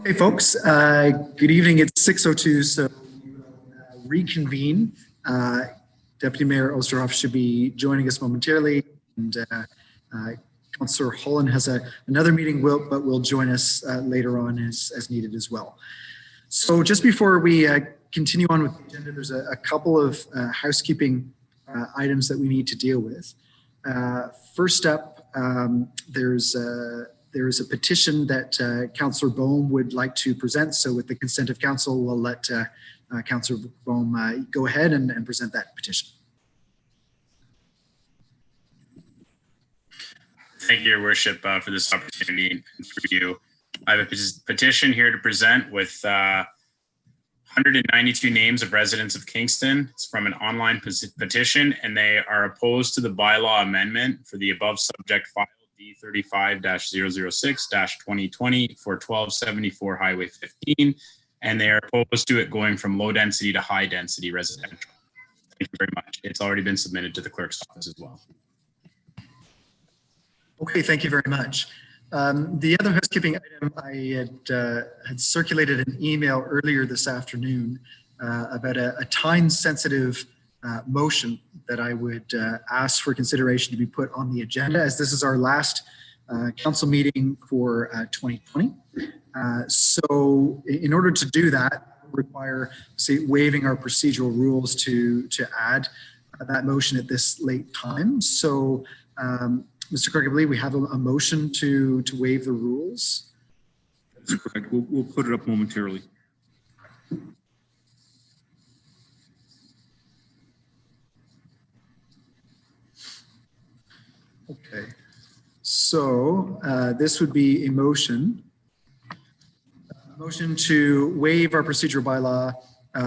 Okay, folks, good evening. It's 6:02, so we will reconvene. Deputy Mayor Oosterhoff should be joining us momentarily, and Councillor Holland has another meeting, but will join us later on as needed as well. So just before we continue on with the agenda, there's a couple of housekeeping items that we need to deal with. First up, there is a petition that Councillor Bohm would like to present. So with the consent of council, we'll let Councillor Bohm go ahead and present that petition. Thank you, Your Worship, for this opportunity and for you. I have a petition here to present with 192 names of residents of Kingston. It's from an online petition, and they are opposed to the bylaw amendment for the above subject file D35-006-2020 for 1274 Highway 15, and they are opposed to it going from low density to high density residential. Thank you very much. It's already been submitted to the clerk's office as well. Okay, thank you very much. The other housekeeping item, I had circulated an email earlier this afternoon about a time-sensitive motion that I would ask for consideration to be put on the agenda, as this is our last council meeting for 2020. So in order to do that, we require, say, waiving our procedural rules to add that motion at this late time. So Mr. Clerk, I believe we have a motion to waive the rules. That's correct. We'll put it up momentarily. Okay, so this would be a motion to waive our procedural bylaw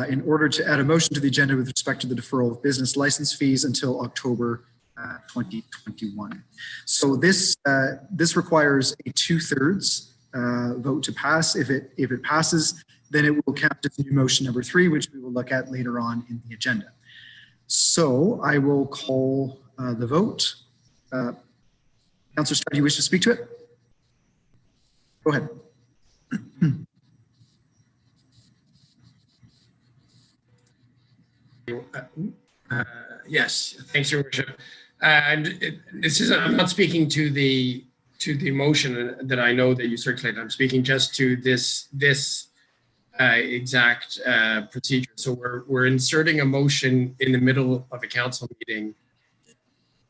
in order to add a motion to the agenda with respect to the deferral of business license fees until October 2021. So this requires a 2/3 vote to pass. If it passes, then it will count as new motion number 3, which we will look at later on in the agenda. So I will call the vote. Councillor Starr, do you wish to speak to it? Go ahead. Yes, thanks, Your Worship. And I'm not speaking to the motion that I know that you circulated. I'm speaking just to this exact procedure. So we're inserting a motion in the middle of a council meeting,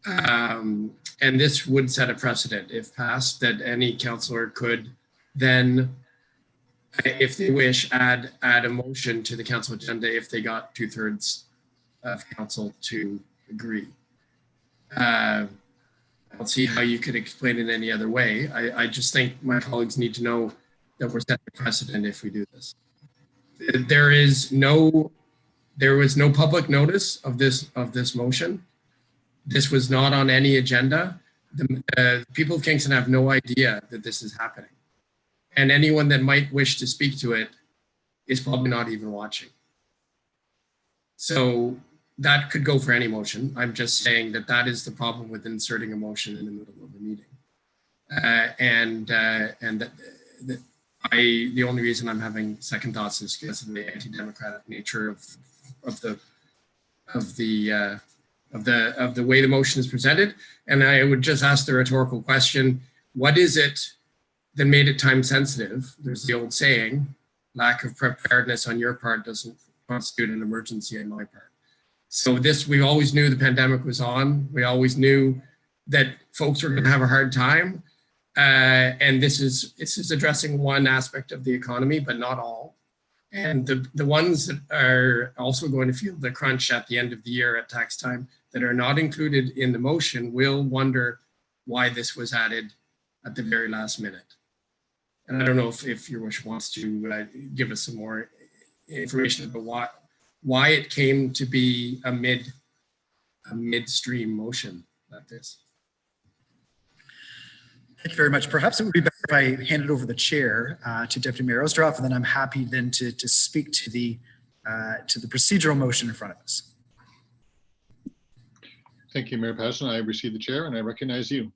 and this would set a precedent, if passed, that any councillor could then, if they wish, add a motion to the council agenda if they got 2/3 of council to agree. I don't see how you could explain it any other way. I just think my colleagues need to know that we're setting a precedent if we do this. There was no public notice of this motion. This was not on any agenda. The people of Kingston have no idea that this is happening. And anyone that might wish to speak to it is probably not even watching. So that could go for any motion. I'm just saying that is the problem with inserting a motion in the middle of a meeting. The only reason I'm having second thoughts is because of the anti-democratic nature of the way the motion is presented. And I would just ask the rhetorical question: what is it that made it time sensitive? There's the old saying, lack of preparedness on your part doesn't constitute an emergency on my part. So we always knew the pandemic was on. We always knew that folks were going to have a hard time. And this is addressing one aspect of the economy, but not all. And the ones that are also going to feel the crunch at the end of the year at tax time that are not included in the motion will wonder why this was added at the very last minute. And I don't know if Your Worship wants to give us some more information about why it came to be a midstream motion like this. Thank you very much. Perhaps it would be better if I handed over the chair to Deputy Mayor Oosterhoff, and then I'm happy then to speak to the procedural motion in front of us. Thank you, Mayor Passon. I receive the chair and I recognize you.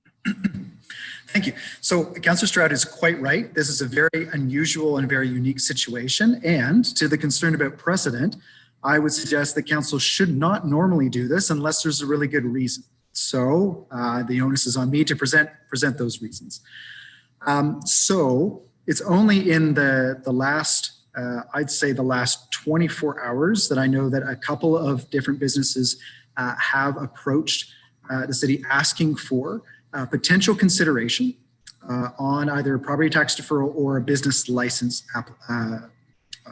Thank you. So Councillor Stroud is quite right. This is a very unusual and very unique situation. And to the concern about precedent, I would suggest that council should not normally do this unless there's a really good reason. So the onus is on me to present those reasons. So it's only in the last, I'd say the last 24 hours that I know that a couple of different businesses have approached the city asking for potential consideration on either a property tax deferral or a business license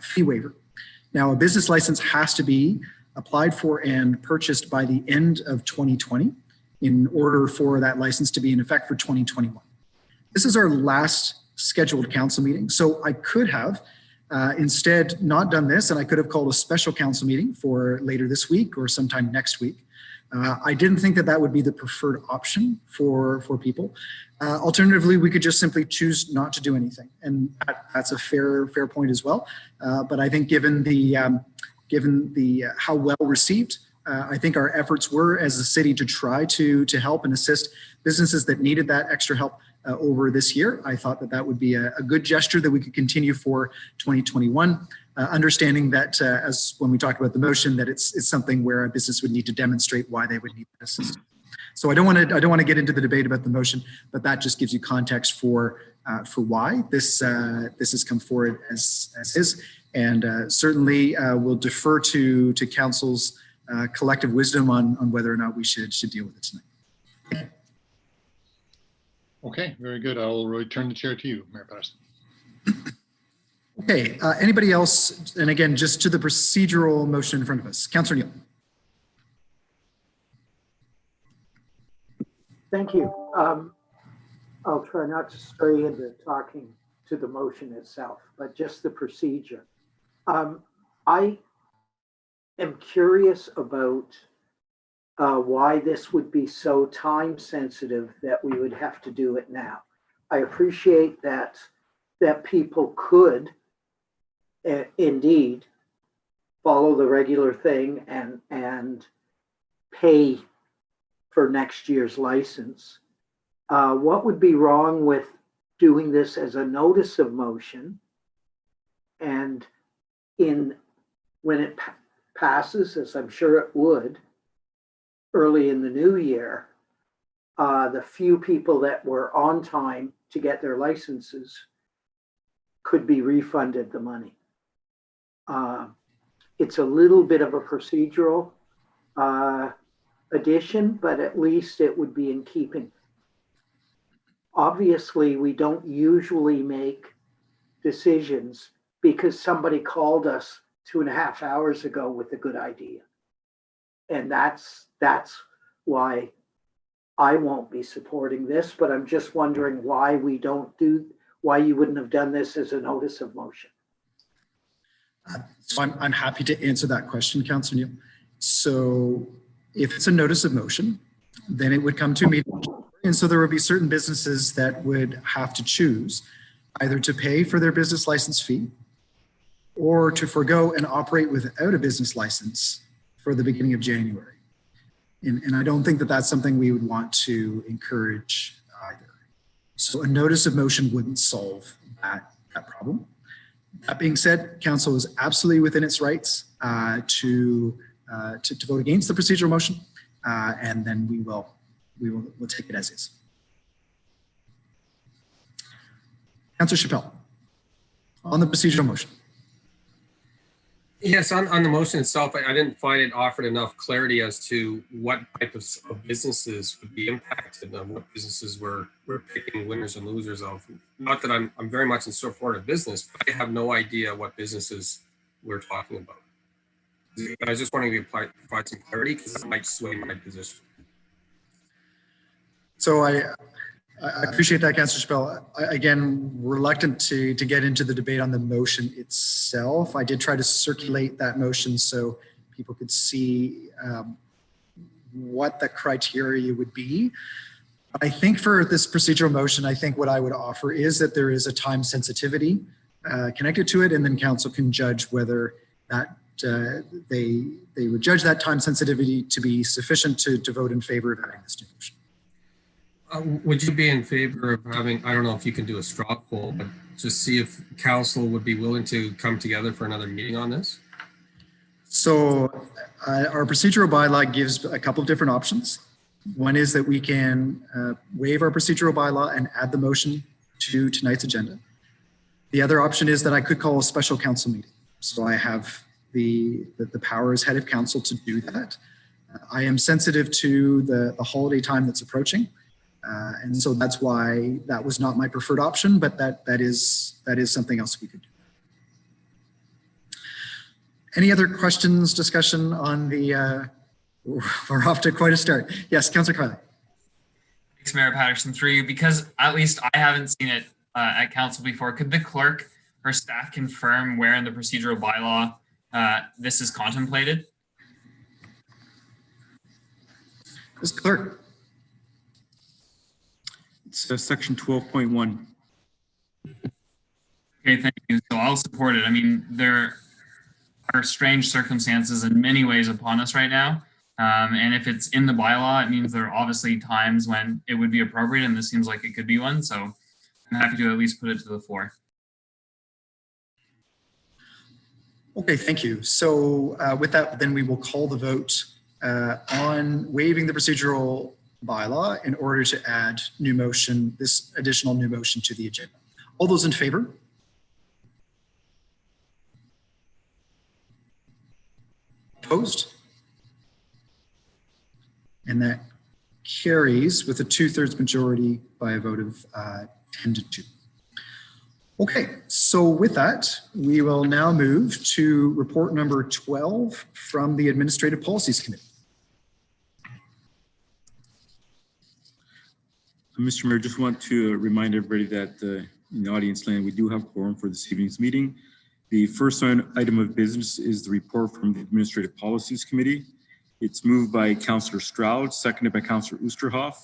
fee waiver. Now, a business license has to be applied for and purchased by the end of 2020 in order for that license to be in effect for 2021. This is our last scheduled council meeting, so I could have instead not done this, and I could have called a special council meeting for later this week or sometime next week. I didn't think that that would be the preferred option for people. Alternatively, we could just simply choose not to do anything, and that's a fair point as well. But I think given the how well received, I think our efforts were as a city to try to help and assist businesses that needed that extra help over this year. I thought that that would be a good gesture that we could continue for 2021. Understanding that as when we talked about the motion, that it's something where a business would need to demonstrate why they would need that assistance. So I don't want to get into the debate about the motion, but that just gives you context for why this has come forward as is, and certainly we'll defer to council's collective wisdom on whether or not we should deal with it tonight. Okay, very good. I'll return the chair to you, Mayor Patterson. Okay, anybody else? And again, just to the procedural motion in front of us. Councillor Neal. Thank you. I'll try not to stray into talking to the motion itself, but just the procedure. I am curious about why this would be so time sensitive that we would have to do it now. I appreciate that people could indeed follow the regular thing and pay for next year's license. What would be wrong with doing this as a notice of motion, and when it passes, as I'm sure it would, early in the new year, the few people that were on time to get their licenses could be refunded the money. It's a little bit of a procedural addition, but at least it would be in keeping. Obviously, we don't usually make decisions because somebody called us 2.5 hours ago with a good idea. And that's why I won't be supporting this, but I'm just wondering why why you wouldn't have done this as a notice of motion. So I'm happy to answer that question, Councillor Neal. So if it's a notice of motion, then it would come to me. And so there would be certain businesses that would have to choose either to pay for their business license fee or to forego and operate without a business license for the beginning of January. And I don't think that that's something we would want to encourage either. So a notice of motion wouldn't solve that problem. That being said, council is absolutely within its rights to vote against the procedural motion, and then we'll take it as is. Councillor Chappelle, on the procedural motion. Yes, on the motion itself, I didn't find it offered enough clarity as to what type of businesses would be impacted and what businesses we're picking winners and losers of. Not that I'm very much in support of business, but I have no idea what businesses we're talking about. I was just wondering if you provide some clarity because this might sway my position. So I appreciate that, Councillor Chappelle. Again, reluctant to get into the debate on the motion itself. I did try to circulate that motion so people could see what the criteria would be. I think for this procedural motion, I think what I would offer is that there is a time sensitivity connected to it, and then council can judge whether that they would judge that time sensitivity to be sufficient to vote in favor of adding this new motion. Would you be in favor of having, I don't know if you can do a straw poll, but just see if council would be willing to come together for another meeting on this? So our procedural bylaw gives a couple of different options. One is that we can waive our procedural bylaw and add the motion to tonight's agenda. The other option is that I could call a special council meeting. So I have the power as head of council to do that. I am sensitive to the holiday time that's approaching. And so that's why that was not my preferred option, but that is something else we could do. Any other questions, discussion on the, we're off to quite a start. Yes, Councillor Carly. Thanks, Mayor Patterson, through you, because at least I haven't seen it at council before. Could the clerk or staff confirm where in the procedural bylaw this is contemplated? Mr. Clerk. It's section 12.1. Okay, thank you. So I'll support it. I mean, there are strange circumstances in many ways upon us right now. And if it's in the bylaw, it means there are obviously times when it would be appropriate, and this seems like it could be one. So I'm happy to at least put it to the floor. Okay, thank you. So with that, then we will call the vote on waiving the procedural bylaw in order to add new motion, this additional new motion to the agenda. All those in favor? Opposed? And that carries with a 2/3 majority by a vote of 10-2. Okay, so with that, we will now move to report number 12 from the Administrative Policies Committee. Mr. Mayor, just want to remind everybody that in the audience land, we do have quorum for this evening's meeting. The first item of business is the report from the Administrative Policies Committee. It's moved by Councillor Stroud, seconded by Councillor Oosterhoff.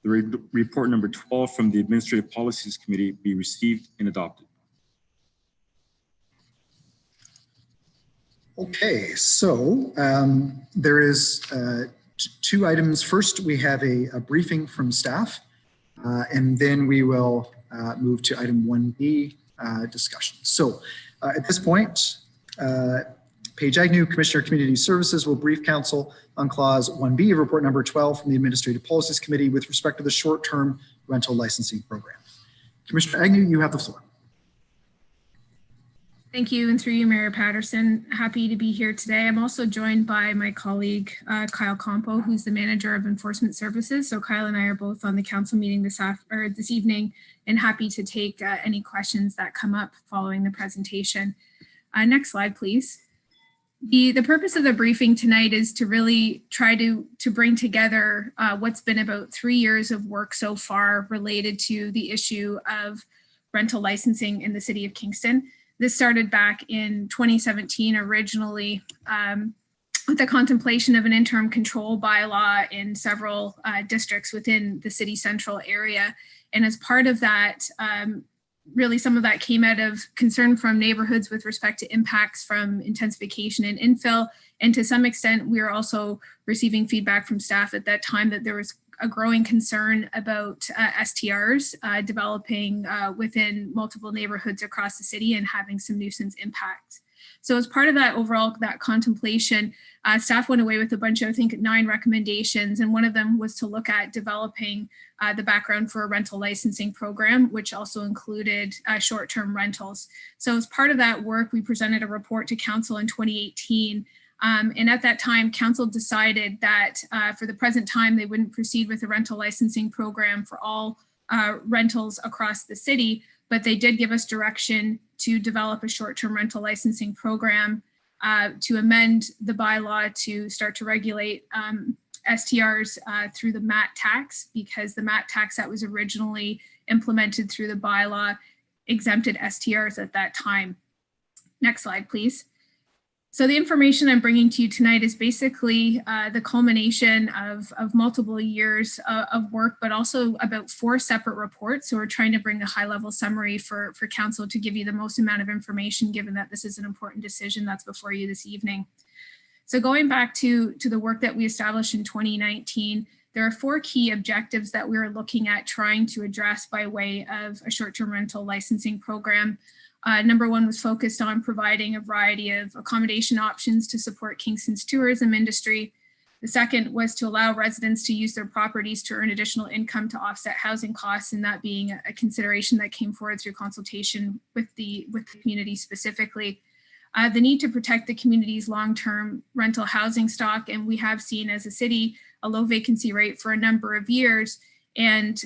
The report number 12 from the Administrative Policies Committee be received and adopted. Okay, so there is two items. First, we have a briefing from staff, and then we will move to item 1B, discussion. So at this point, Paige Agnew, Commissioner of Community Services, will brief Council on Clause 1B of Report Number 12 from the Administrative Policies Committee with respect to the short-term rental licensing program. Commissioner Agnew, you have the floor. Thank you, and through you, Mayor Patterson. Happy to be here today. I'm also joined by my colleague, Kyle Compo, who's the Manager of Enforcement Services. So Kyle and I are both on the council meeting this evening, and happy to take any questions that come up following the presentation. Next slide, please. The purpose of the briefing tonight is to really try to bring together what's been about 3 years of work so far related to the issue of rental licensing in the city of Kingston. This started back in 2017 originally with the contemplation of an interim control bylaw in several districts within the city central area. And as part of that, really some of that came out of concern from neighborhoods with respect to impacts from intensification and infill. And to some extent, we are also receiving feedback from staff at that time that there was a growing concern about STRs developing within multiple neighborhoods across the city and having some nuisance impacts. So as part of that overall, that contemplation, staff went away with a bunch of, I think, 9 recommendations. And one of them was to look at developing the background for a rental licensing program, which also included short-term rentals. So as part of that work, we presented a report to council in 2018. And at that time, council decided that for the present time, they wouldn't proceed with a rental licensing program for all rentals across the city, but they did give us direction to develop a short-term rental licensing program, to amend the bylaw to start to regulate STRs through the MAT tax, because the MAT tax that was originally implemented through the bylaw exempted STRs at that time. Next slide, please. So the information I'm bringing to you tonight is basically the culmination of multiple years of work, but also about 4 separate reports. So we're trying to bring a high-level summary for council to give you the most amount of information, given that this is an important decision that's before you this evening. So going back to the work that we established in 2019, there are 4 key objectives that we're looking at trying to address by way of a short-term rental licensing program. Number 1 was focused on providing a variety of accommodation options to support Kingston's tourism industry. The second was to allow residents to use their properties to earn additional income to offset housing costs, and that being a consideration that came forward through consultation with the community specifically. The need to protect the community's long-term rental housing stock, and we have seen as a city a low vacancy rate for a number of years. And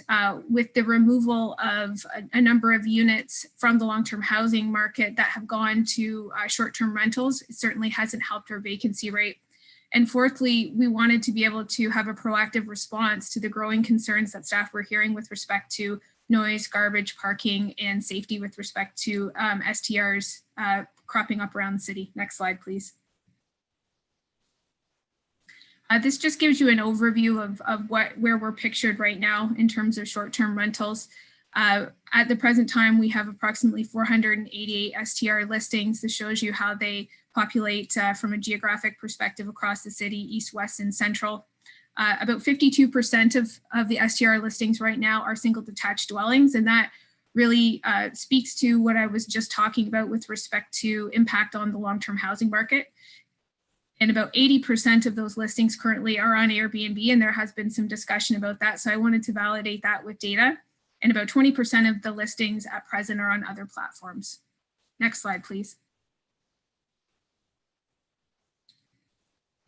with the removal of a number of units from the long-term housing market that have gone to short-term rentals, it certainly hasn't helped our vacancy rate. And fourthly, we wanted to be able to have a proactive response to the growing concerns that staff were hearing with respect to noise, garbage, parking, and safety with respect to STRs cropping up around the city. Next slide, please. This just gives you an overview of where we're pictured right now in terms of short-term rentals. At the present time, we have approximately 488 STR listings. This shows you how they populate from a geographic perspective across the city, east, west, and central. About 52% of the STR listings right now are single detached dwellings, and that really speaks to what I was just talking about with respect to impact on the long-term housing market. And about 80% of those listings currently are on Airbnb, and there has been some discussion about that. So I wanted to validate that with data. And about 20% of the listings at present are on other platforms. Next slide, please.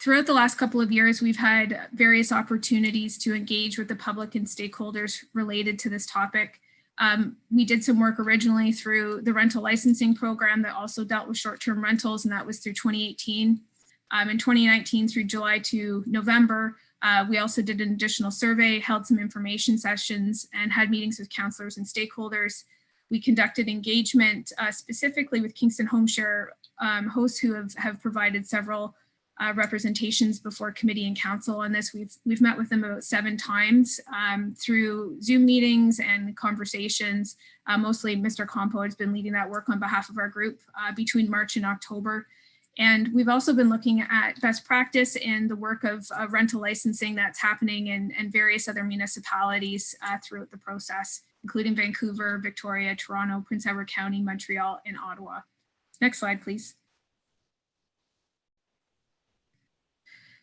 Throughout the last couple of years, we've had various opportunities to engage with the public and stakeholders related to this topic. We did some work originally through the rental licensing program that also dealt with short-term rentals, and that was through 2018. In 2019 through July to November, we also did an additional survey, held some information sessions, and had meetings with councillors and stakeholders. We conducted engagement specifically with Kingston Home Share hosts who have provided several representations before committee and council on this. We've met with them about 7 times through Zoom meetings and conversations. Mostly Mr. Compo has been leading that work on behalf of our group between March and October. And we've also been looking at best practice and the work of rental licensing that's happening in various other municipalities throughout the process, including Vancouver, Victoria, Toronto, Prince Edward County, Montreal, and Ottawa. Next slide, please.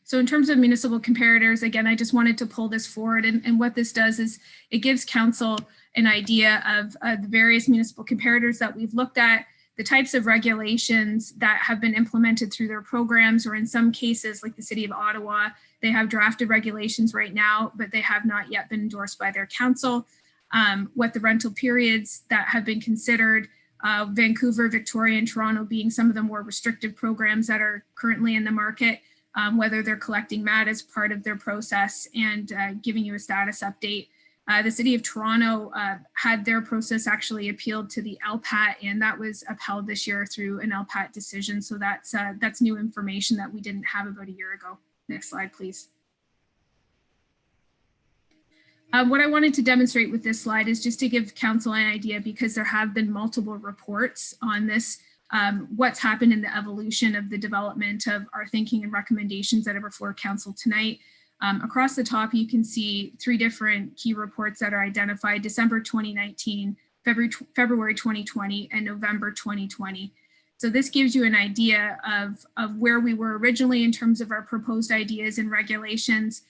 So in terms of municipal comparators, again, I just wanted to pull this forward. And what this does is it gives council an idea of the various municipal comparators that we've looked at, the types of regulations that have been implemented through their programs, or in some cases, like the City of Ottawa, they have drafted regulations right now, but they have not yet been endorsed by their council. What the rental periods that have been considered, Vancouver, Victoria, and Toronto being some of the more restrictive programs that are currently in the market, whether they're collecting MAT as part of their process and giving you a status update. The City of Toronto had their process actually appealed to the LPAT, and that was upheld this year through an LPAT decision. So that's new information that we didn't have about a year ago. Next slide, please. What I wanted to demonstrate with this slide is just to give council an idea, because there have been multiple reports on this, what's happened in the evolution of the development of our thinking and recommendations that are before council tonight. Across the top, you can see 3 different key reports that are identified: December 2019, February 2020, and November 2020. So this gives you an idea of where we were originally in terms of our proposed ideas and regulations,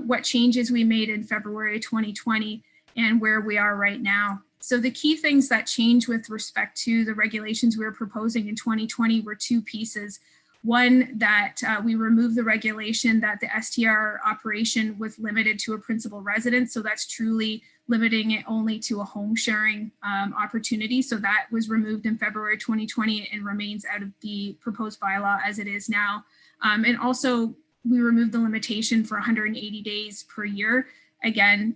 what changes we made in February 2020, and where we are right now. So the key things that changed with respect to the regulations we were proposing in 2020 were 2 pieces. One, that we removed the regulation that the STR operation was limited to a principal residence. So that's truly limiting it only to a home sharing opportunity. So that was removed in February 2020 and remains out of the proposed bylaw as it is now. And also we removed the limitation for 180 days per year. Again,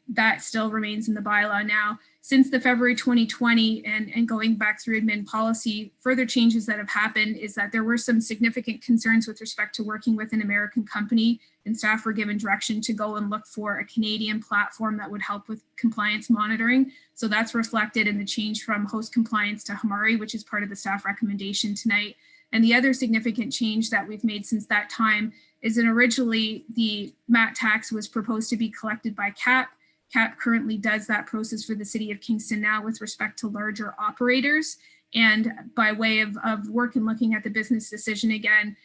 that still remains in the bylaw now. Since the February 2020 and going back through admin policy, further changes that have happened is that there were some significant concerns with respect to working with an American company, and staff were given direction to go and look for a Canadian platform that would help with compliance monitoring. So that's reflected in the change from host compliance to Hamari, which is part of the staff recommendation tonight. And the other significant change that we've made since that time is that originally the MAT tax was proposed to be collected by CAP. CAP currently does that process for the city of Kingston now with respect to larger operators. And by way of work and looking at the business decision again,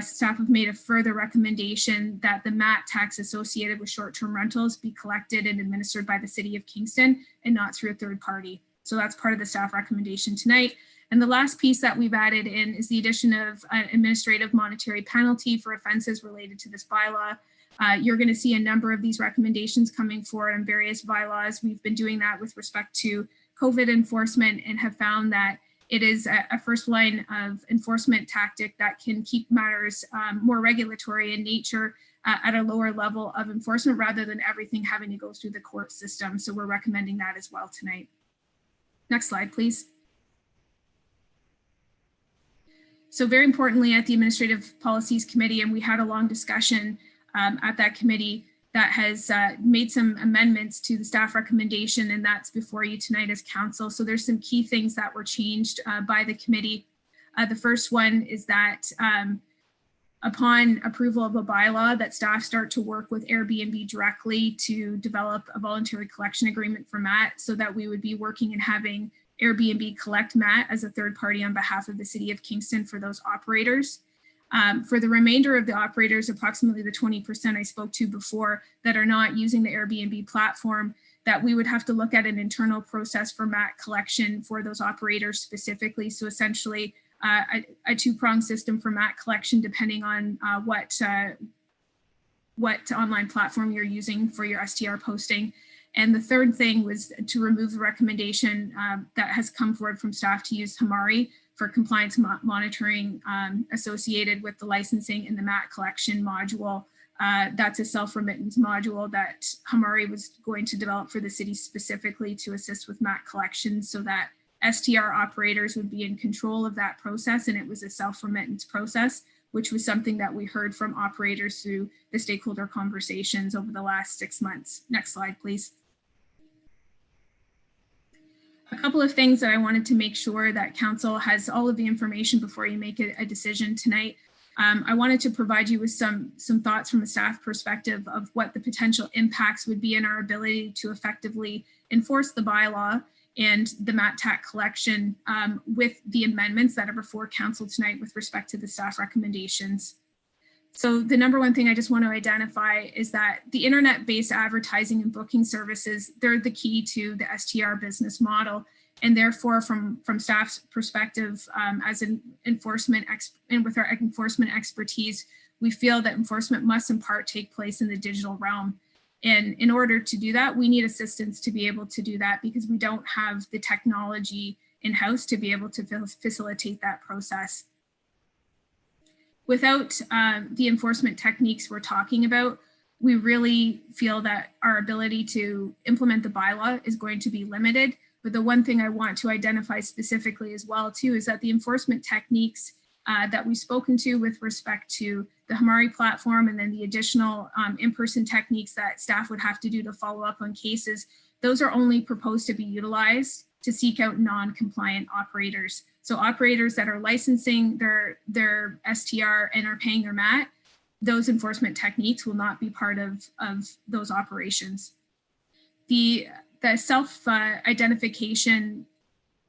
staff have made a further recommendation that the MAT tax associated with short-term rentals be collected and administered by the city of Kingston and not through a third party. So that's part of the staff recommendation tonight. And the last piece that we've added in is the addition of an administrative monetary penalty for offenses related to this bylaw. You're going to see a number of these recommendations coming forward on various bylaws. We've been doing that with respect to COVID enforcement and have found that it is a first line of enforcement tactic that can keep matters more regulatory in nature at a lower level of enforcement rather than everything having to go through the court system. So we're recommending that as well tonight. Next slide, please. So very importantly at the Administrative Policies Committee, and we had a long discussion at that committee that has made some amendments to the staff recommendation, and that's before you tonight as council. So there's some key things that were changed by the committee. The first one is that upon approval of a bylaw, that staff start to work with Airbnb directly to develop a voluntary collection agreement for MAT, so that we would be working and having Airbnb collect MAT as a third party on behalf of the city of Kingston for those operators. For the remainder of the operators, approximately the 20% I spoke to before that are not using the Airbnb platform, that we would have to look at an internal process for MAT collection for those operators specifically. So essentially a two-pronged system for MAT collection depending on what online platform you're using for your STR posting. And the third thing was to remove the recommendation that has come forward from staff to use Hamari for compliance monitoring associated with the licensing in the MAT collection module. That's a self-remittance module that Hamari was going to develop for the city specifically to assist with MAT collection so that STR operators would be in control of that process, and it was a self-remittance process, which was something that we heard from operators through the stakeholder conversations over the last 6 months. Next slide, please. A couple of things that I wanted to make sure that council has all of the information before you make a decision tonight. I wanted to provide you with some thoughts from a staff perspective of what the potential impacts would be in our ability to effectively enforce the bylaw and the MAT tax collection with the amendments that are before council tonight with respect to the staff recommendations. So the number one thing I just want to identify is that the internet-based advertising and booking services, they're the key to the STR business model. And therefore, from staff's perspective, as an enforcement and with our enforcement expertise, we feel that enforcement must in part take place in the digital realm. And in order to do that, we need assistance to be able to do that because we don't have the technology in-house to be able to facilitate that process. Without the enforcement techniques we're talking about, we really feel that our ability to implement the bylaw is going to be limited. But the one thing I want to identify specifically as well too is that the enforcement techniques that we've spoken to with respect to the Hamari platform and then the additional in-person techniques that staff would have to do to follow up on cases, those are only proposed to be utilized to seek out non-compliant operators. So operators that are licensing their STR and are paying their MAT, those enforcement techniques will not be part of those operations. The self-identification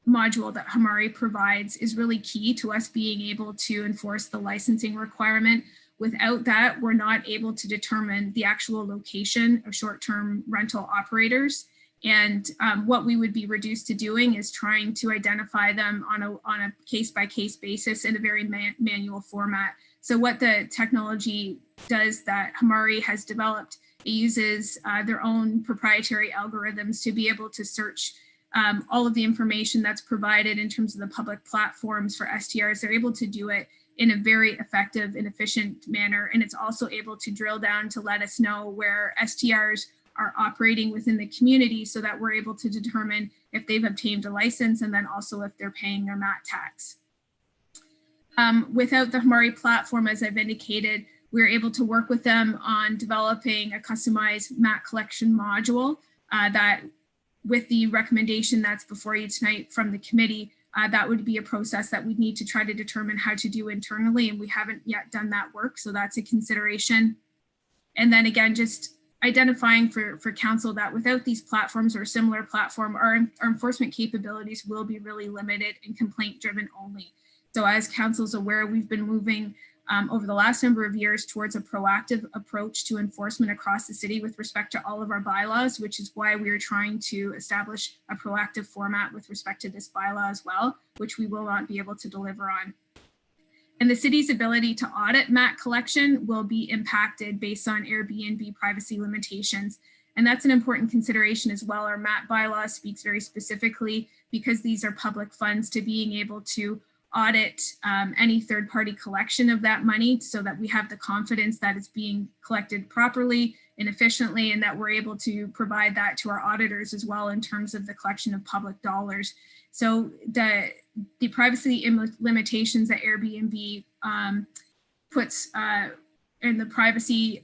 module that Hamari provides is really key to us being able to enforce the licensing requirement. Without that, we're not able to determine the actual location of short-term rental operators. And what we would be reduced to doing is trying to identify them on a case-by-case basis in a very manual format. So what the technology does that Hamari has developed, it uses their own proprietary algorithms to be able to search all of the information that's provided in terms of the public platforms for STRs. They're able to do it in a very effective and efficient manner. And it's also able to drill down to let us know where STRs are operating within the community so that we're able to determine if they've obtained a license and then also if they're paying their MAT tax. Without the Hamari platform, as I've indicated, we're able to work with them on developing a customized MAT collection module that with the recommendation that's before you tonight from the committee that would be a process that we'd need to try to determine how to do internally, and we haven't yet done that work, so that's a consideration. And then again, just identifying for council that without these platforms or a similar platform, our enforcement capabilities will be really limited and complaint driven only. So as council's aware, we've been moving over the last number of years towards a proactive approach to enforcement across the city with respect to all of our bylaws, which is why we are trying to establish a proactive format with respect to this bylaw as well, which we will not be able to deliver on. And the city's ability to audit MAT collection will be impacted based on Airbnb privacy limitations. And that's an important consideration as well. Our MAT bylaw speaks very specifically, because these are public funds, to being able to audit any third-party collection of that money, so that we have the confidence that it's being collected properly and efficiently, and that we're able to provide that to our auditors as well in terms of the collection of public dollars. So the privacy limitations that Airbnb puts in the privacy,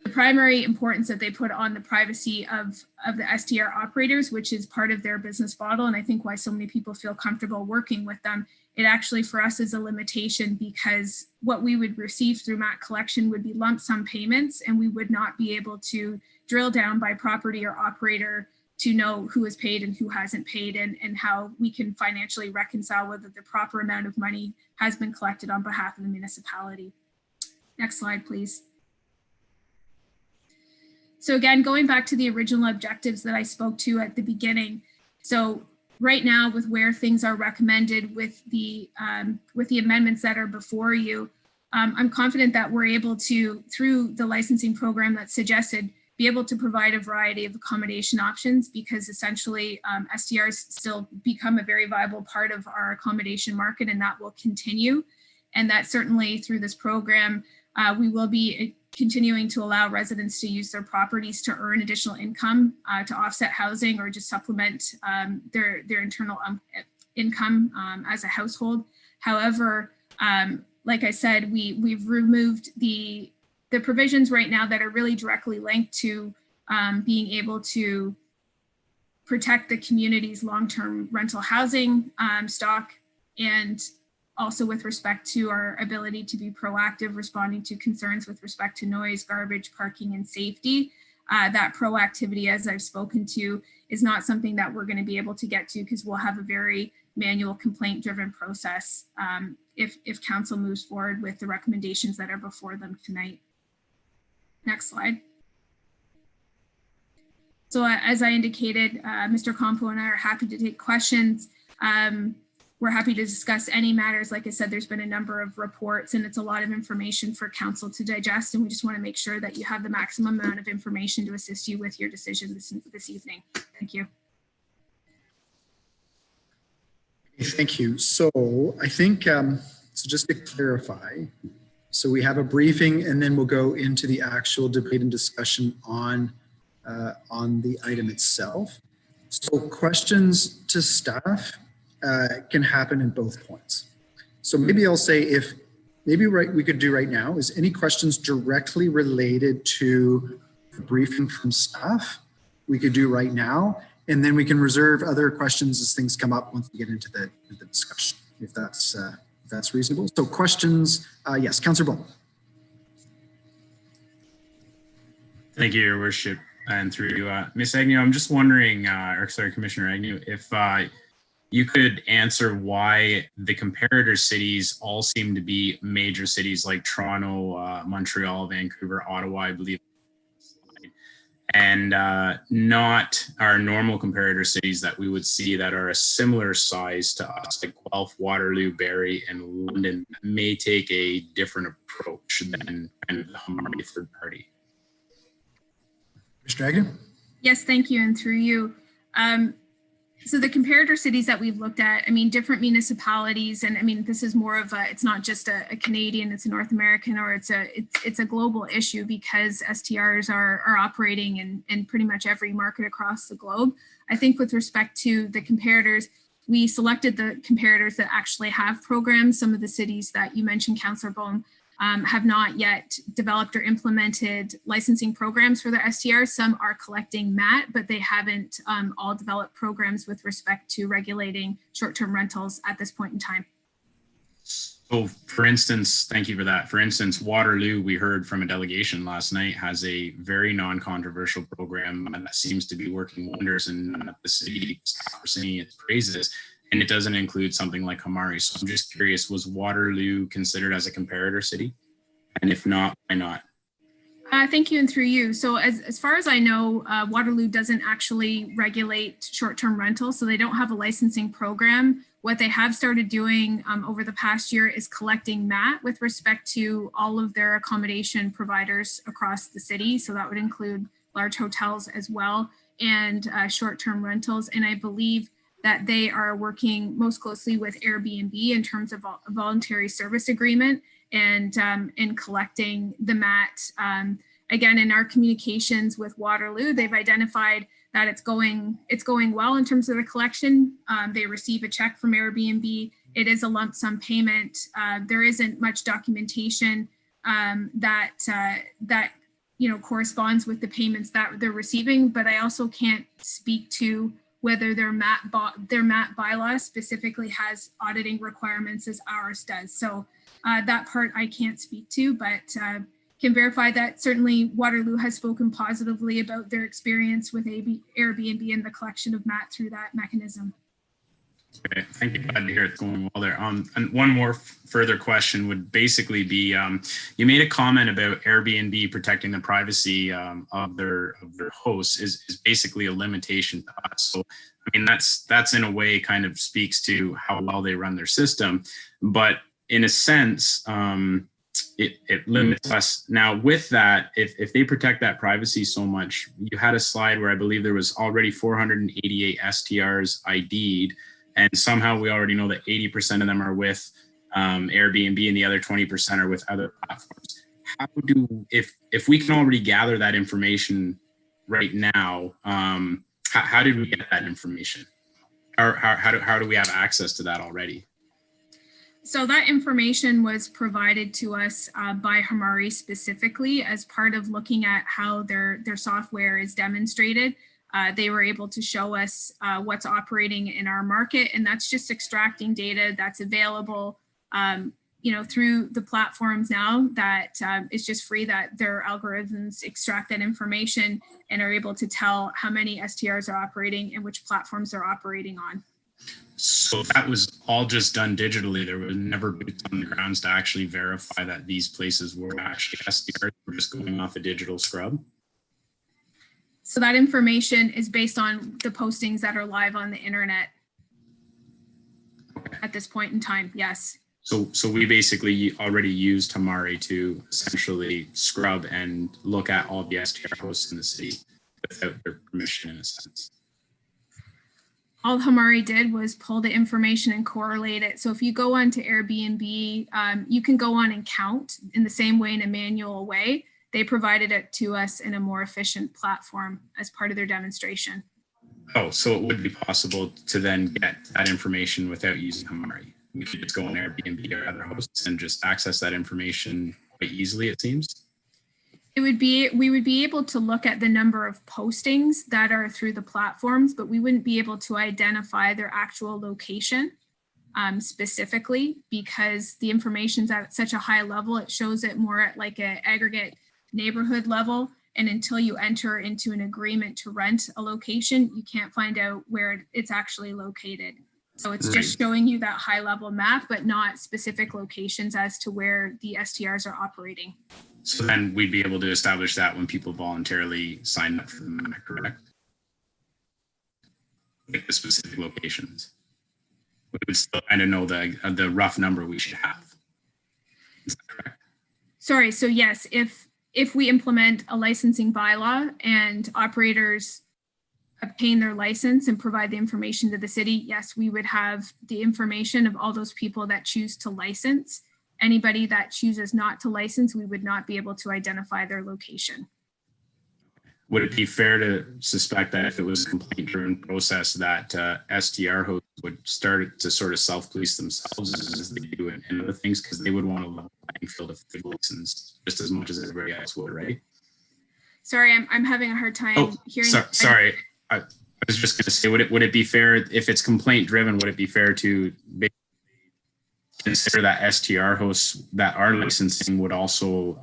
the primary importance that they put on the privacy of the STR operators, which is part of their business model, and I think why so many people feel comfortable working with them, it actually for us is a limitation, because what we would receive through MAT collection would be lump sum payments, and we would not be able to drill down by property or operator to know who has paid and who hasn't paid, and how we can financially reconcile whether the proper amount of money has been collected on behalf of the municipality. Next slide, please. So again, going back to the original objectives that I spoke to at the beginning. So right now, with where things are recommended with the amendments that are before you, I'm confident that we're able to, through the licensing program that's suggested, be able to provide a variety of accommodation options, because essentially STRs still become a very viable part of our accommodation market, and that will continue. And that certainly through this program, we will be continuing to allow residents to use their properties to earn additional income, to offset housing or just supplement their internal income as a household. However, like I said, we've removed the provisions right now that are really directly linked to being able to protect the community's long-term rental housing stock, and also with respect to our ability to be proactive, responding to concerns with respect to noise, garbage, parking, and safety. That proactivity, as I've spoken to, is not something that we're going to be able to get to, because we'll have a very manual complaint-driven process if council moves forward with the recommendations that are before them tonight. Next slide. So as I indicated, Mr. Compo and I are happy to take questions. We're happy to discuss any matters. Like I said, there's been a number of reports, and it's a lot of information for council to digest, and we just want to make sure that you have the maximum amount of information to assist you with your decision this evening. Thank you. Thank you. So I think, so just to clarify, so we have a briefing, and then we'll go into the actual debate and discussion on the item itself. So questions to staff can happen in both points. So maybe I'll say, we could do right now is any questions directly related to the briefing from staff, we could do right now, and then we can reserve other questions as things come up once we get into the discussion, if that's reasonable. So questions, yes, Councillor Bowman. Thank you, Your Worship, and through you, Ms. Agnew. I'm just wondering, Commissioner Agnew, if you could answer why the comparator cities all seem to be major cities like Toronto, Montreal, Vancouver, Ottawa, I believe, and not our normal comparator cities that we would see that are a similar size to us, like Guelph, Waterloo, Barrie, and London, may take a different approach than kind of the Harmony third party. Mr. Agnew? Yes, thank you, and through you. So the comparator cities that we've looked at, I mean, different municipalities, and I mean, this is more of a, it's not just a Canadian, it's a North American, or it's a global issue, because STRs are operating in pretty much every market across the globe. I think with respect to the comparators, we selected the comparators that actually have programs. Some of the cities that you mentioned, Councillor Bone, have not yet developed or implemented licensing programs for their STRs. Some are collecting MAT, but they haven't all developed programs with respect to regulating short-term rentals at this point in time. So for instance, thank you for that. For instance, Waterloo, we heard from a delegation last night, has a very non-controversial program that seems to be working wonders, and the city staff are singing its praises. And it doesn't include something like Hamari. So I'm just curious, was Waterloo considered as a comparator city? And if not, why not? Thank you, and through you. So as far as I know, Waterloo doesn't actually regulate short-term rentals, so they don't have a licensing program. What they have started doing over the past year is collecting MAT with respect to all of their accommodation providers across the city. So that would include large hotels as well, and short-term rentals. And I believe that they are working most closely with Airbnb in terms of a voluntary service agreement and in collecting the MAT. Again, in our communications with Waterloo, they've identified that it's going well in terms of the collection. They receive a check from Airbnb. It is a lump sum payment. There isn't much documentation that corresponds with the payments that they're receiving, but I also can't speak to whether their MAT bylaws specifically has auditing requirements as ours does. So that part I can't speak to, but can verify that certainly Waterloo has spoken positively about their experience with Airbnb and the collection of MAT through that mechanism. Okay, thank you. Glad to hear it's going well there. And one more further question would basically be, you made a comment about Airbnb protecting the privacy of their hosts is basically a limitation to us. So, I mean, that's in a way kind of speaks to how well they run their system, but in a sense, it limits us. Now with that, if they protect that privacy so much, you had a slide where I believe there was already 488 STRs ID'd, and somehow we already know that 80% of them are with Airbnb and the other 20% are with other platforms. How do, if we can already gather that information right now, how did we get that information? Or how do we have access to that already? So that information was provided to us by Hamari specifically as part of looking at how their software is demonstrated. They were able to show us what's operating in our market, and that's just extracting data that's available, through the platforms now that is just free, that their algorithms extract that information and are able to tell how many STRs are operating and which platforms they're operating on. So that was all just done digitally. There was never boots on the grounds to actually verify that these places were actually STRs. We're just going off a digital scrub. So that information is based on the postings that are live on the internet at this point in time. Yes. So we basically already used Hamari to essentially scrub and look at all the STR hosts in the city without their permission, in a sense. All Hamari did was pull the information and correlate it. So if you go on to Airbnb, you can go on and count in the same way, in a manual way. They provided it to us in a more efficient platform as part of their demonstration. Oh, so it would be possible to then get that information without using Hamari. We could just go on Airbnb or other hosts and just access that information quite easily, it seems. We would be able to look at the number of postings that are through the platforms, but we wouldn't be able to identify their actual location specifically, because the information's at such a high level. It shows it more at like an aggregate neighborhood level. And until you enter into an agreement to rent a location, you can't find out where it's actually located. So it's just showing you that high level map, but not specific locations as to where the STRs are operating. So then we'd be able to establish that when people voluntarily sign up for the MAC, correct? Like the specific locations. We would still kind of know the rough number we should have. Is that correct? Sorry, so yes, if we implement a licensing bylaw and operators obtain their license and provide the information to the city, yes, we would have the information of all those people that choose to license. Anybody that chooses not to license, we would not be able to identify their location. Would it be fair to suspect that if it was a complaint-driven process that STR hosts would start to sort of self-police themselves as they do in other things, because they would want to level the playing field if they're licensed just as much as everybody else would, right? Sorry, I'm having a hard time hearing. Sorry. I was just going to say, would it be fair if it's complaint driven? Would it be fair to consider that STR hosts that are licensing would also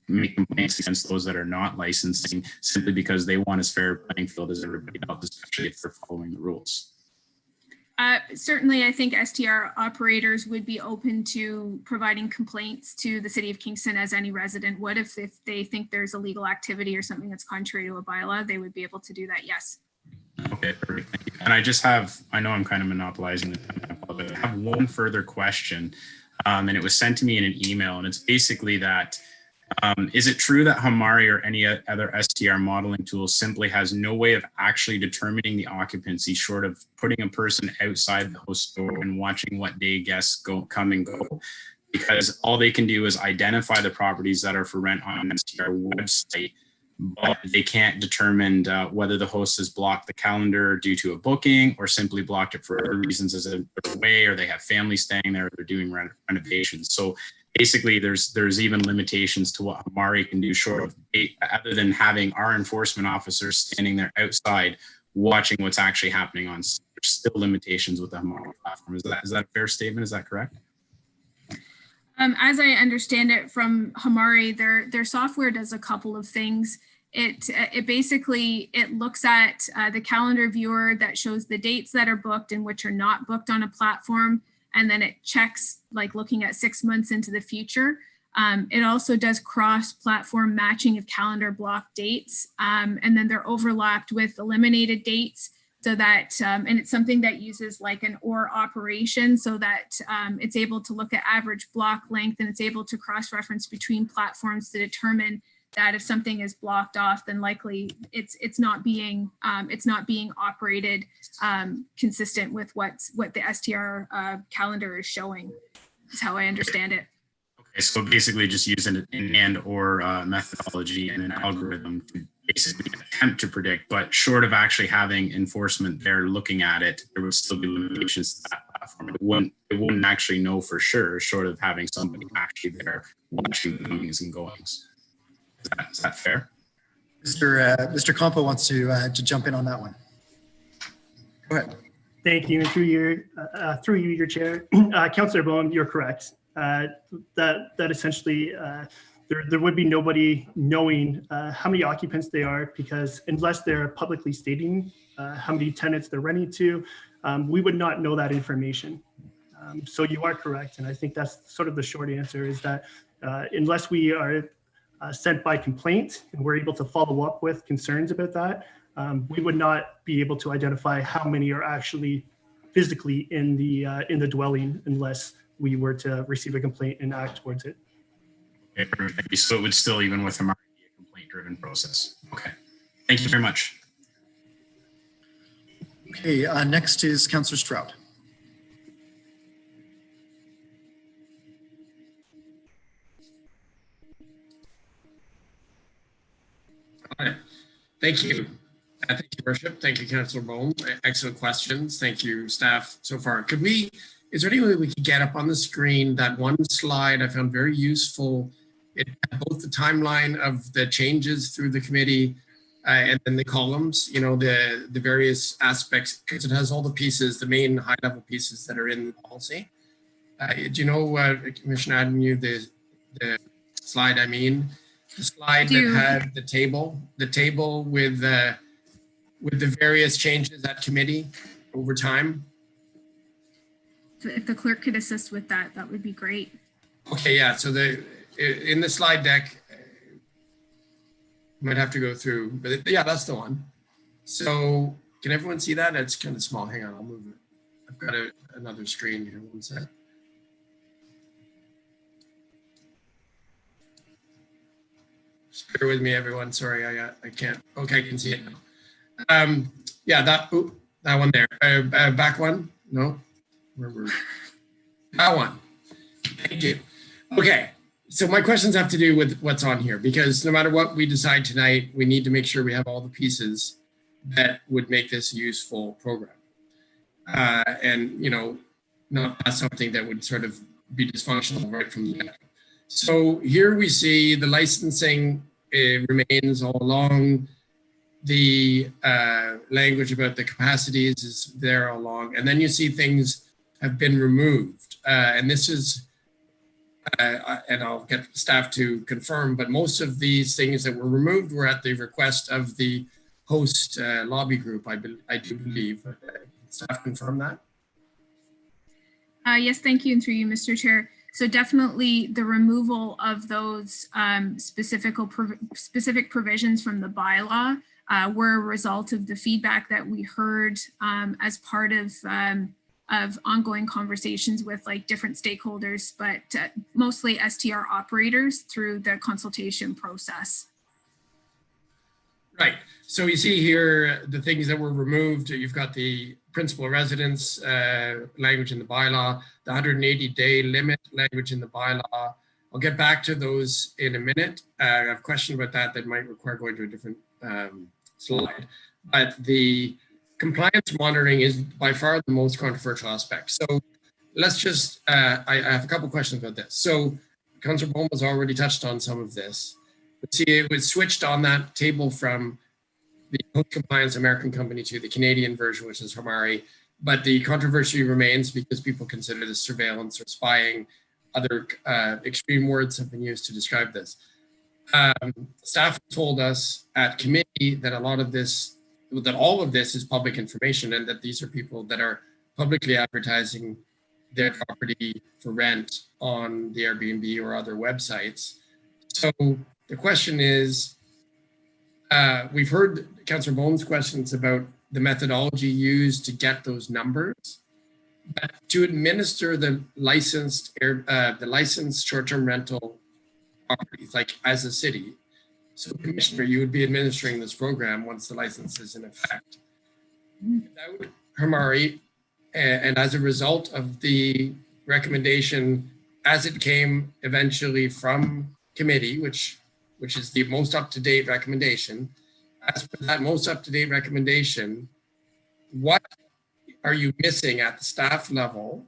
make complaints against those that are not licensing, simply because they want as fair a playing field as everybody else, especially if they're following the rules? Certainly, I think STR operators would be open to providing complaints to the City of Kingston, as any resident would. If they think there's illegal activity or something that's contrary to a bylaw, they would be able to do that, yes. Okay, perfect. Thank you. And I know I'm kind of monopolizing the time, but I have one further question, and it was sent to me in an email, and it's basically that, is it true that Hamari or any other STR modeling tool simply has no way of actually determining the occupancy, short of putting a person outside the host door and watching what day guests come and go? Because all they can do is identify the properties that are for rent on an STR website, but they can't determine whether the host has blocked the calendar due to a booking or simply blocked it for other reasons, as they're away or they have family staying there or they're doing renovations. So basically, there's even limitations to what Hamari can do, short of, other than having our enforcement officers standing there outside watching what's actually happening on site. There's still limitations with the Hamari platform. Is that a fair statement? Is that correct? As I understand it from Hamari, their software does a couple of things. It basically looks at the calendar viewer that shows the dates that are booked and which are not booked on a platform. And then it checks, like looking at 6 months into the future. It also does cross-platform matching of calendar block dates. And then they're overlapped with eliminated dates, so that, and it's something that uses like an OR operation, so that it's able to look at average block length, and it's able to cross-reference between platforms to determine that if something is blocked off, then likely it's not being operated consistent with what the STR calendar is showing. Is how I understand it. Okay, so basically just using an and/or methodology and an algorithm to basically attempt to predict, but short of actually having enforcement there looking at it, there would still be limitations to that platform. It wouldn't actually know for sure, short of having somebody actually there watching the comings and goings. Is that fair? Mr. Compo wants to jump in on that one. Go ahead. Thank you. And through you, your chair, Councillor Bowen, you're correct. That essentially there would be nobody knowing how many occupants they are, because unless they're publicly stating how many tenants they're renting to, we would not know that information. So you are correct, and I think that's sort of the short answer, is that unless we are sent by complaint and we're able to follow up with concerns about that, we would not be able to identify how many are actually physically in the dwelling unless we were to receive a complaint and act towards it. Okay, perfect. So it would still, even with Hamari, be a complaint-driven process. Okay, thank you very much. Okay, next is Councillor Stroud. Thank you. Thank you, Worship. Thank you, Councillor Bohm. Excellent questions. Thank you, staff, so far. Is there any way we could get up on the screen that one slide I found very useful? It had both the timeline of the changes through the committee and then the columns, the various aspects, because it has all the pieces, the main high level pieces that are in the policy. Do you know, Commissioner Admin, the slide I mean? The slide that had the table with the various changes at committee over time. If the clerk could assist with that, that would be great. Okay, yeah. So in the slide deck, might have to go through, but yeah, that's the one. So can everyone see that? It's kind of small. Hang on, I'll move it. I've got another screen here. One sec. Just bear with me, everyone. Sorry, I can't. Okay, I can see it now. Yeah, that one there. Back one. No. That one. Thank you. Okay, so my questions have to do with what's on here, because no matter what we decide tonight, we need to make sure we have all the pieces that would make this a useful program. and, not something that would sort of be dysfunctional right from the get. So here we see the licensing remains all along. The language about the capacities is there all along. And then you see things have been removed. And this is, and I'll get staff to confirm, but most of these things that were removed were at the request of the host lobby group, I do believe. Staff confirm that? Yes, thank you, and through you, Mr. Chair. So definitely the removal of those specific provisions from the bylaw were a result of the feedback that we heard as part of ongoing conversations with like different stakeholders, but mostly STR operators through the consultation process. Right. So you see here the things that were removed. You've got the principal residence language in the bylaw, the 180-day limit language in the bylaw. I'll get back to those in a minute. I have a question about that might require going to a different slide. But the compliance monitoring is by far the most controversial aspect. So let's just, I have a couple of questions about this. So Councillor Bowman has already touched on some of this. But see, it was switched on that table from the host compliance American company to the Canadian version, which is Hamari. But the controversy remains because people consider this surveillance or spying. Other extreme words have been used to describe this. Staff told us at committee that a lot of this, that all of this is public information and that these are people that are publicly advertising their property for rent on the Airbnb or other websites. So the question is, we've heard Councillor Bone's questions about the methodology used to get those numbers, but to administer the licensed short-term rental properties, like as a city. So Commissioner, you would be administering this program once the license is in effect. Without Hamari, and as a result of the recommendation as it came eventually from committee, which is the most up-to-date recommendation, as per that most up-to-date recommendation, what are you missing at the staff level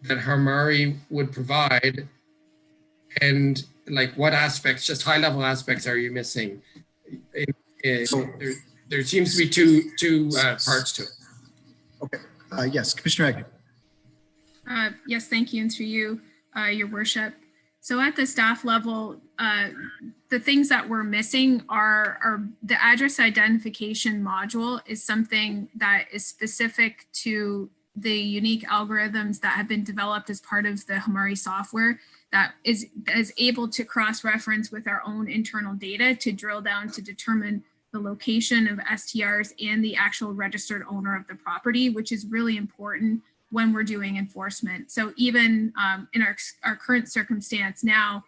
that Hamari would provide? And like what aspects, just high-level aspects, are you missing? There seems to be two parts to it. Okay. Yes, Commissioner Agnew. Yes, thank you, and through you, Your Worship. So at the staff level, the things that we're missing are the address identification module is something that is specific to the unique algorithms that have been developed as part of the Hamari software that is able to cross-reference with our own internal data to drill down to determine the location of STRs and the actual registered owner of the property, which is really important when we're doing enforcement. So even in our current circumstance now,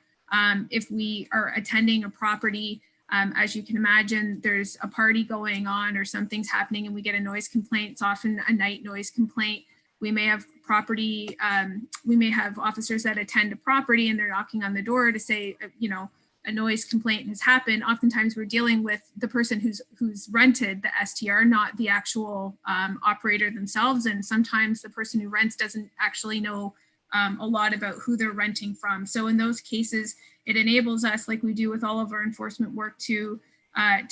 if we are attending a property, as you can imagine, there's a party going on or something's happening and we get a noise complaint. It's often a night noise complaint. We may have property, we may have officers that attend a property and they're knocking on the door to say, a noise complaint has happened. Oftentimes we're dealing with the person who's rented the STR, not the actual operator themselves. And sometimes the person who rents doesn't actually know a lot about who they're renting from. So in those cases, it enables us, like we do with all of our enforcement work, to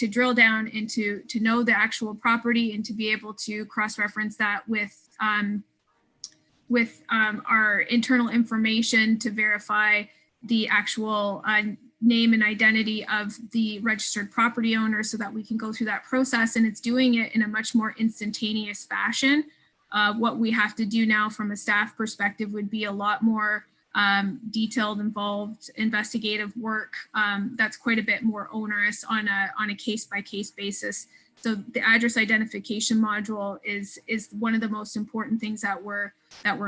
drill down into to know the actual property and to be able to cross-reference that with our internal information to verify the actual name and identity of the registered property owner so that we can go through that process. And it's doing it in a much more instantaneous fashion. What we have to do now from a staff perspective would be a lot more detailed, involved investigative work. That's quite a bit more onerous on a case-by-case basis. So the address identification module is one of the most important things that we're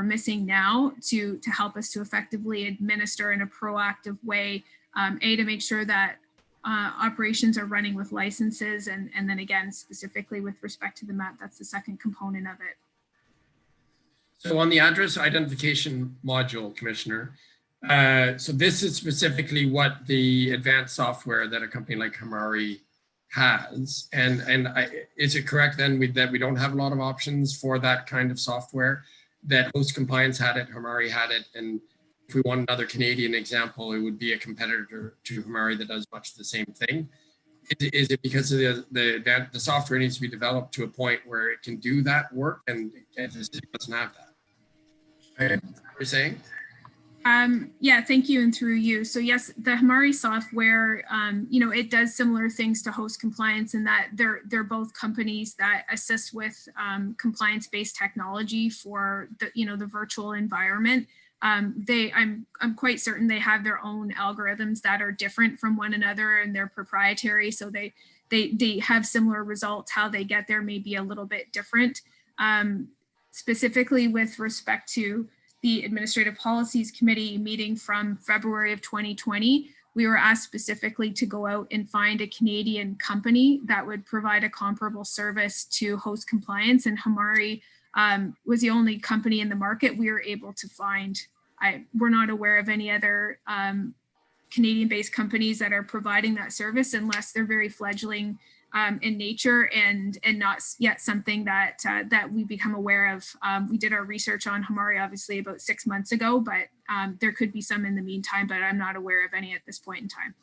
missing now to help us to effectively administer in a proactive way, to make sure that operations are running with licenses, and then again, specifically with respect to the map, that's the second component of it. So on the address identification module, Commissioner, so this is specifically what the advanced software that a company like Hamari has. And is it correct then that we don't have a lot of options for that kind of software? That Host Compliance had it, Hamari had it, and if we want another Canadian example, it would be a competitor to Hamari that does much the same thing. Is it because of the software needs to be developed to a point where it can do that work, and it doesn't have that? What you're saying? Yeah, thank you, and through you. So yes, the Hamari software, it does similar things to Host Compliance in that they're both companies that assist with compliance-based technology for the virtual environment. I'm quite certain they have their own algorithms that are different from one another, and they're proprietary. So they have similar results. How they get there may be a little bit different. Specifically with respect to the Administrative Policies Committee meeting from February of 2020, we were asked specifically to go out and find a Canadian company that would provide a comparable service to Host Compliance, and Hamari was the only company in the market we were able to find. We're not aware of any other Canadian-based companies that are providing that service unless they're very fledgling in nature and not yet something that we become aware of. We did our research on Hamari obviously about 6 months ago, but there could be some in the meantime, but I'm not aware of any at this point in time.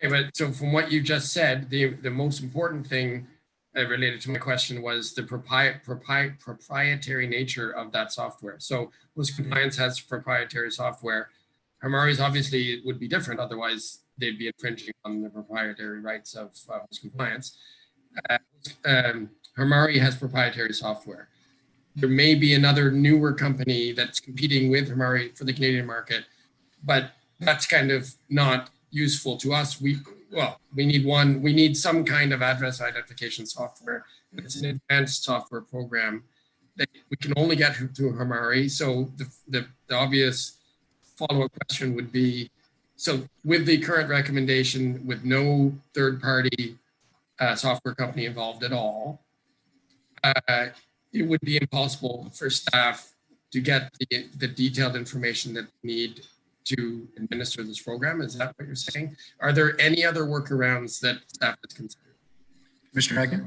Okay, but so from what you just said, the most important thing related to my question was the proprietary nature of that software. So Host Compliance has proprietary software. Hamari's obviously would be different, otherwise they'd be infringing on the proprietary rights of Host Compliance. Hamari has proprietary software. There may be another newer company that's competing with Hamari for the Canadian market, but that's kind of not useful to us. We need some kind of address identification software. It's an advanced software program that we can only get through Hamari. So the obvious follow-up question would be, so with the current recommendation, with no third-party software company involved at all, it would be impossible for staff to get the detailed information that they need to administer this program. Is that what you're saying? Are there any other workarounds that staff has considered? Commissioner Agnew?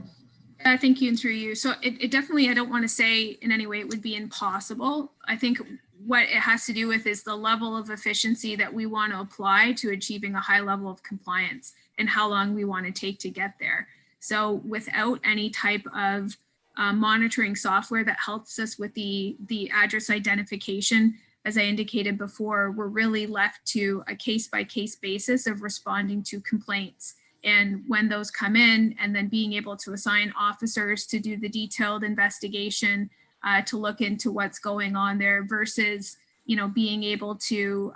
Thank you, and through you. So it definitely, I don't want to say in any way it would be impossible. I think what it has to do with is the level of efficiency that we want to apply to achieving a high level of compliance and how long we want to take to get there. So without any type of monitoring software that helps us with the address identification, as I indicated before, we're really left to a case-by-case basis of responding to complaints. And when those come in, and then being able to assign officers to do the detailed investigation to look into what's going on there versus, being able to,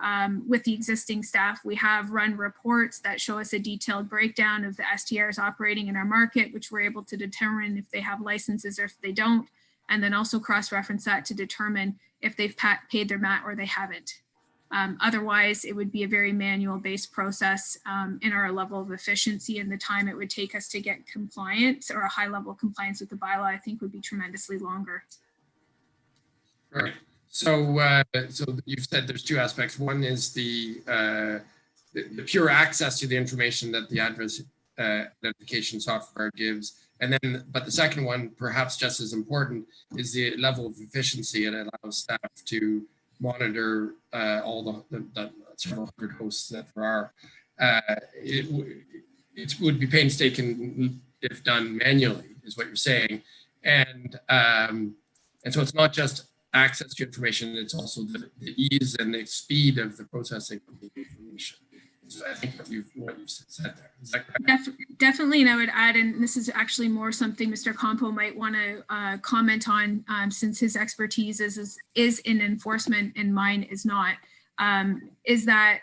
with the existing staff, we have run reports that show us a detailed breakdown of the STRs operating in our market, which we're able to determine if they have licenses or if they don't, and then also cross-reference that to determine if they've paid their MAT or they haven't. Otherwise, it would be a very manual-based process, in our level of efficiency, and the time it would take us to get compliant or a high level of compliance with the bylaw, I think would be tremendously longer. Right. So, so you've said there's two aspects. One is the pure access to the information that the address identification software gives. And then, but the second one, perhaps just as important, is the level of efficiency it allows staff to monitor all the several hundred hosts that there are. It would be painstaking if done manually, is what you're saying. And so it's not just access to information, it's also the ease and the speed of the processing of the information. So I think what you've said there. Is that correct? Definitely, and I would add, and this is actually more something Mr. Campo might want to comment on, since his expertise is in enforcement and mine is not, is that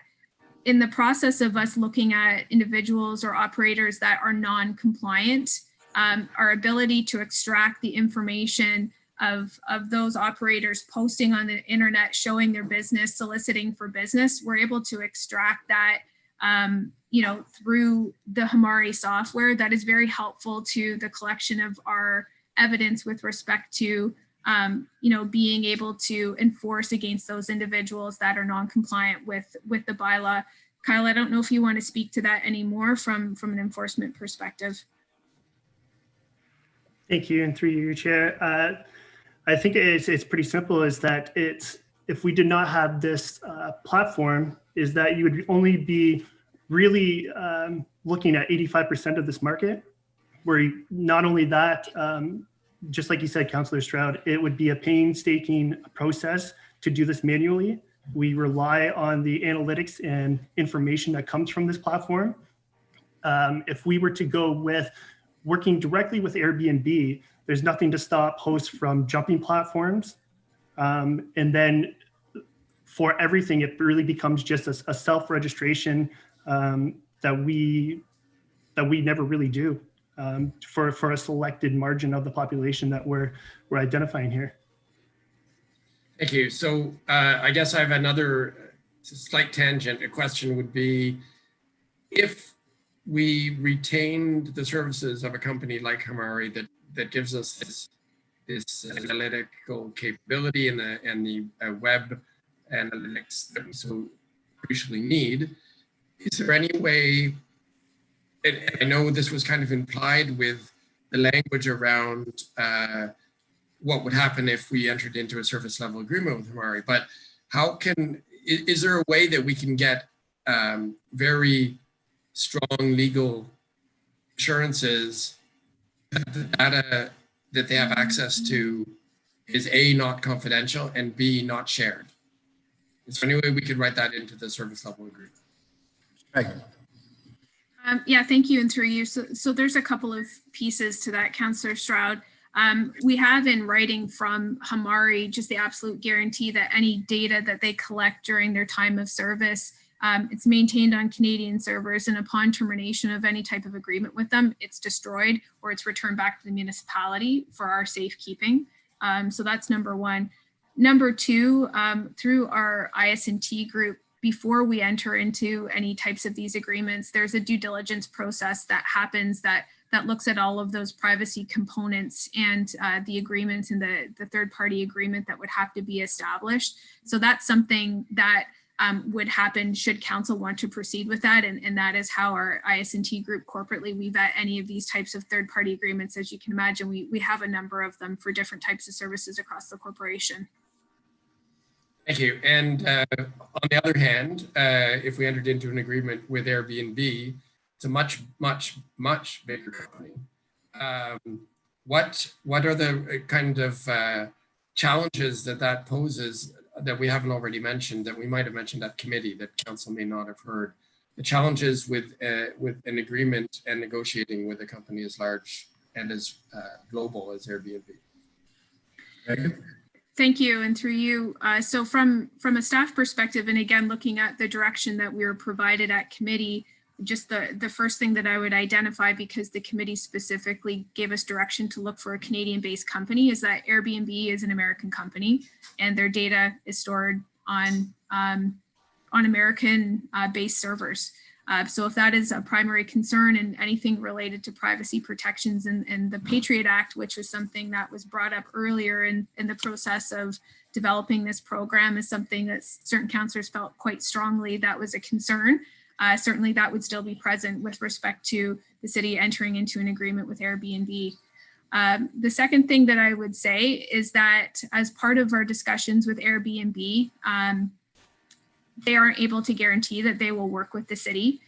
in the process of us looking at individuals or operators that are non-compliant, our ability to extract the information of those operators posting on the internet, showing their business, soliciting for business, we're able to extract that through the Hamari software. That is very helpful to the collection of our evidence with respect to, being able to enforce against those individuals that are non-compliant with the bylaw. Kyle, I don't know if you want to speak to that anymore from an enforcement perspective. Thank you, and through you, Chair. I think it's pretty simple. Is that if we did not have this platform, is that you would only be really looking at 85% of this market. Where not only that, just like you said, Councillor Stroud, it would be a painstaking process to do this manually. We rely on the analytics and information that comes from this platform. If we were to go with working directly with Airbnb, there's nothing to stop hosts from jumping platforms. And then for everything, it really becomes just a self-registration that we never really do for a selected margin of the population that we're identifying here. Thank you. So I guess I have another slight tangent. A question would be, if we retained the services of a company like Hamari that gives us this analytical capability and the web analytics that we so crucially need, is there any way, and I know this was kind of implied with the language around what would happen if we entered into a service level agreement with Hamari, but is there a way that we can get very strong legal assurances that the data that they have access to is A, not confidential, and B, not shared? Is there any way we could write that into the service level agreement? Right. Yeah, thank you, and through you. So there's a couple of pieces to that, Councillor Stroud. We have in writing from Hamari just the absolute guarantee that any data that they collect during their time of service, it's maintained on Canadian servers, and upon termination of any type of agreement with them, it's destroyed or it's returned back to the municipality for our safekeeping. So that's number one. Number two, through our IS&T group, before we enter into any types of these agreements, there's a due diligence process that happens that looks at all of those privacy components and the agreements and the third-party agreement that would have to be established. So that's something that would happen should council want to proceed with that. And that is how our IS&T group corporately, we vet any of these types of third-party agreements. As you can imagine, we have a number of them for different types of services across the corporation. Thank you. And on the other hand, if we entered into an agreement with Airbnb, it's a much, much, much bigger company. What are the kind of challenges that poses that we haven't already mentioned, that we might have mentioned at committee that council may not have heard? The challenges with an agreement and negotiating with a company as large and as global as Airbnb. Thank you, and through you. So from a staff perspective, and again, looking at the direction that we were provided at committee, just the first thing that I would identify, because the committee specifically gave us direction to look for a Canadian-based company, is that Airbnb is an American company and their data is stored on American-based servers. So if that is a primary concern and anything related to privacy protections and the Patriot Act, which was something that was brought up earlier in the process of developing this program, is something that certain councillors felt quite strongly that was a concern. Certainly that would still be present with respect to the city entering into an agreement with Airbnb. The second thing that I would say is that as part of our discussions with Airbnb, they aren't able to guarantee that they will work with the city.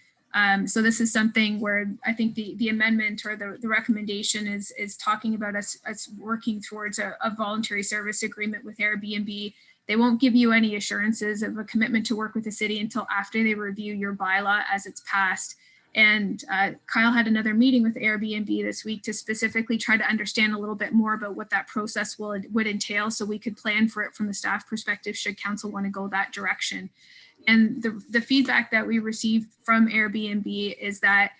So this is something where I think the amendment or the recommendation is talking about us working towards a voluntary service agreement with Airbnb. They won't give you any assurances of a commitment to work with the city until after they review your bylaw as it's passed. And Kyle had another meeting with Airbnb this week to specifically try to understand a little bit more about what that process would entail, so we could plan for it from the staff perspective should council want to go that direction. And the feedback that we received from Airbnb is that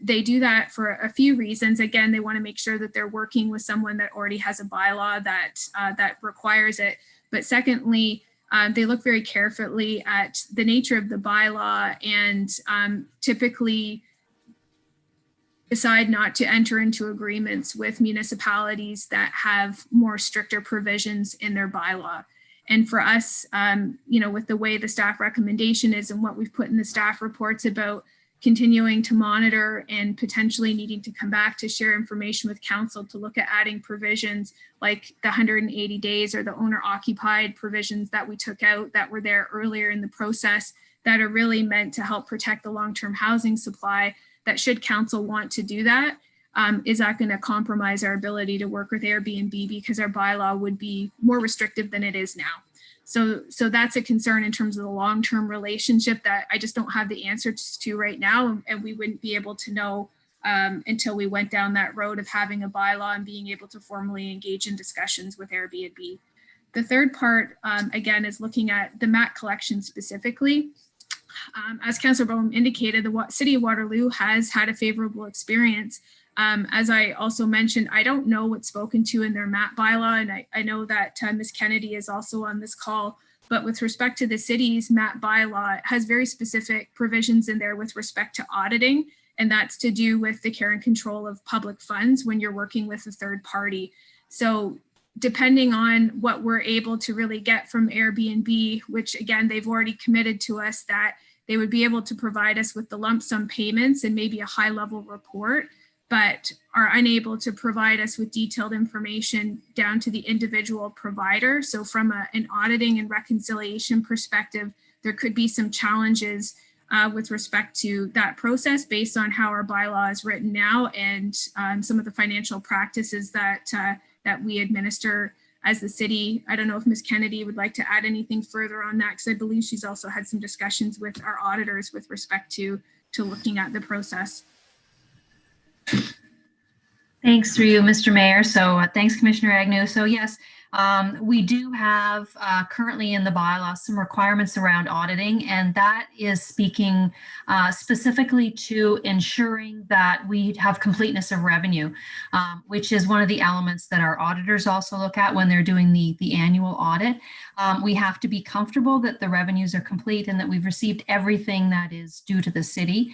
they do that for a few reasons. Again, they want to make sure that they're working with someone that already has a bylaw that requires it. But secondly, they look very carefully at the nature of the bylaw and typically decide not to enter into agreements with municipalities that have more stricter provisions in their bylaw. And for us, with the way the staff recommendation is and what we've put in the staff reports about continuing to monitor and potentially needing to come back to share information with council to look at adding provisions like the 180 days or the owner occupied provisions that we took out that were there earlier in the process that are really meant to help protect the long-term housing supply, that should council want to do that, is that going to compromise our ability to work with Airbnb because our bylaw would be more restrictive than it is now. So that's a concern in terms of the long-term relationship that I just don't have the answers to right now. And we wouldn't be able to know until we went down that road of having a bylaw and being able to formally engage in discussions with Airbnb. The third part, again, is looking at the MAT collection specifically. As Councillor Bohm indicated, the City of Waterloo has had a favorable experience. As I also mentioned, I don't know what's spoken to in their MAT bylaw, and I know that Ms. Kennedy is also on this call, but with respect to the city's MAT bylaw, it has very specific provisions in there with respect to auditing, and that's to do with the care and control of public funds when you're working with a third party. So depending on what we're able to really get from Airbnb, which again, they've already committed to us that they would be able to provide us with the lump sum payments and maybe a high level report, but are unable to provide us with detailed information down to the individual provider. So from an auditing and reconciliation perspective, there could be some challenges with respect to that process based on how our bylaw is written now and some of the financial practices that we administer as the city. I don't know if Ms. Kennedy would like to add anything further on that, because I believe she's also had some discussions with our auditors with respect to looking at the process. Thanks through you, Mr. Mayor. So thanks, Commissioner Agnew. So yes, we do have currently in the bylaw some requirements around auditing, and that is speaking specifically to ensuring that we have completeness of revenue, which is one of the elements that our auditors also look at when they're doing the annual audit. We have to be comfortable that the revenues are complete and that we've received everything that is due to the city.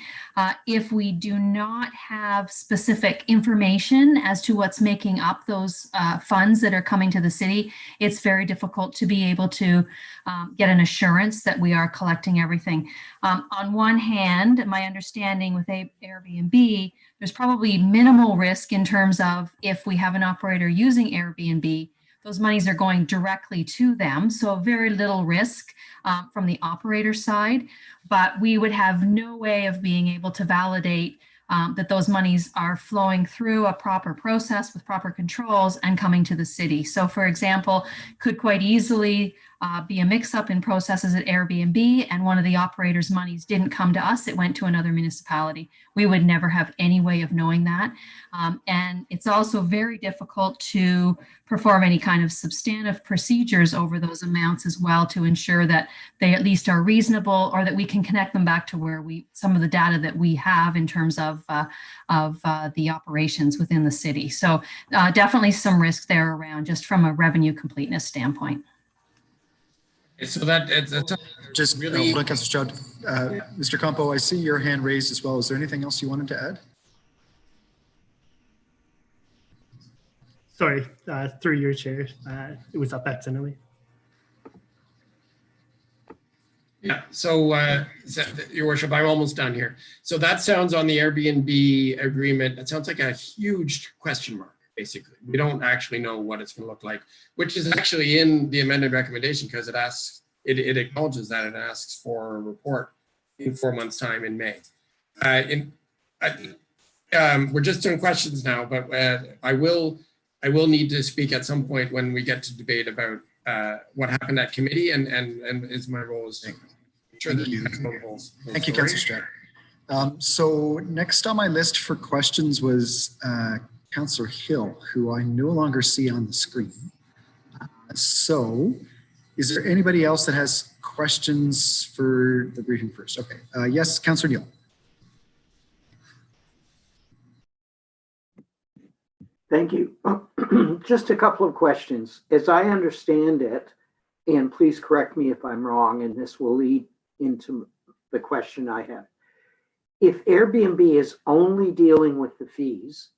If we do not have specific information as to what's making up those funds that are coming to the city, it's very difficult to be able to get an assurance that we are collecting everything. On one hand, my understanding with Airbnb, there's probably minimal risk in terms of if we have an operator using Airbnb, those monies are going directly to them. So very little risk from the operator side, but we would have no way of being able to validate that those monies are flowing through a proper process with proper controls and coming to the city. So for example, could quite easily be a mix-up in processes at Airbnb and one of the operators' monies didn't come to us, it went to another municipality. We would never have any way of knowing that. And it's also very difficult to perform any kind of substantive procedures over those amounts as well to ensure that they at least are reasonable or that we can connect them back to where some of the data that we have in terms of the operations within the city. So definitely some risk there around just from a revenue completeness standpoint. So that's Just really hold on, Councillor Stroud. Mr. Campo, I see your hand raised as well. Is there anything else you wanted to add? Sorry, through your chair. It was up accidentally. Yeah, so Your Worship, I'm almost done here. So that sounds on the Airbnb agreement, it sounds like a huge question mark, basically. We don't actually know what it's going to look like, which is actually in the amended recommendation because it acknowledges that it asks for a report in 4 months' time in May. We're just doing questions now, but I will need to speak at some point when we get to debate about what happened at committee and is my role is to ensure that these goals. Thank you, Councillor Stroud. So next on my list for questions was Councillor Hill, who I no longer see on the screen. So is there anybody else that has questions for the briefing first? Okay, yes, Councillor Neal. Thank you. Just a couple of questions. As I understand it, and please correct me if I'm wrong, and this will lead into the question I have. If Airbnb is only dealing with the fees,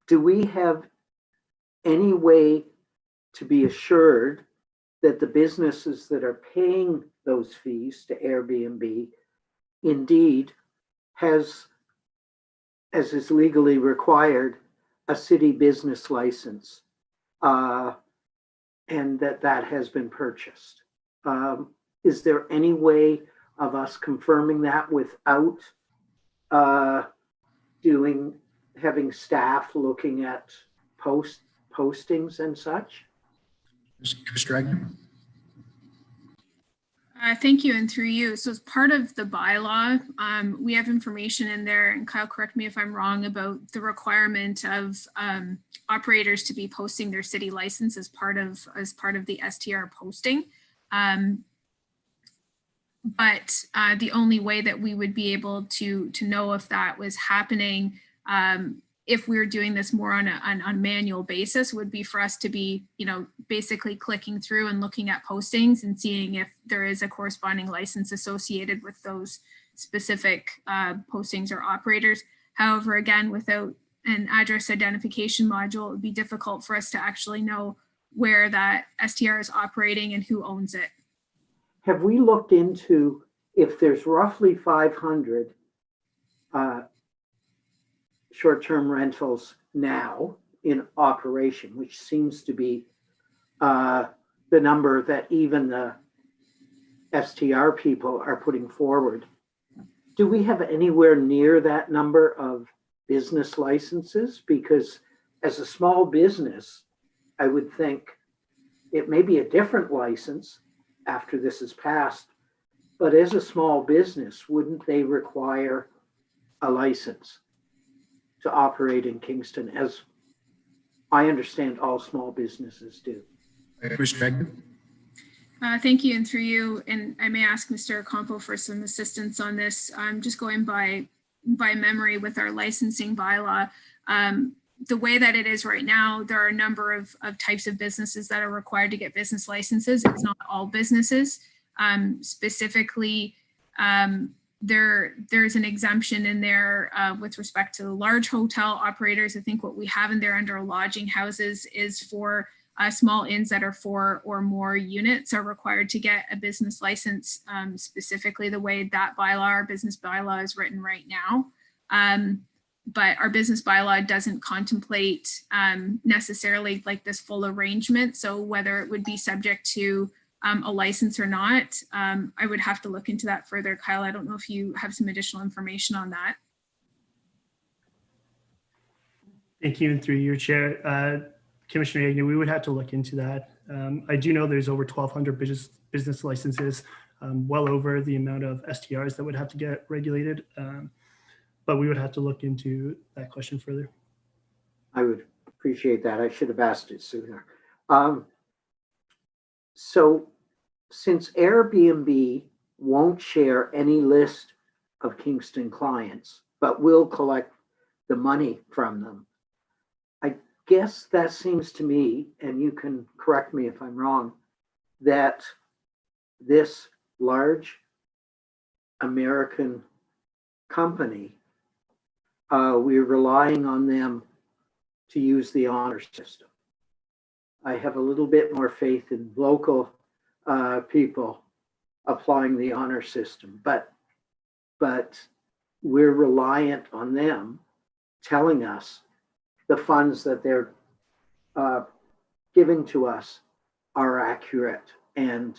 do we have any way to be assured that the businesses that are paying those fees to Airbnb indeed has, as is legally required, a city business license, and that has been purchased. Is there any way of us confirming that without having staff looking at postings and such? Commissioner Agnew? Thank you, and through you. So as part of the bylaw, we have information in there, and Kyle, correct me if I'm wrong, about the requirement of operators to be posting their city license as part of the STR posting. But the only way that we would be able to know if that was happening, if we were doing this more on a manual basis, would be for us to be, basically clicking through and looking at postings and seeing if there is a corresponding license associated with those specific postings or operators. However, again, without an address identification module, it would be difficult for us to actually know where that STR is operating and who owns it. Have we looked into if there's roughly 500 short-term rentals now in operation, which seems to be the number that even the STR people are putting forward? Do we have anywhere near that number of business licenses? Because as a small business, I would think it may be a different license after this is passed, but as a small business, wouldn't they require a license to operate in Kingston, as I understand all small businesses do? Commissioner Agnew? Thank you, and through you, and I may ask Mr. Ocampo for some assistance on this. I'm just going by memory with our licensing bylaw. The way that it is right now, there are a number of types of businesses that are required to get business licenses. It's not all businesses. Specifically, there's an exemption in there with respect to the large hotel operators. I think what we have in there under lodging houses is for small inns that are 4 or more units are required to get a business license, specifically the way that bylaw, our business bylaw, is written right now. But our business bylaw doesn't contemplate necessarily like this full arrangement. So whether it would be subject to a license or not, I would have to look into that further. Kyle, I don't know if you have some additional information on that. Thank you, and through your chair, Commissioner Agnew, we would have to look into that. I do know there's over 1,200 business licenses, well over the amount of STRs that would have to get regulated. But we would have to look into that question further. I would appreciate that. I should have asked it sooner. So since Airbnb won't share any list of Kingston clients, but will collect the money from them, I guess that seems to me, and you can correct me if I'm wrong, that this large American company, we're relying on them to use the honor system. I have a little bit more faith in local people applying the honor system, but we're reliant on them telling us the funds that they're giving to us are accurate and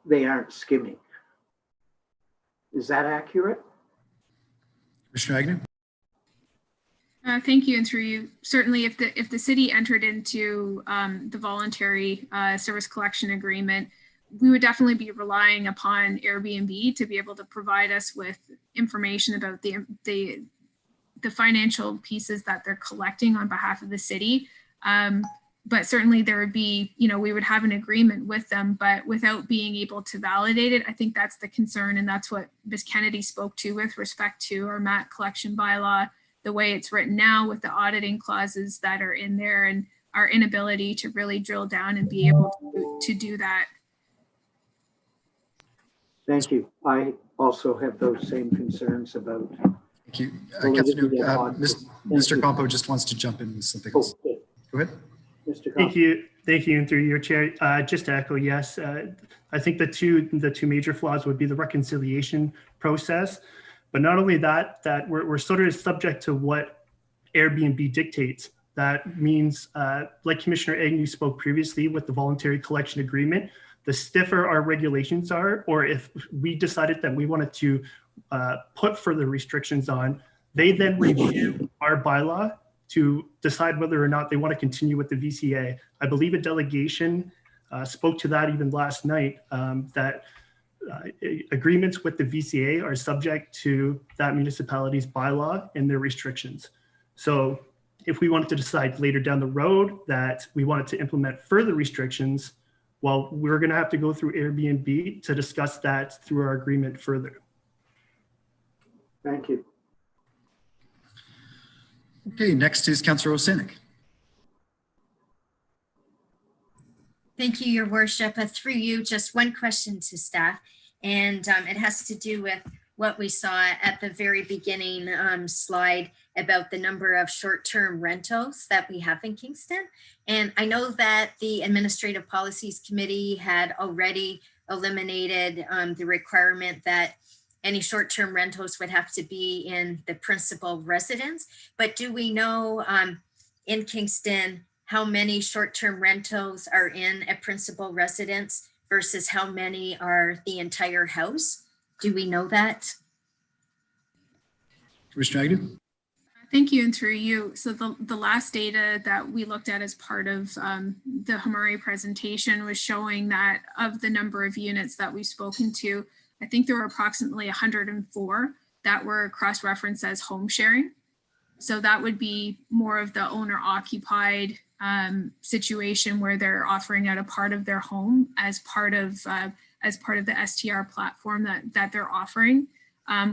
they aren't skimming. Is that accurate? Commissioner Agnew? Thank you, and through you. Certainly, if the city entered into the voluntary service collection agreement, we would definitely be relying upon Airbnb to be able to provide us with information about the financial pieces that they're collecting on behalf of the city. But certainly there would be, we would have an agreement with them, but without being able to validate it, I think that's the concern. And that's what Ms. Kennedy spoke to with respect to our MAT collection bylaw, the way it's written now with the auditing clauses that are in there and our inability to really drill down and be able to do that. Thank you. I also have those same concerns about. Thank you. Mr. Campo just wants to jump in with something else. Okay. Go ahead. Mr. Thank you. Thank you. And through your chair, just to echo, yes, I think the two major flaws would be the reconciliation process, but not only that, we're sort of subject to what Airbnb dictates. That means, like Commissioner Agnew spoke previously with the voluntary collection agreement, the stiffer our regulations are, or if we decided that we wanted to put further restrictions on, they then review our bylaw to decide whether or not they want to continue with the VCA. I believe a delegation spoke to that even last night, that agreements with the VCA are subject to that municipality's bylaw and their restrictions. So if we wanted to decide later down the road that we wanted to implement further restrictions, well, we're going to have to go through Airbnb to discuss that through our agreement further. Thank you. Okay, next is Councillor Osanik. Thank you, Your Worship. Through you, just one question to staff, and it has to do with what we saw at the very beginning slide about the number of short-term rentals that we have in Kingston. And I know that the Administrative Policies Committee had already eliminated the requirement that any short-term rentals would have to be in the principal residence. But do we know in Kingston how many short-term rentals are in a principal residence versus how many are the entire house? Do we know that? Commissioner Agnew? Thank you, and through you. So the last data that we looked at as part of the Hamari presentation was showing that of the number of units that we've spoken to, I think there were approximately 104 that were cross-referenced as home sharing. So that would be more of the owner-occupied situation where they're offering out a part of their home as part of the STR platform that they're offering.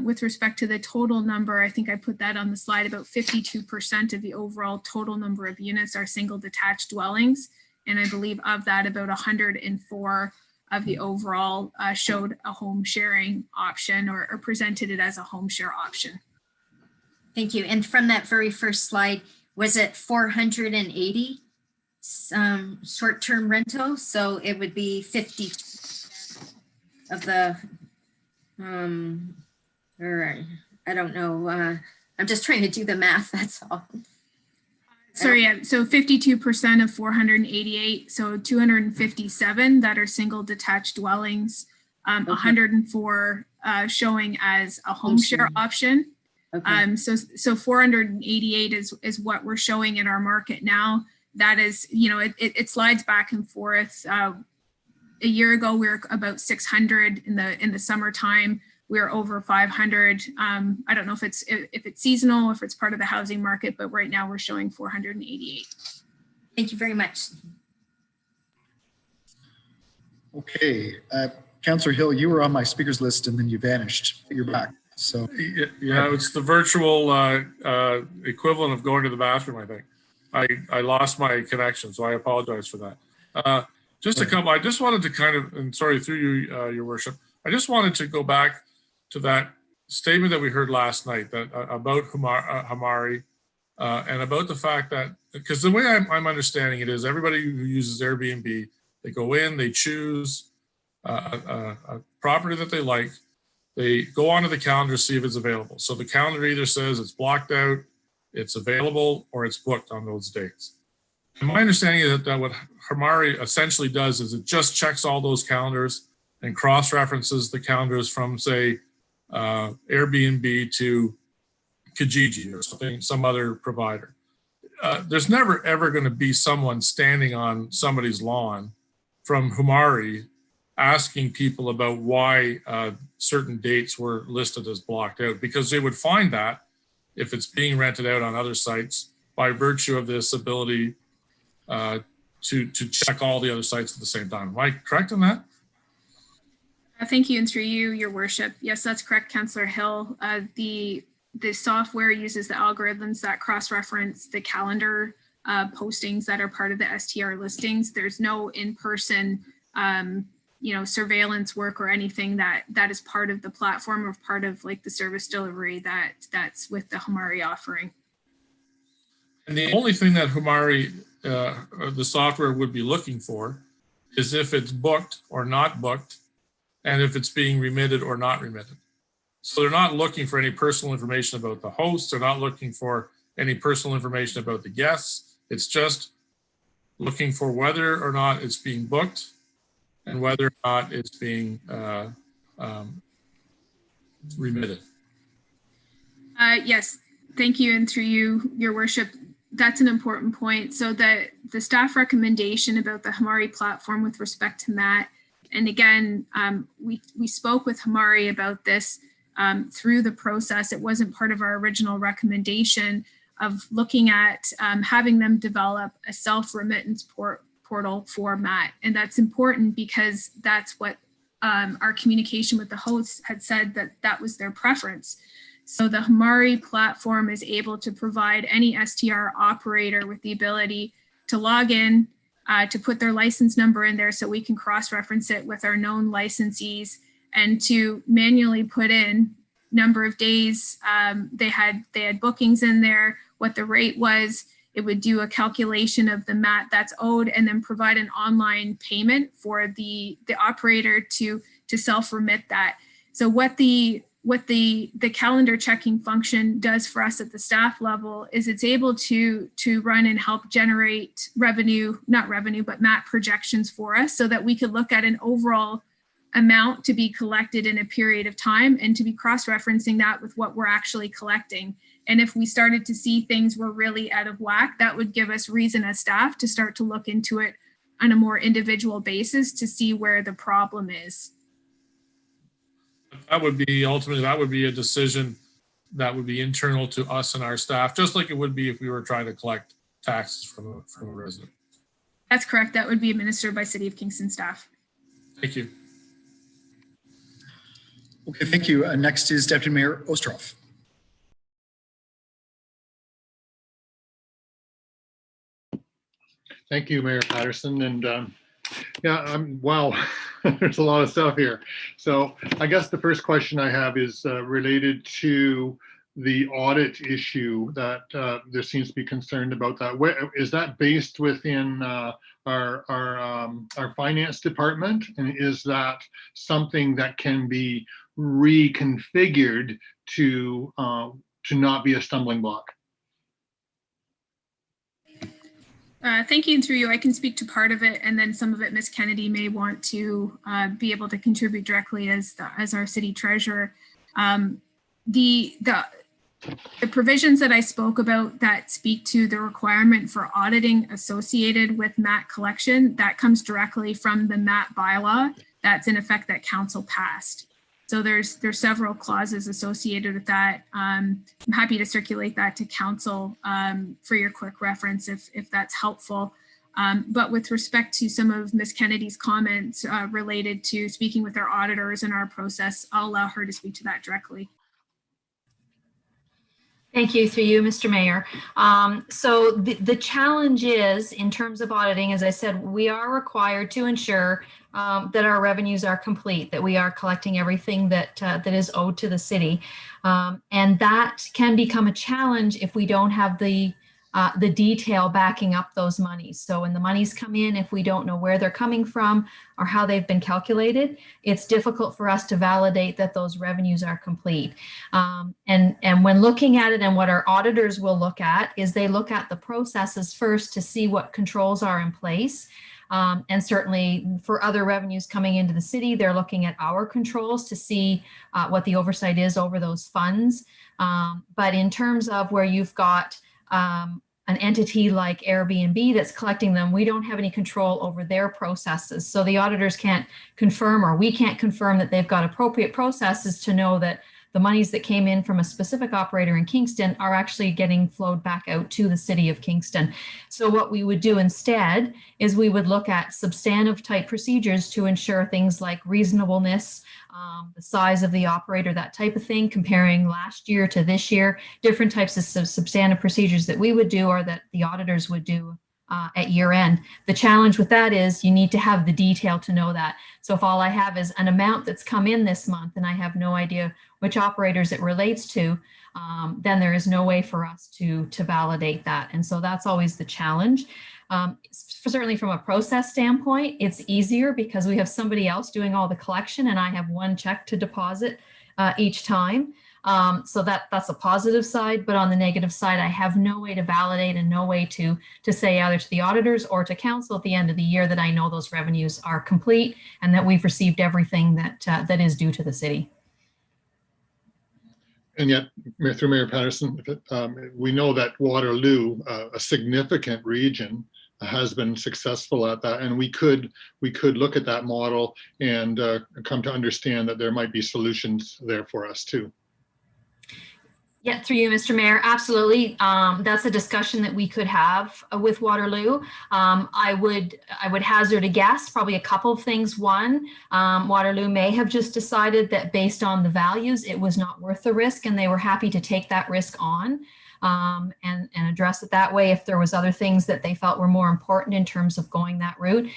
With respect to the total number, I think I put that on the slide, about 52% of the overall total number of units are single detached dwellings. And I believe of that, about 104 of the overall showed a home sharing option or presented it as a home share option. Thank you. And from that very first slide, was it 480 short-term rentals? So it would be 50% of the, or I don't know. I'm just trying to do the math, that's all. Sorry, yeah, so 52% of 488, so 257 that are single detached dwellings, 104 showing as a home share option. Okay. So 488 is what we're showing in our market now. That is, it slides back and forth. A year ago, we were about 600 in the summertime. We're over 500. I don't know if it's seasonal, if it's part of the housing market, but right now we're showing 488. Thank you very much. Okay, Councillor Hill, you were on my speakers list and then you vanished. You're back. So yeah, it's the virtual equivalent of going to the bathroom. I think I lost my connection, so I apologize for that. Just a couple. I just wanted to kind of, and sorry, through you, Your Worship, I just wanted to go back to that statement that we heard last night that about Hamari and about the fact that, because the way I'm understanding it is everybody who uses Airbnb, they go in, they choose a property that they like, they go onto the calendar to see if it's available. So the calendar either says it's blocked out, it's available, or it's booked on those dates. And my understanding is that what Hamari essentially does is it just checks all those calendars and cross-references the calendars from, say, Airbnb to Kijiji or something, some other provider. There's never ever going to be someone standing on somebody's lawn from Hamari asking people about why certain dates were listed as blocked out, because they would find that if it's being rented out on other sites by virtue of this ability to check all the other sites at the same time. Am I correct in that? Thank you, and through you, Your Worship. Yes, that's correct, Councillor Hill. The software uses the algorithms that cross-reference the calendar postings that are part of the STR listings. There's no in-person, surveillance work or anything that is part of the platform or part of like the service delivery that's with the Hamari offering. And the only thing that Hamari the software would be looking for is if it's booked or not booked, and if it's being remitted or not remitted. So they're not looking for any personal information about the host. They're not looking for any personal information about the guests. It's just looking for whether or not it's being booked and whether or not it's being remitted. Yes, thank you. And through you, your worship, that's an important point. So the staff recommendation about the Hamari platform with respect to MAT, and again, we spoke with Hamari about this through the process. It wasn't part of our original recommendation of looking at having them develop a self-remittance portal for MAT. And that's important because that's what our communication with the hosts had said that was their preference. So the Hamari platform is able to provide any STR operator with the ability to log in, to put their license number in there so we can cross-reference it with our known licensees, and to manually put in number of days they had bookings in there, what the rate was. It would do a calculation of the MAT that's owed and then provide an online payment for the operator to self-remit that. So what the calendar checking function does for us at the staff level is it's able to run and help generate but MAT projections for us so that we could look at an overall amount to be collected in a period of time and to be cross-referencing that with what we're actually collecting. And if we started to see things were really out of whack, that would give us reason as staff to start to look into it on a more individual basis to see where the problem is. That would be ultimately, that would be a decision that would be internal to us and our staff, just like it would be if we were trying to collect taxes from a resident. That's correct. That would be administered by City of Kingston staff. Thank you. Okay, thank you. Next is Deputy Mayor Oosterhoff. Thank you, Mayor Patterson. And wow, there's a lot of stuff here. So I guess the first question I have is related to the audit issue that there seems to be concern about that. Where, is that based within our finance department? And is that something that can be reconfigured to not be a stumbling block? Thank you. And through you, I can speak to part of it, and then some of it Ms. Kennedy may want to be able to contribute directly as our city treasurer. The provisions that I spoke about that speak to the requirement for auditing associated with MAT collection, that comes directly from the MAT bylaw that's in effect that council passed. So there's several clauses associated with that. I'm happy to circulate that to council for your quick reference if that's helpful. But with respect to some of Ms. Kennedy's comments related to speaking with our auditors and our process, I'll allow her to speak to that directly. Thank you, through you, Mr. Mayor. So the challenge is, in terms of auditing, as I said, we are required to ensure that our revenues are complete, that we are collecting everything that is owed to the city. And that can become a challenge if we don't have the detail backing up those monies. So when the monies come in, if we don't know where they're coming from or how they've been calculated, it's difficult for us to validate that those revenues are complete. And when looking at it, and what our auditors will look at is they look at the processes first to see what controls are in place. And certainly for other revenues coming into the city, they're looking at our controls to see what the oversight is over those funds. But in terms of where you've got an entity like Airbnb that's collecting them, we don't have any control over their processes. So the auditors can't confirm, or we can't confirm, that they've got appropriate processes to know that the monies that came in from a specific operator in Kingston are actually getting flowed back out to the city of Kingston. So what we would do instead is we would look at substantive type procedures to ensure things like reasonableness, the size of the operator, that type of thing, comparing last year to this year, different types of substantive procedures that we would do or that the auditors would do at year end. The challenge with that is you need to have the detail to know that. So if all I have is an amount that's come in this month and I have no idea which operators it relates to, then there is no way for us to validate that. And so that's always the challenge. Certainly from a process standpoint, it's easier because we have somebody else doing all the collection and I have one check to deposit each time. So that's a positive side, but on the negative side, I have no way to validate and no way to say either to the auditors or to council at the end of the year that I know those revenues are complete and that we've received everything that is due to the city. And yet, through Mayor Patterson, we know that Waterloo, a significant region, has been successful at that, and we could look at that model and come to understand that there might be solutions there for us too. Yeah, through you, Mr. Mayor, absolutely. That's a discussion that we could have with Waterloo. I would hazard a guess, probably a couple of things. One, Waterloo may have just decided that based on the values, it was not worth the risk, and they were happy to take that risk on and address it that way if there was other things that they felt were more important in terms of going that route.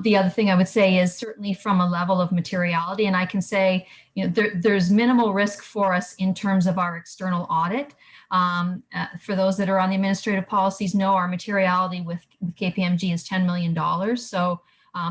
The other thing I would say is certainly from a level of materiality, and I can say, you know, there's minimal risk for us in terms of our external audit. For those that are on the administrative policies, know our materiality with KPMG is $10 million. So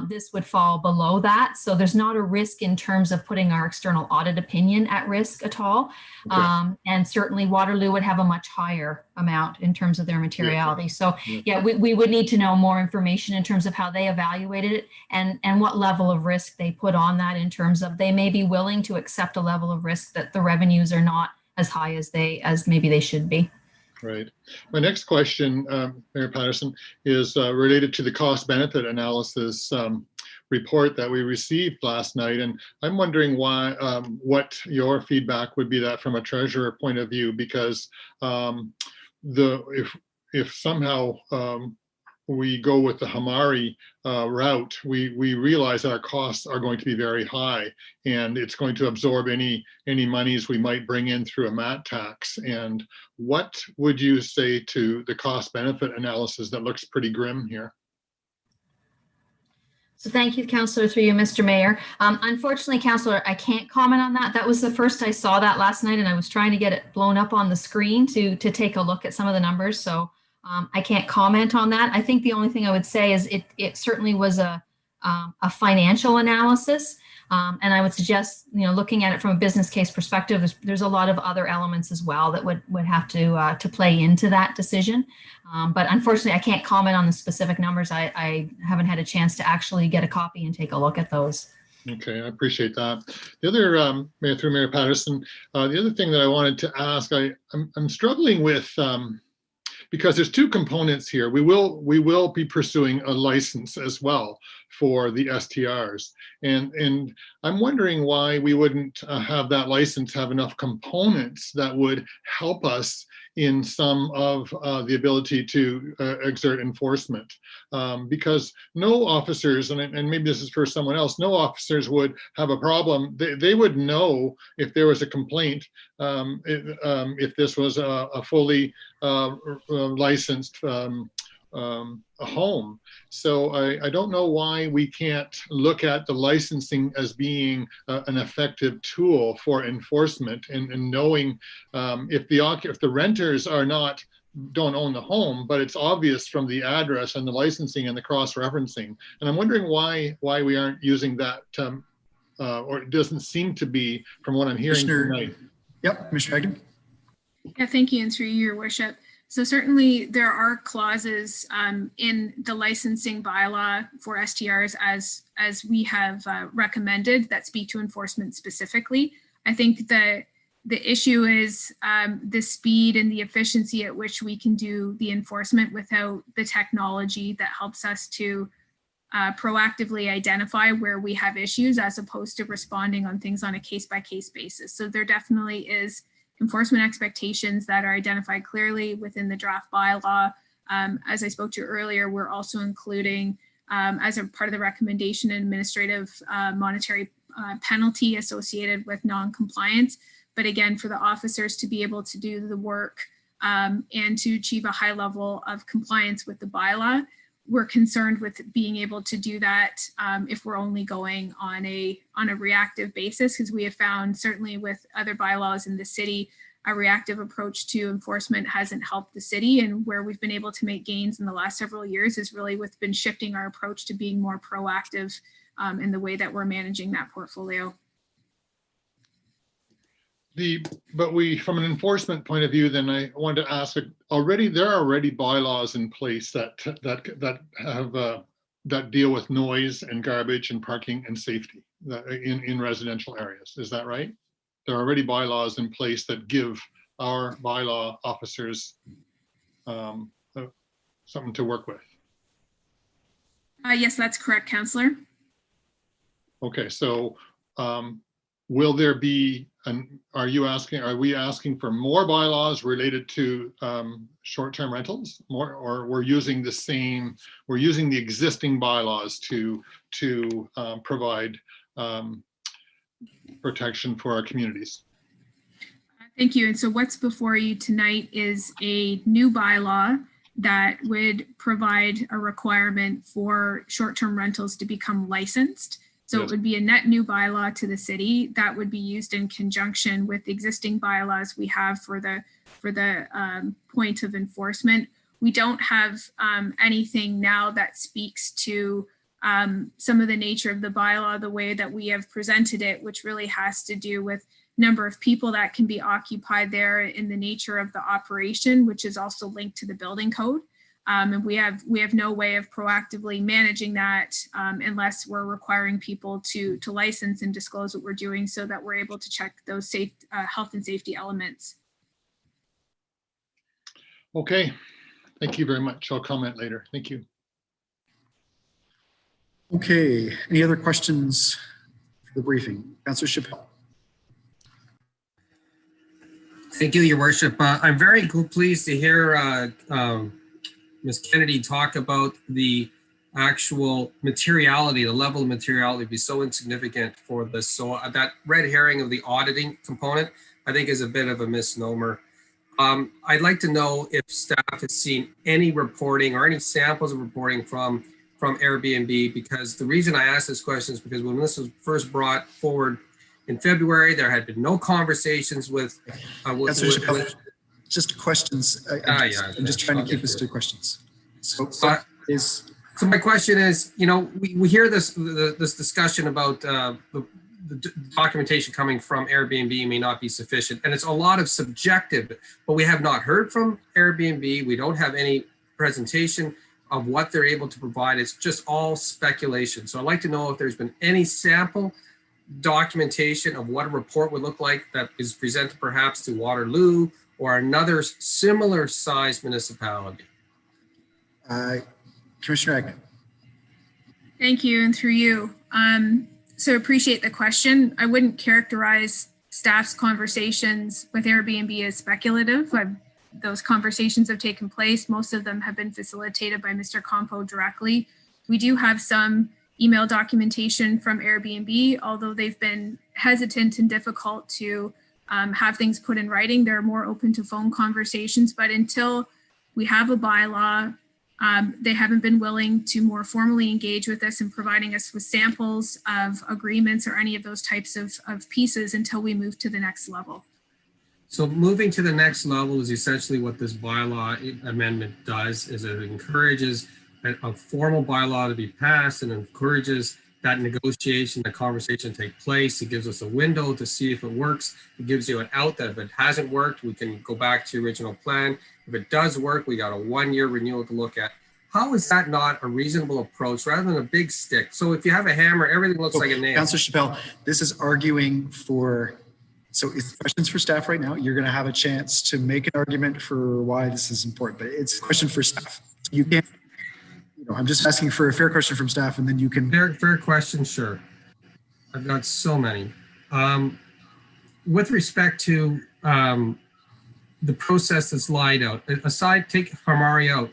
this would fall below that. So there's not a risk in terms of putting our external audit opinion at risk at all. Okay. And certainly Waterloo would have a much higher amount in terms of their materiality. So yeah, we would need to know more information in terms of how they evaluated it and what level of risk they put on that in terms of they may be willing to accept a level of risk that the revenues are not as high as maybe they should be. Right. My next question, Mayor Patterson, is related to the cost benefit analysis report that we received last night. And I'm wondering why, what your feedback would be that from a treasurer point of view, because if somehow we go with the Hamari route, we realize that our costs are going to be very high, and it's going to absorb any monies we might bring in through a MAT tax. And what would you say to the cost benefit analysis that looks pretty grim here? So thank you, Councillor, through you, Mr. Mayor. Unfortunately, Councillor, I can't comment on that. That was the first I saw that last night, and I was trying to get it blown up on the screen to take a look at some of the numbers. So I can't comment on that. I think the only thing I would say is it certainly was a financial analysis. And I would suggest, you know, looking at it from a business case perspective, there's a lot of other elements as well that would have to play into that decision. But unfortunately, I can't comment on the specific numbers. I haven't had a chance to actually get a copy and take a look at those. Okay, I appreciate that. The other, through Mayor Patterson, the other thing that I wanted to ask, I'm struggling with, because there's two components here. We will be pursuing a license as well for the STRs. And I'm wondering why we wouldn't have that license have enough components that would help us in some of the ability to exert enforcement. Because no officers, and maybe this is for someone else, no officers would have a problem. They would know if there was a complaint, if this was a fully licensed a home. So I don't know why we can't look at the licensing as being an effective tool for enforcement and knowing if the renters don't own the home, but it's obvious from the address and the licensing and the cross-referencing. And I'm wondering why we aren't using that, or it doesn't seem to be from what I'm hearing tonight. Yep, Commissioner Agnew. Yeah, thank you, and through your worship. So certainly there are clauses in the licensing bylaw for STRs as we have recommended that speak to enforcement specifically. I think the issue is the speed and the efficiency at which we can do the enforcement without the technology that helps us to proactively identify where we have issues as opposed to responding on things on a case-by-case basis. So there definitely is enforcement expectations that are identified clearly within the draft bylaw. As I spoke to earlier, we're also including as a part of the recommendation an administrative monetary penalty associated with non-compliance. But again, for the officers to be able to do the work and to achieve a high level of compliance with the bylaw, we're concerned with being able to do that if we're only going on a reactive basis, because we have found certainly with other bylaws in the city, a reactive approach to enforcement hasn't helped the city. And where we've been able to make gains in the last several years is really with been shifting our approach to being more proactive in the way that we're managing that portfolio. From an enforcement point of view, then I wanted to ask, there are already bylaws in place that deal with noise and garbage and parking and safety in residential areas. Is that right? There are already bylaws in place that give our bylaw officers something to work with. Yes, that's correct, Councillor. Okay, so will there be, are we asking for more bylaws related to short-term rentals, or we're using the existing bylaws to provide protection for our communities? Thank you. And so what's before you tonight is a new bylaw that would provide a requirement for short-term rentals to become licensed. So It would be a net new bylaw to the city that would be used in conjunction with the existing bylaws we have for the point of enforcement. We don't have anything now that speaks to some of the nature of the bylaw, the way that we have presented it, which really has to do with number of people that can be occupied there in the nature of the operation, which is also linked to the building code. And we have no way of proactively managing that unless we're requiring people to license and disclose what we're doing so that we're able to check those health and safety elements. Okay, thank you very much. I'll comment later. Thank you. Okay, any other questions for the briefing? Councillor Chappelle. Thank you, Your Worship. I'm very pleased to hear Ms. Kennedy talk about the actual materiality, the level of materiality be so insignificant for this. So that red herring of the auditing component, I think is a bit of a misnomer. I'd like to know if staff has seen any reporting or any samples of reporting from Airbnb, because the reason I ask this question is because when this was first brought forward in February, there had been no conversations with just questions. I'm just trying to keep us to questions. So my question is, we hear this discussion about the documentation coming from Airbnb may not be sufficient, and it's a lot of subjective, but we have not heard from Airbnb. We don't have any presentation of what they're able to provide. It's just all speculation. So I'd like to know if there's been any sample documentation of what a report would look like that is presented perhaps to Waterloo or another similar sized municipality. Commissioner Agnew. Thank you, and through you. So appreciate the question. I wouldn't characterize staff's conversations with Airbnb as speculative. Those conversations have taken place. Most of them have been facilitated by Mr. Campo directly. We do have some email documentation from Airbnb, although they've been hesitant and difficult to have things put in writing. They're more open to phone conversations, but until we have a bylaw, they haven't been willing to more formally engage with us in providing us with samples of agreements or any of those types of pieces until we move to the next level. So moving to the next level is essentially what this bylaw amendment does, is it encourages a formal bylaw to be passed and encourages that negotiation, that conversation to take place. It gives us a window to see if it works. It gives you an out that if it hasn't worked, we can go back to the original plan. If it does work, we got a 1-year renewal to look at. How is that not a reasonable approach rather than a big stick? So if you have a hammer, everything looks like a nail. Councillor Chappelle, this is arguing for, so it's questions for staff right now. You're going to have a chance to make an argument for why this is important, but it's a question for staff. You can't, I'm just asking for a fair question from staff and then you can. Fair question, sure. I've got so many. With respect to the process that's laid out, aside, take Harmari out,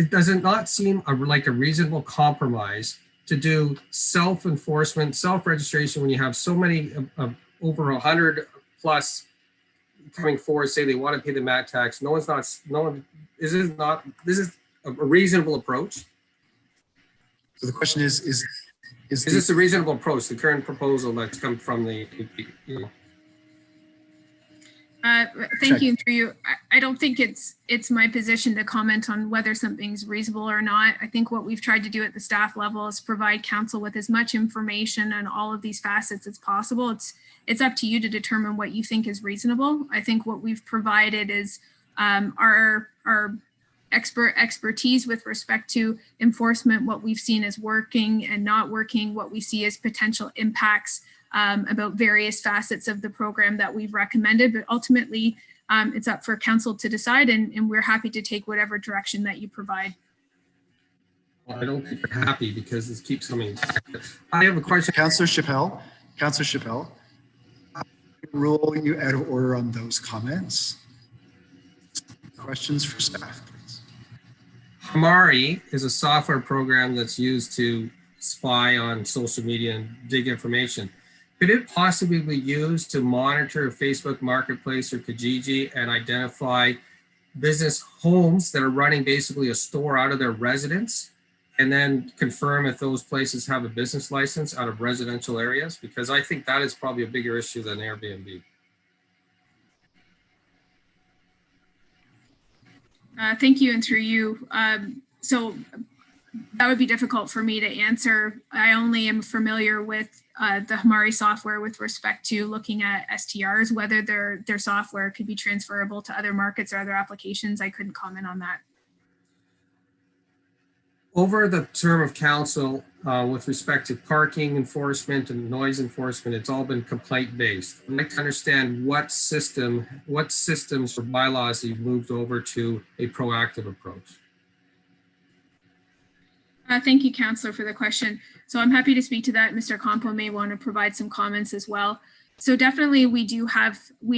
does it not seem like a reasonable compromise to do self-enforcement, self-registration when you have so many over 100 plus coming forward, say they want to pay the MAT tax? This is a reasonable approach. So the question is this a reasonable approach, the current proposal that's come from the Thank you. Through you, I don't think it's my position to comment on whether something's reasonable or not. I think what we've tried to do at the staff level is provide council with as much information on all of these facets as possible. It's up to you to determine what you think is reasonable. I think what we've provided is our expertise with respect to enforcement, what we've seen as working and not working, what we see as potential impacts about various facets of the program that we've recommended, but ultimately it's up for council to decide, and we're happy to take whatever direction that you provide. Well, I don't think you're happy because this keeps coming back. I have a question. Councillor Chappelle, rule you out of order on those comments. Questions for staff, please. Hamari is a software program that's used to spy on social media and dig information. Could it possibly be used to monitor Facebook Marketplace or Kijiji and identify business homes that are running basically a store out of their residence, and then confirm if those places have a business license out of residential areas? Because I think that is probably a bigger issue than Airbnb. Thank you, and through you. So that would be difficult for me to answer. I only am familiar with the Hamari software with respect to looking at STRs, whether their software could be transferable to other markets or other applications. I couldn't comment on that. Over the term of council, with respect to parking enforcement and noise enforcement, it's all been complaint-based. I'd like to understand what systems or bylaws you've moved over to a proactive approach. Thank you, Councillor, for the question. So I'm happy to speak to that. Mr. Campo may want to provide some comments as well. So definitely we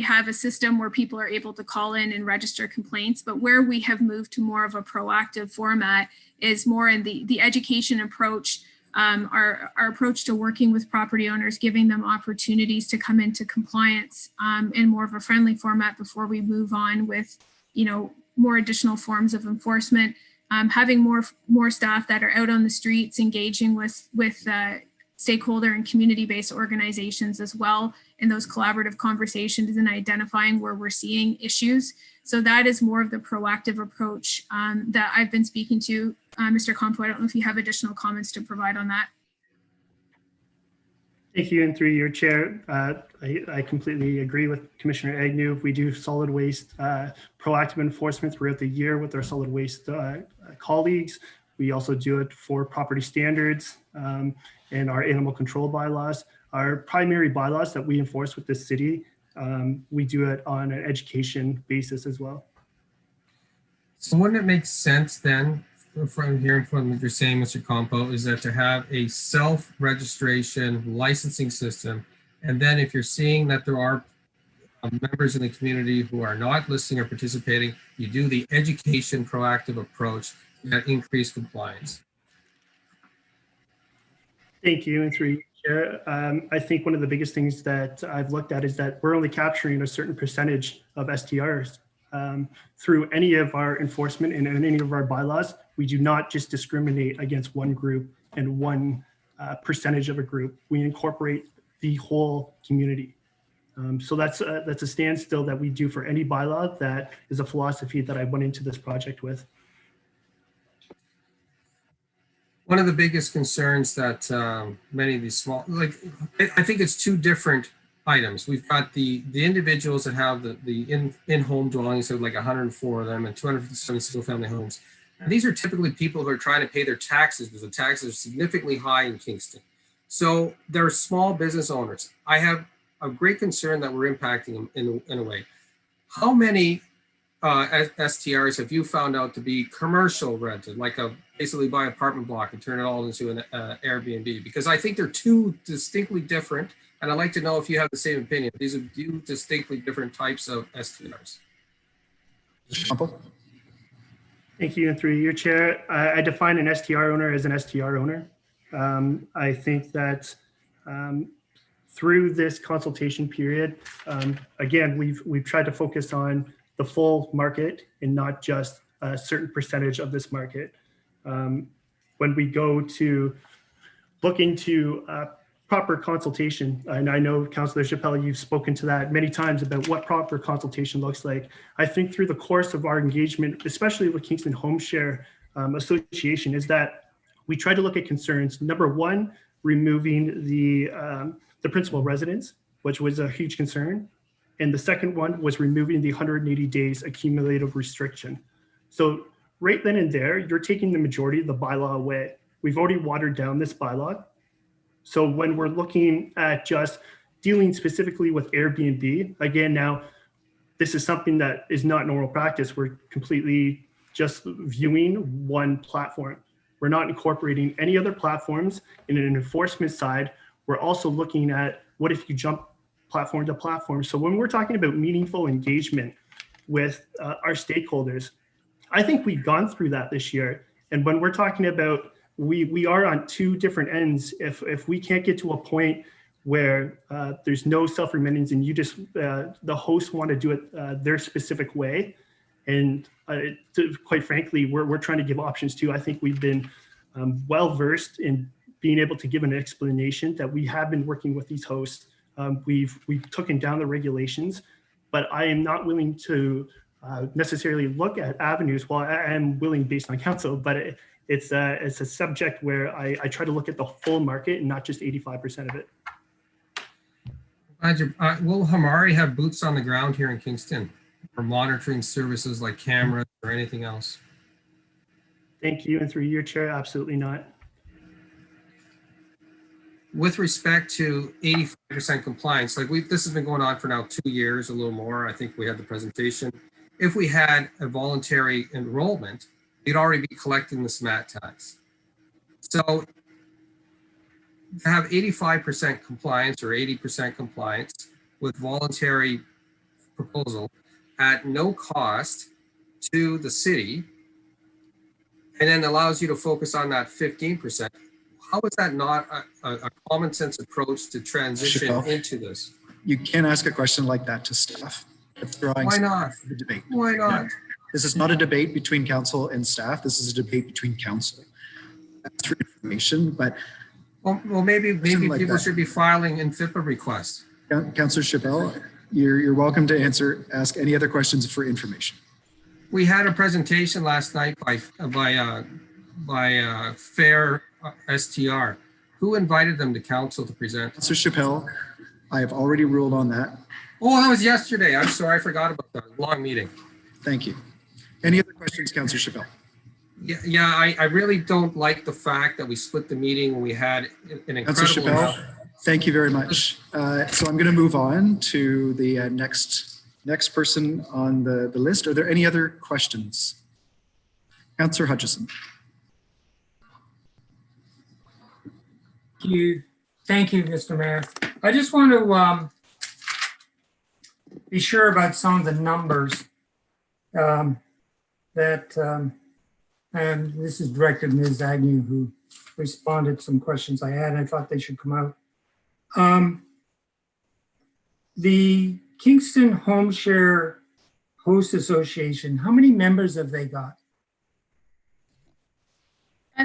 have a system where people are able to call in and register complaints, but where we have moved to more of a proactive format is more in the education approach, our approach to working with property owners, giving them opportunities to come into compliance in more of a friendly format before we move on with, more additional forms of enforcement. Having more staff that are out on the streets, engaging with stakeholder and community-based organizations as well in those collaborative conversations and identifying where we're seeing issues. So that is more of the proactive approach that I've been speaking to. Mr. Campo, I don't know if you have additional comments to provide on that. Thank you, and through your chair, I completely agree with Commissioner Agnew. We do solid waste proactive enforcement throughout the year with our solid waste colleagues. We also do it for property standards and our animal control bylaws. Our primary bylaws that we enforce with the city, we do it on an education basis as well. So wouldn't it make sense then, from hearing from what you're saying, Mr. Campo, is that to have a self-registration licensing system, and then if you're seeing that there are members in the community who are not listening or participating, you do the education proactive approach that increase compliance. Thank you, and through you, Chair. I think one of the biggest things that I've looked at is that we're only capturing a certain percentage of STRs. Through any of our enforcement and any of our bylaws, we do not just discriminate against one group and one percentage of a group. We incorporate the whole community. So that's a standstill that we do for any bylaw. That is a philosophy that I went into this project with. One of the biggest concerns that many of these small, I think it's two different items. We've got the individuals that have the in-home dwellings, so like 104 of them and 257 single-family homes. And these are typically people who are trying to pay their taxes because the taxes are significantly high in Kingston. So they're small business owners. I have a great concern that we're impacting them in a way. How many STRs have you found out to be commercial rented, like basically buy an apartment block and turn it all into an Airbnb? Because I think they're two distinctly different. And I'd like to know if you have the same opinion. These are two distinctly different types of STRs. Thank you, and through your chair, I define an STR owner as an STR owner. I think that through this consultation period, again, we've tried to focus on the full market and not just a certain percentage of this market. When we go to look into proper consultation. And I know Councillor Chappelle, you've spoken to that many times about what proper consultation looks like. I think through the course of our engagement, especially with Kingston Home Share Association, is that we try to look at concerns. Number one, removing the principal residence, which was a huge concern. And the second one was removing the 180 days accumulative restriction. So right then and there, you're taking the majority of the bylaw away. We've already watered down this bylaw. So when we're looking at just dealing specifically with Airbnb, again, now this is something that is not normal practice. We're completely just viewing one platform. We're not incorporating any other platforms. In an enforcement side, we're also looking at what if you jump platform to platform. So when we're talking about meaningful engagement with our stakeholders, I think we've gone through that this year. And when we're talking about, we are on two different ends. If we can't get to a point where there's no self-remittance and you just, the hosts want to do it their specific way. And quite frankly, we're trying to give options too. I think we've been well-versed in being able to give an explanation that we have been working with these hosts. We've taken down the regulations, but I am not willing to necessarily look at avenues. Well, I am willing based on council, but it's a subject where I try to look at the full market and not just 85% of it. Will Hamari have boots on the ground here in Kingston for monitoring services like cameras or anything else? Thank you. And through your chair, absolutely not. With respect to 85% compliance, like this has been going on for now 2 years, a little more. I think we had the presentation. If we had a voluntary enrollment, we'd already be collecting the SMAT tax. So to have 85% compliance or 80% compliance with voluntary proposal at no cost to the city, and then allows you to focus on that 15%. How is that not a common sense approach to transition into this? You can't ask a question like that to staff. Why not? The debate. Why not? This is not a debate between council and staff. This is a debate between council. That's for information, but well, maybe like people should be filing in FIPA requests. Councillor Chappelle, you're welcome to ask any other questions for information. We had a presentation last night by Fair STR. Who invited them to council to present? Councillor Chappelle, I have already ruled on that. Oh, that was yesterday. I'm sorry, I forgot about that. Long meeting. Thank you. Any other questions, Councillor Chappelle? Yeah, I really don't like the fact that we split the meeting when we had an incredible Councillor Chappelle, thank you very much. So I'm going to move on to the next person on the list. Are there any other questions? Councillor Hutchison. Thank you, Mr. Mayor. I just want to be sure about some of the numbers and this is directed to Ms. Agnew, who responded to some questions I had, and I thought they should come out. The Kingston Home Share Host Association, how many members have they got?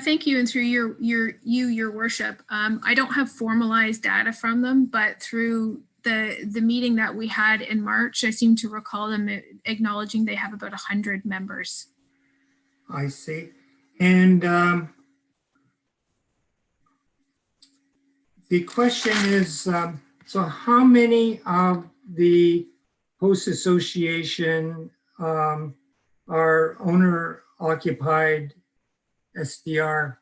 Thank you, and through your worship, I don't have formalized data from them, but through the meeting that we had in March, I seem to recall them acknowledging they have about 100 members. I see. And the question is, so how many of the host association are owner occupied STR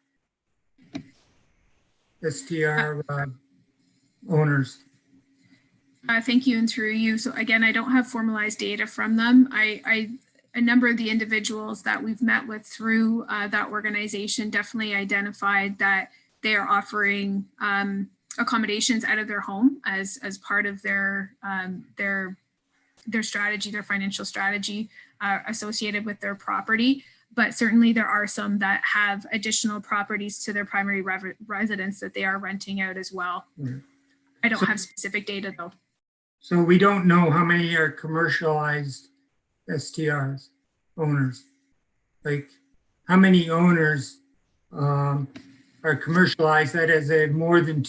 owners? Thank you, and through you. So again, I don't have formalized data from them. A number of the individuals that we've met with through that organization definitely identified that they are offering accommodations out of their home as part of their strategy, their financial strategy associated with their property. But certainly there are some that have additional properties to their primary residence that they are renting out as well. Mm-hmm. I don't have specific data though. So we don't know how many are commercialized STRs owners. Like how many owners are commercialized that is a more than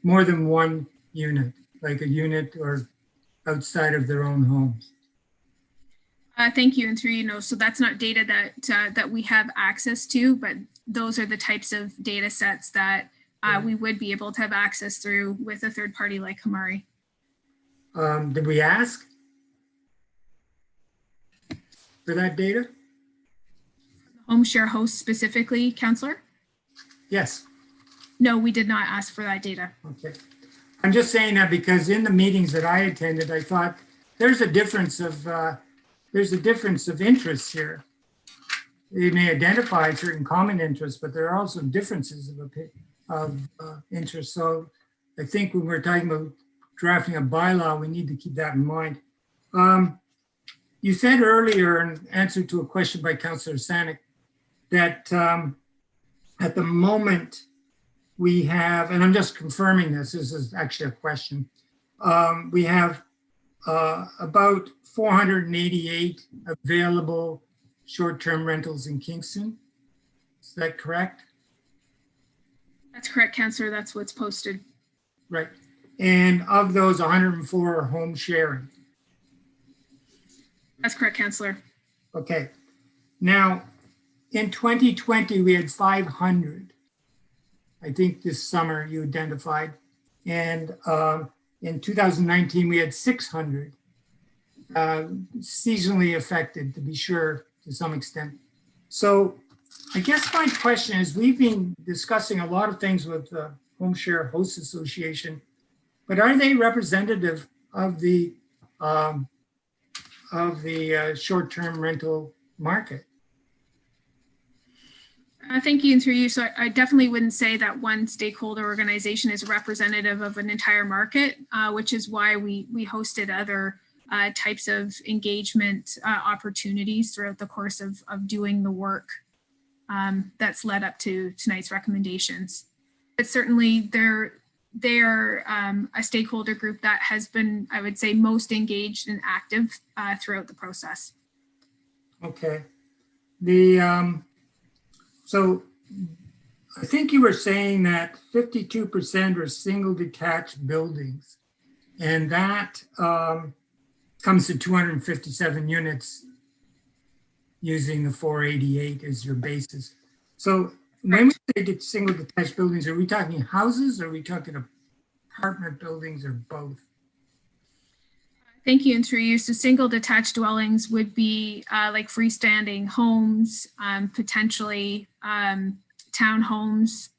more than one unit, like a unit or outside of their own homes? Thank you. And through, so that's not data that we have access to, but those are the types of data sets that we would be able to have access through with a third party like Hamari. Did we ask for that data? Home share host specifically, Councillor? Yes. No, we did not ask for that data. Okay. I'm just saying that because in the meetings that I attended, I thought there's a difference of interest here. They may identify certain common interests, but there are also differences of interest. So I think when we're talking about drafting a bylaw, we need to keep that in mind. You said earlier in answer to a question by Councillor Sanik that at the moment we have, and I'm just confirming this is actually a question, we have about 488 available short-term rentals in Kingston. Is that correct? That's correct, Councillor. That's what's posted. Right. And of those, 104 are home sharing. That's correct, Councillor. Okay. Now, in 2020, we had 500. I think this summer you identified. And in 2019, we had 600. Seasonally affected, to be sure, to some extent. So I guess my question is, we've been discussing a lot of things with the Home Share Hosts Association, but are they representative of the short-term rental market? Thank you, and through you. So I definitely wouldn't say that one stakeholder organization is representative of an entire market, which is why we hosted other types of engagement opportunities throughout the course of doing the work that's led up to tonight's recommendations. But certainly they are a stakeholder group that has been, I would say, most engaged and active throughout the process. Okay. So I think you were saying that 52% are single detached buildings, and that comes to 257 units using the 488 as your basis. So when we say single detached buildings, are we talking houses, or are we talking apartment buildings, or both? Thank you, and through you. So single detached dwellings would be like freestanding homes, potentially townhomes.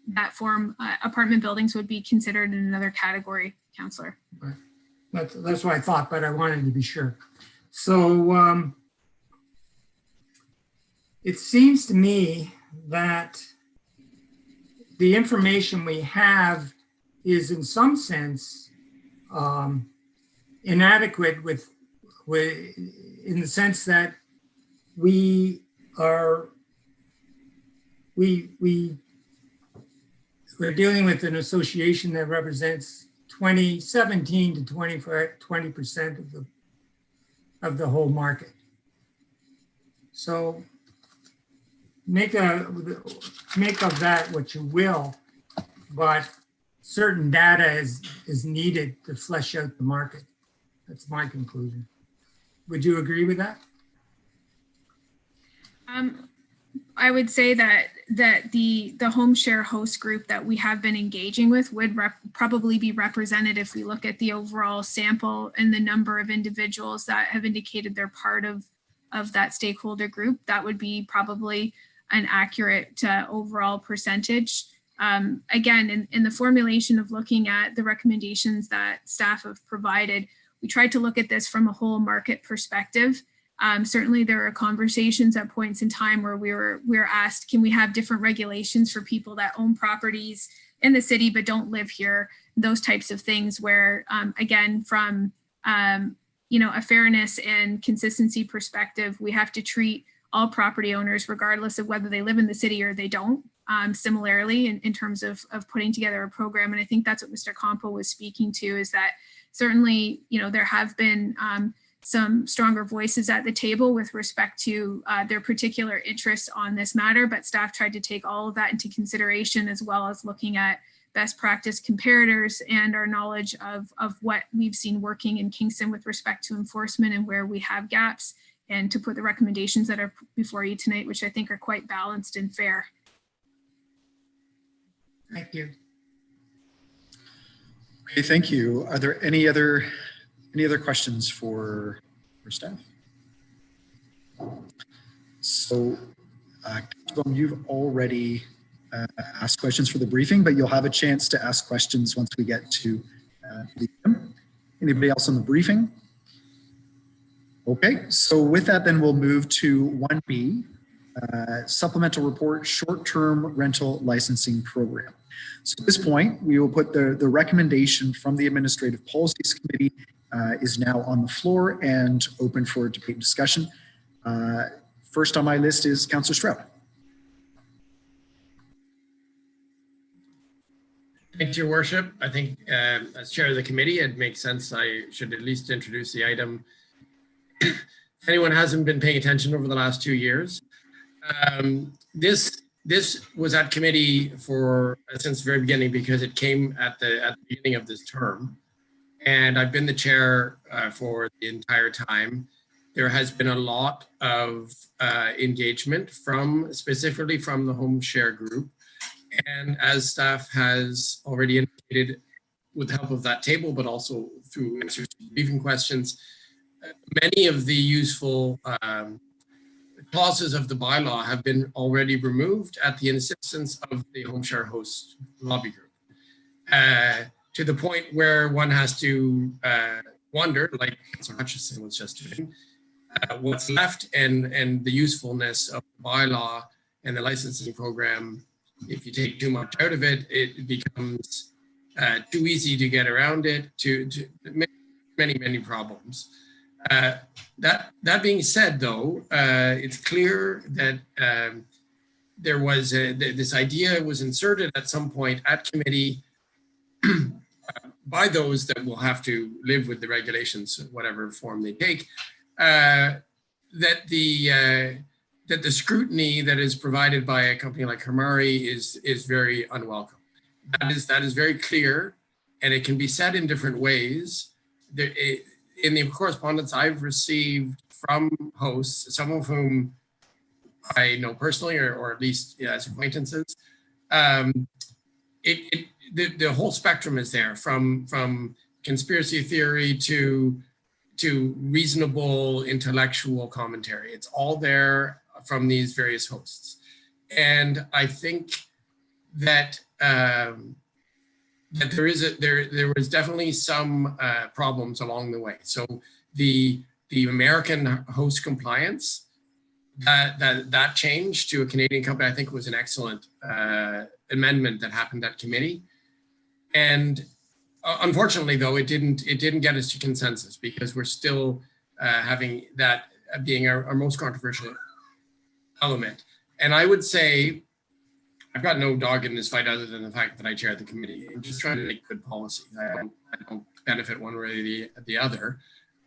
That form, apartment buildings would be considered in another category, Councillor. Right. That's what I thought, but I wanted to be sure. So it seems to me that the information we have is in some sense inadequate in the sense that we're dealing with an association that represents 17 to 20% of the whole market. So make of that what you will, but certain data is needed to flesh out the market. That's my conclusion. Would you agree with that? I would say that the home share host group that we have been engaging with would probably be represented if we look at the overall sample and the number of individuals that have indicated they're part of that stakeholder group. That would be probably an accurate overall percentage. Again, in the formulation of looking at the recommendations that staff have provided, we tried to look at this from a whole market perspective. Certainly there are conversations at points in time where we were asked, can we have different regulations for people that own properties in the city but don't live here? Those types of things where, again, from a fairness and consistency perspective, we have to treat all property owners, regardless of whether they live in the city or they don't, similarly in terms of putting together a program. And I think that's what Mr. Campo was speaking to, is that certainly, there have been some stronger voices at the table with respect to their particular interests on this matter, but staff tried to take all of that into consideration, as well as looking at best practice comparators and our knowledge of what we've seen working in Kingston with respect to enforcement and where we have gaps, and to put the recommendations that are before you tonight, which I think are quite balanced and fair. Thank you. Okay, thank you. Are there any other questions for staff? So, you've already asked questions for the briefing, but you'll have a chance to ask questions once we get to them. Anybody else on the briefing? Okay, so with that, then we'll move to 1B, supplemental report, short-term rental licensing program. So at this point, we will put the recommendation from the Administrative Policies Committee is now on the floor and open for debate and discussion. First on my list is Councillor Stroud. Thank you, Your Worship. I think as chair of the committee, it makes sense I should at least introduce the item. If anyone hasn't been paying attention over the last 2 years, this was at committee for since the very beginning because it came at the beginning of this term, and I've been the chair for the entire time. There has been a lot of engagement specifically from the home share group, and as staff has already indicated, with the help of that table, but also through answers to briefing questions, many of the useful clauses of the bylaw have been already removed at the insistence of the home share host lobby group, to the point where one has to wonder, like Councillor Hutchison was just doing, what's left and the usefulness of the bylaw and the licensing program. If you take too much out of it, it becomes too easy to get around it, to many problems. That being said, though, it's clear that there was this idea was inserted at some point at committee by those that will have to live with the regulations, whatever form they take, that the scrutiny that is provided by a company like Hermari is very unwelcome. That is very clear, and it can be said in different ways. In the correspondence I've received from hosts, some of whom I know personally, or at least as acquaintances, the whole spectrum is there, from conspiracy theory to reasonable intellectual commentary. It's all there from these various hosts, and I think that that there was definitely some problems along the way. So the American host compliance, that change to a Canadian company, I think was an excellent amendment that happened at committee. And unfortunately, though, it didn't get us to consensus, because we're still having that being our most controversial element. And I would say, I've got no dog in this fight other than the fact that I chair the committee. I'm just trying to make good policy. I don't benefit one way or the other.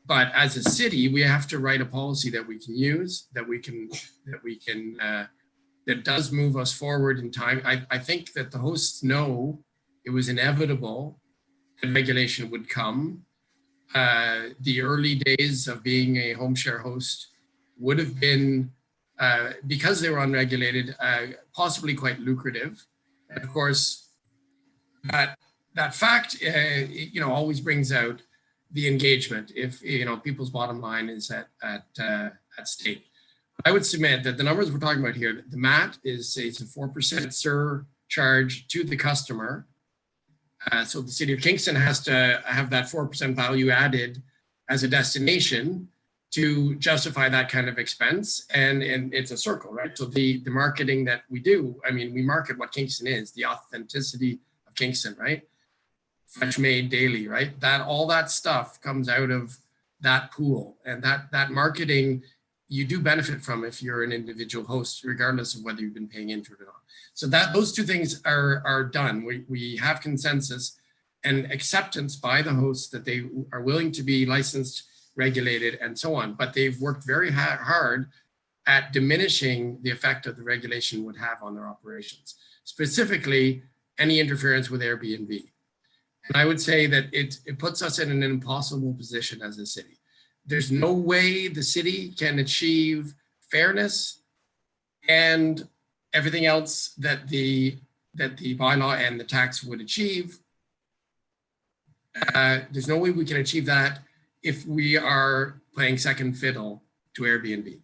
But as a city, we have to write a policy that we can use, that does move us forward in time. I think that the hosts know it was inevitable that regulation would come. The early days of being a home share host would have been, because they were unregulated, possibly quite lucrative. And of course, that fact, always brings out the engagement if people's bottom line is at stake. I would submit that the numbers we're talking about here, the MAT is a 4% surcharge to the customer. So the city of Kingston has to have that 4% value added as a destination to justify that kind of expense. And it's a circle, right? So the marketing that we do, I mean, we market what Kingston is, the authenticity of Kingston, right? Fresh made daily, right? All that stuff comes out of that pool, and that marketing you do benefit from if you're an individual host, regardless of whether you've been paying into it or not. So those two things are done. We have consensus and acceptance by the hosts that they are willing to be licensed, regulated, and so on. But they've worked very hard at diminishing the effect that the regulation would have on their operations. Specifically, any interference with Airbnb. And I would say that it puts us in an impossible position as a city. There's no way the city can achieve fairness and everything else that the bylaw and the tax would achieve. There's no way we can achieve that if we are playing second fiddle to Airbnb.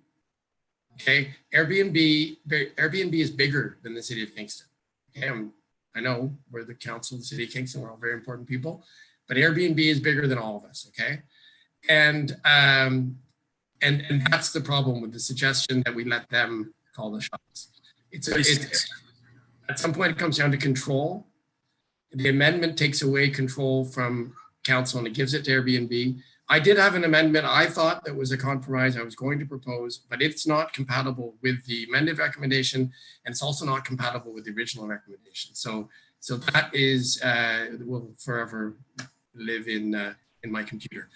Okay, Airbnb is bigger than the city of Kingston. Okay, I know we're the council of the city of Kingston, we're all very important people, but Airbnb is bigger than all of us, okay? And that's the problem with the suggestion that we let them call the shots. At some point it comes down to control. The amendment takes away control from council and it gives it to Airbnb. I did have an amendment I thought that was a compromise I was going to propose, but it's not compatible with the amended recommendation, and it's also not compatible with the original recommendation. So that is will forever live in my computer.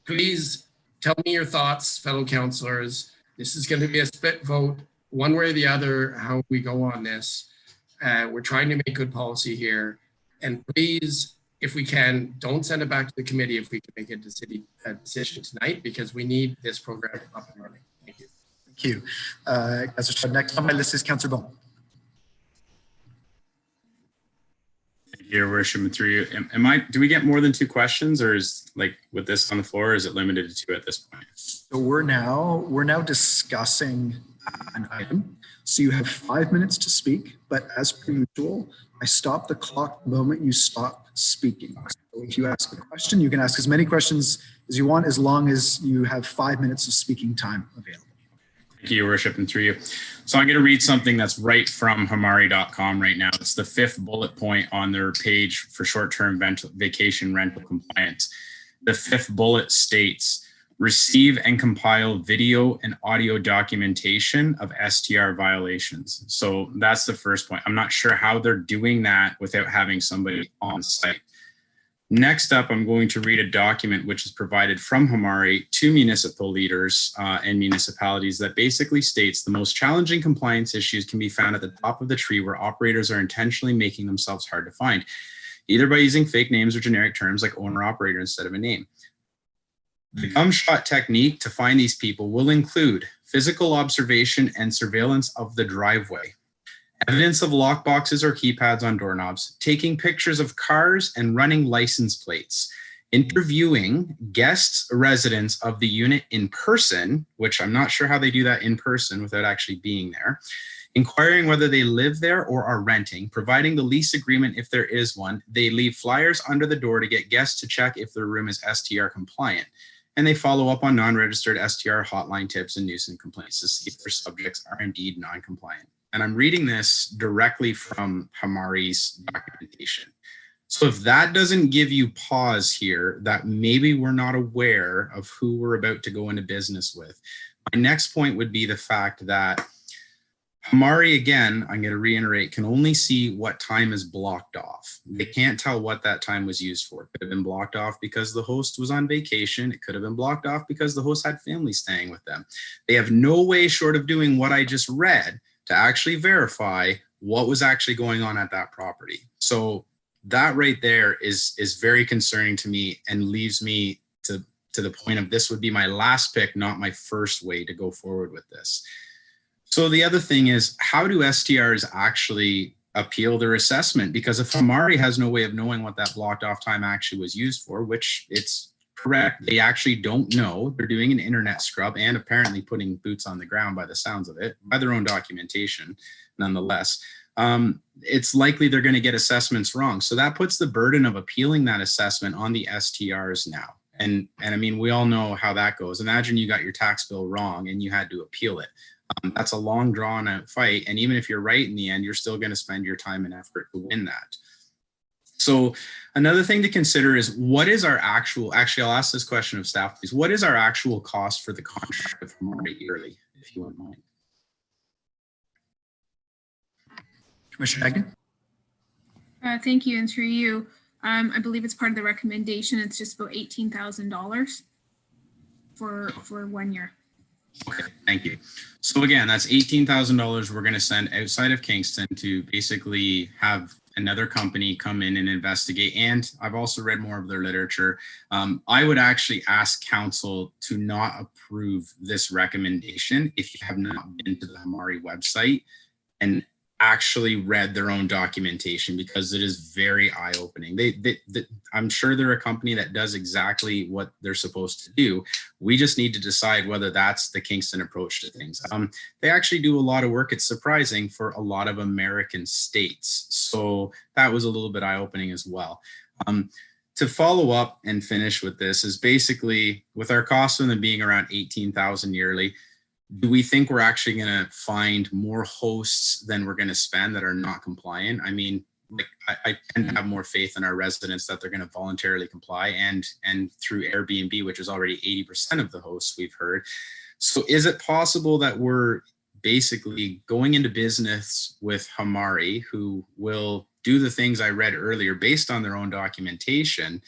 Please tell me your thoughts, fellow councillors. This is going to be a split vote, one way or the other, how we go on this. We're trying to make good policy here, and please, if we can, don't send it back to the committee if we can make a decision tonight, because we need this program up and running. Thank you. Thank you. Next on my list is Councillor Bone. Thank you, Your Worship. And through you, do we get more than 2 questions, or is, like, with this on the floor, is it limited to 2 at this point? So we're now discussing an item. So you have 5 minutes to speak, but as per usual, I stop the clock the moment you stop speaking. So if you ask a question, you can ask as many questions as you want, as long as you have 5 minutes of speaking time available. Thank you, Your Worship, and through you. So I'm going to read something that's right from hamari.com right now. It's the 5th bullet point on their page for short-term vacation rental compliance. The 5th bullet states, receive and compile video and audio documentation of STR violations. So that's the first point. I'm not sure how they're doing that without having somebody on site. Next up, I'm going to read a document which is provided from Hamari to municipal leaders and municipalities that basically states the most challenging compliance issues can be found at the top of the tree where operators are intentionally making themselves hard to find, either by using fake names or generic terms like owner-operator instead of a name. The gumshot technique to find these people will include physical observation and surveillance of the driveway, evidence of lockboxes or keypads on doorknobs, taking pictures of cars and running license plates, interviewing guests, residents of the unit in person, which I'm not sure how they do that in person without actually being there, inquiring whether they live there or are renting, providing the lease agreement if there is one. They leave flyers under the door to get guests to check if their room is STR compliant. And they follow up on non-registered STR hotline tips and nuisance complaints to see if their subjects are indeed non-compliant. And I'm reading this directly from Hamari's documentation. So if that doesn't give you pause here, that maybe we're not aware of who we're about to go into business with. My next point would be the fact that Hamari, again, I'm going to reiterate, can only see what time is blocked off. They can't tell what that time was used for. It could have been blocked off because the host was on vacation. It could have been blocked off because the host had family staying with them. They have no way short of doing what I just read to actually verify what was actually going on at that property. So that right there is very concerning to me and leaves me to the point of this would be my last pick, not my first way to go forward with this. So the other thing is, how do STRs actually appeal their assessment? Because if Hamari has no way of knowing what that blocked off time actually was used for, which it's correct, they actually don't know. They're doing an internet scrub and apparently putting boots on the ground by the sounds of it, by their own documentation, nonetheless. It's likely they're going to get assessments wrong. So that puts the burden of appealing that assessment on the STRs now. And I mean, we all know how that goes. Imagine you got your tax bill wrong and you had to appeal it. That's a long drawn out fight. And even if you're right in the end, you're still going to spend your time and effort to win that. So another thing to consider is what is our actually I'll ask this question of staff, please. What is our actual cost for the contract with Hamari yearly, if you wouldn't mind? Commissioner Agnew? Thank you, and through you. I believe it's part of the recommendation. It's just about $18,000 for 1 year. Okay, thank you. So again, that's $18,000 we're going to send outside of Kingston to basically have another company come in and investigate. And I've also read more of their literature. I would actually ask council to not approve this recommendation if you have not been to the Hamari website and actually read their own documentation, because it is very eye-opening. I'm sure they're a company that does exactly what they're supposed to do. We just need to decide whether that's the Kingston approach to things. They actually do a lot of work. It's surprising for a lot of American states. So that was a little bit eye-opening as well. To follow up and finish with this is basically, with our cost of them being around 18,000 yearly, do we think we're actually going to find more hosts than we're going to spend that are not compliant? I mean, like, I tend to have more faith in our residents that they're going to voluntarily comply, and through Airbnb, which is already 80% of the hosts we've heard. So is it possible that we're basically going into business with Hamari, who will do the things I read earlier based on their own documentation,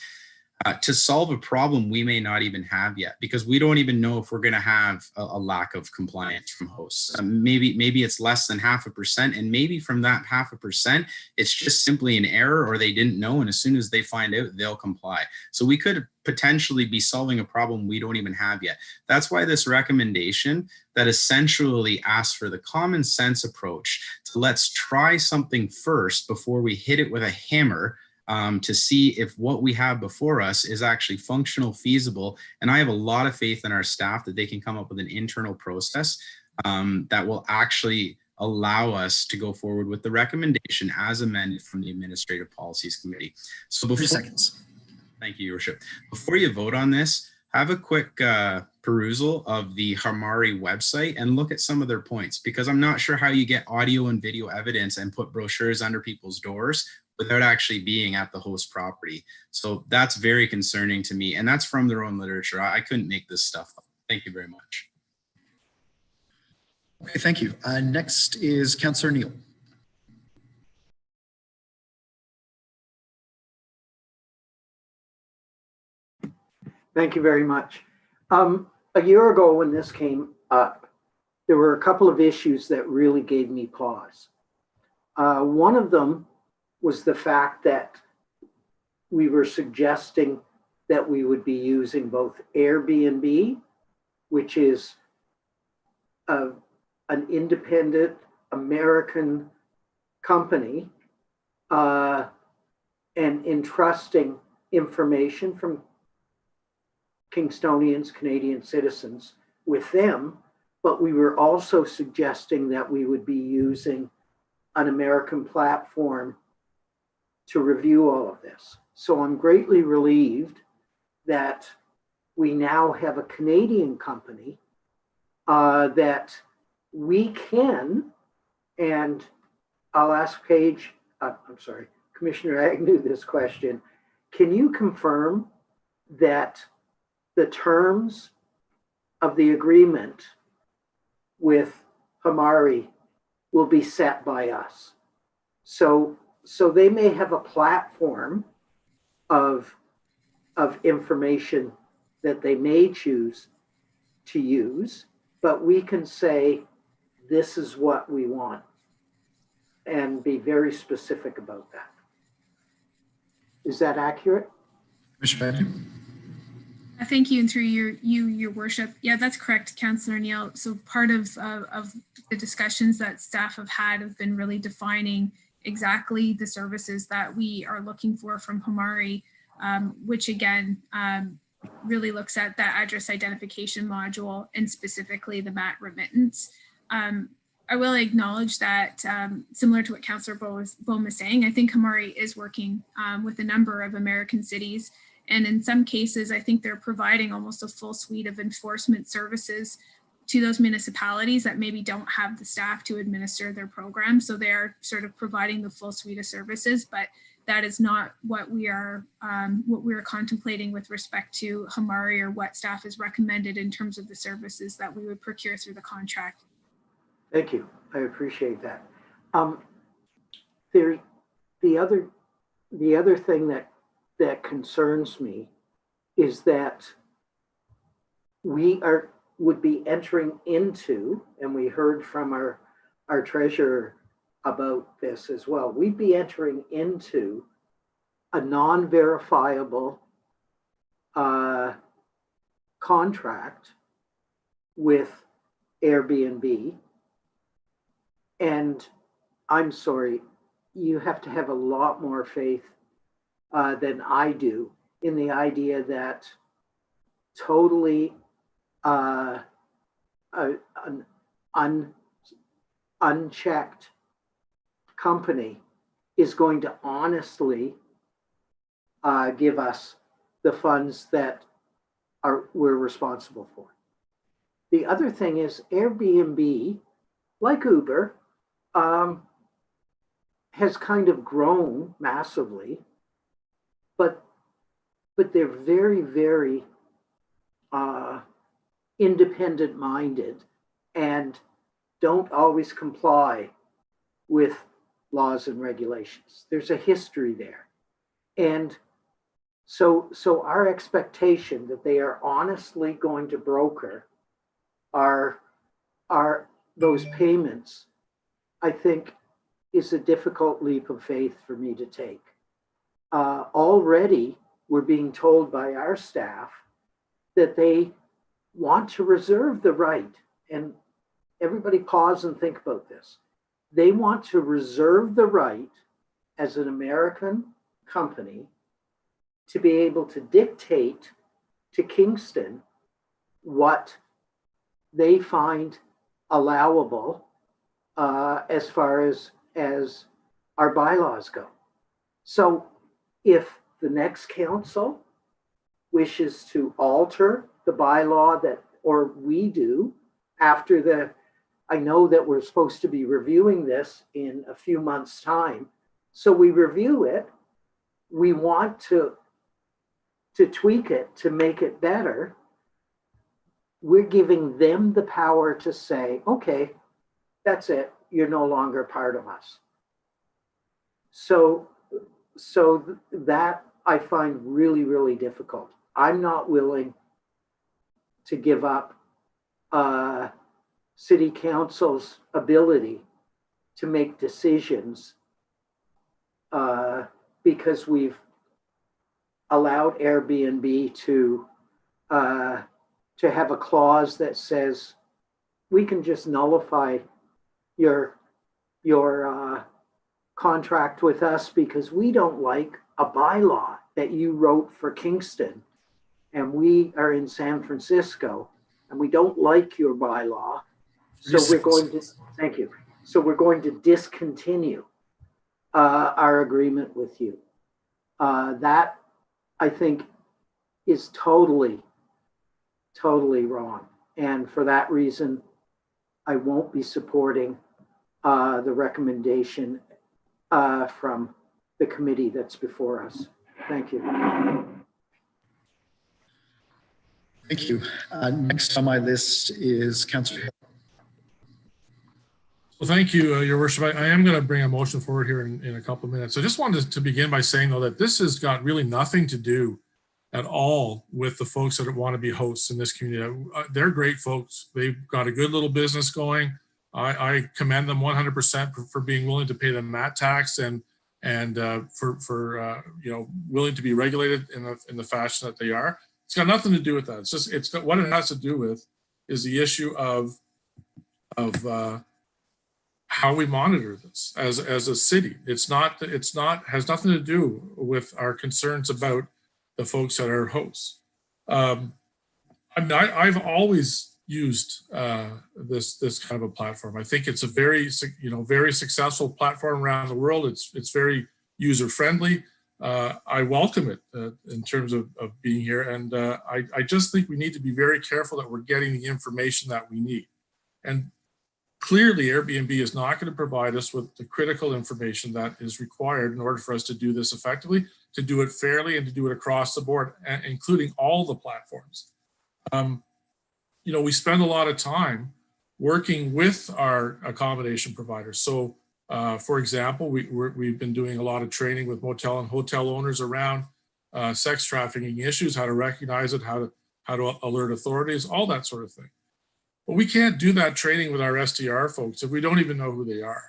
to solve a problem we may not even have yet, because we don't even know if we're going to have a lack of compliance from hosts. Maybe it's less than 0.5%, and maybe from that 0.5%, it's just simply an error, or they didn't know, and as soon as they find out, they'll comply. So we could potentially be solving a problem we don't even have yet. That's why this recommendation that essentially asks for the common sense approach to let's try something first before we hit it with a hammer, to see if what we have before us is actually functional, feasible. And I have a lot of faith in our staff that they can come up with an internal process that will actually allow us to go forward with the recommendation as amended from the Administrative Policies Committee. So before, 3 seconds. Thank you, Your Worship. Before you vote on this, have a quick perusal of the Hamari website and look at some of their points, because I'm not sure how you get audio and video evidence and put brochures under people's doors without actually being at the host property. So that's very concerning to me. And that's from their own literature. I couldn't make this stuff up. Thank you very much. Okay, thank you. Next is Councillor Neal. Thank you very much. A year ago when this came up, there were a couple of issues that really gave me pause. One of them was the fact that we were suggesting that we would be using both Airbnb, which is an independent American company, and entrusting information from Kingstonians, Canadian citizens, with them, but we were also suggesting that we would be using an American platform to review all of this. So I'm greatly relieved that we now have a Canadian company that we can, and I'll ask Commissioner Agnew this question. Can you confirm that the terms of the agreement with Hamari will be set by us? So they may have a platform of information that they may choose to use, but we can say, this is what we want, and be very specific about that. Is that accurate? Commissioner Agnew? Thank you, and through your worship. Yeah, that's correct, Councillor Neal. So part of the discussions that staff have been really defining exactly the services that we are looking for from Hamari, which again, really looks at that address identification module and specifically the MAT remittance. I will acknowledge that similar to what Councillor Bohm is saying, I think Hamari is working with a number of American cities. And in some cases, I think they're providing almost a full suite of enforcement services to those municipalities that maybe don't have the staff to administer their program. So they're sort of providing the full suite of services, but that is not what we are contemplating with respect to Hamari, or what staff has recommended in terms of the services that we would procure through the contract. Thank you. I appreciate that. There's the other thing that concerns me is that we would be entering into, and we heard from our treasurer about this as well. We'd be entering into a non-verifiable contract with Airbnb. And I'm sorry, you have to have a lot more faith than I do in the idea that totally an unchecked company is going to honestly give us the funds that we're responsible for. The other thing is Airbnb, like Uber, has kind of grown massively, but they're very, very independent minded and don't always comply with laws and regulations. There's a history there. And so our expectation that they are honestly going to broker those payments, I think, is a difficult leap of faith for me to take. Already, we're being told by our staff that they want to reserve the right, and everybody pause and think about this. They want to reserve the right as an American company to be able to dictate to Kingston what they find allowable as far as our bylaws go. So if the next council wishes to alter the bylaw or we do after I know that we're supposed to be reviewing this in a few months' time. So we review it. We want to tweak it to make it better. We're giving them the power to say, okay, that's it. You're no longer part of us. So that I find really, really difficult. I'm not willing to give up City Council's ability to make decisions because we've allowed Airbnb to have a clause that says we can just nullify your contract with us because we don't like a bylaw that you wrote for Kingston, and we are in San Francisco and we don't like your bylaw. So we're going to, thank you. So we're going to discontinue our agreement with you. That I think is totally wrong. And for that reason, I won't be supporting the recommendation from the committee that's before us. Thank you. Thank you. Next on my list is Councillor Hill. Well, thank you, Your Worship. I am going to bring a motion forward here in a couple of minutes. I just wanted to begin by saying, though, that this has got really nothing to do at all with the folks that want to be hosts in this community. They're great folks. They've got a good little business going. I commend them 100% for being willing to pay the MAT tax and for willing to be regulated in the fashion that they are. It's got nothing to do with that. It's got what it has to do with is the issue of how we monitor this as a city. It's not has nothing to do with our concerns about the folks that are hosts. I've always used this kind of a platform. I think it's a very successful platform around the world. It's very user friendly. I welcome it in terms of being here, and I just think we need to be very careful that we're getting the information that we need. And clearly, Airbnb is not going to provide us with the critical information that is required in order for us to do this effectively, to do it fairly, and to do it across the board, including all the platforms. We spend a lot of time working with our accommodation providers. So, for example, we've been doing a lot of training with motel and hotel owners around sex trafficking issues, how to recognize it, how to alert authorities, all that sort of thing. But we can't do that training with our STR folks if we don't even know who they are.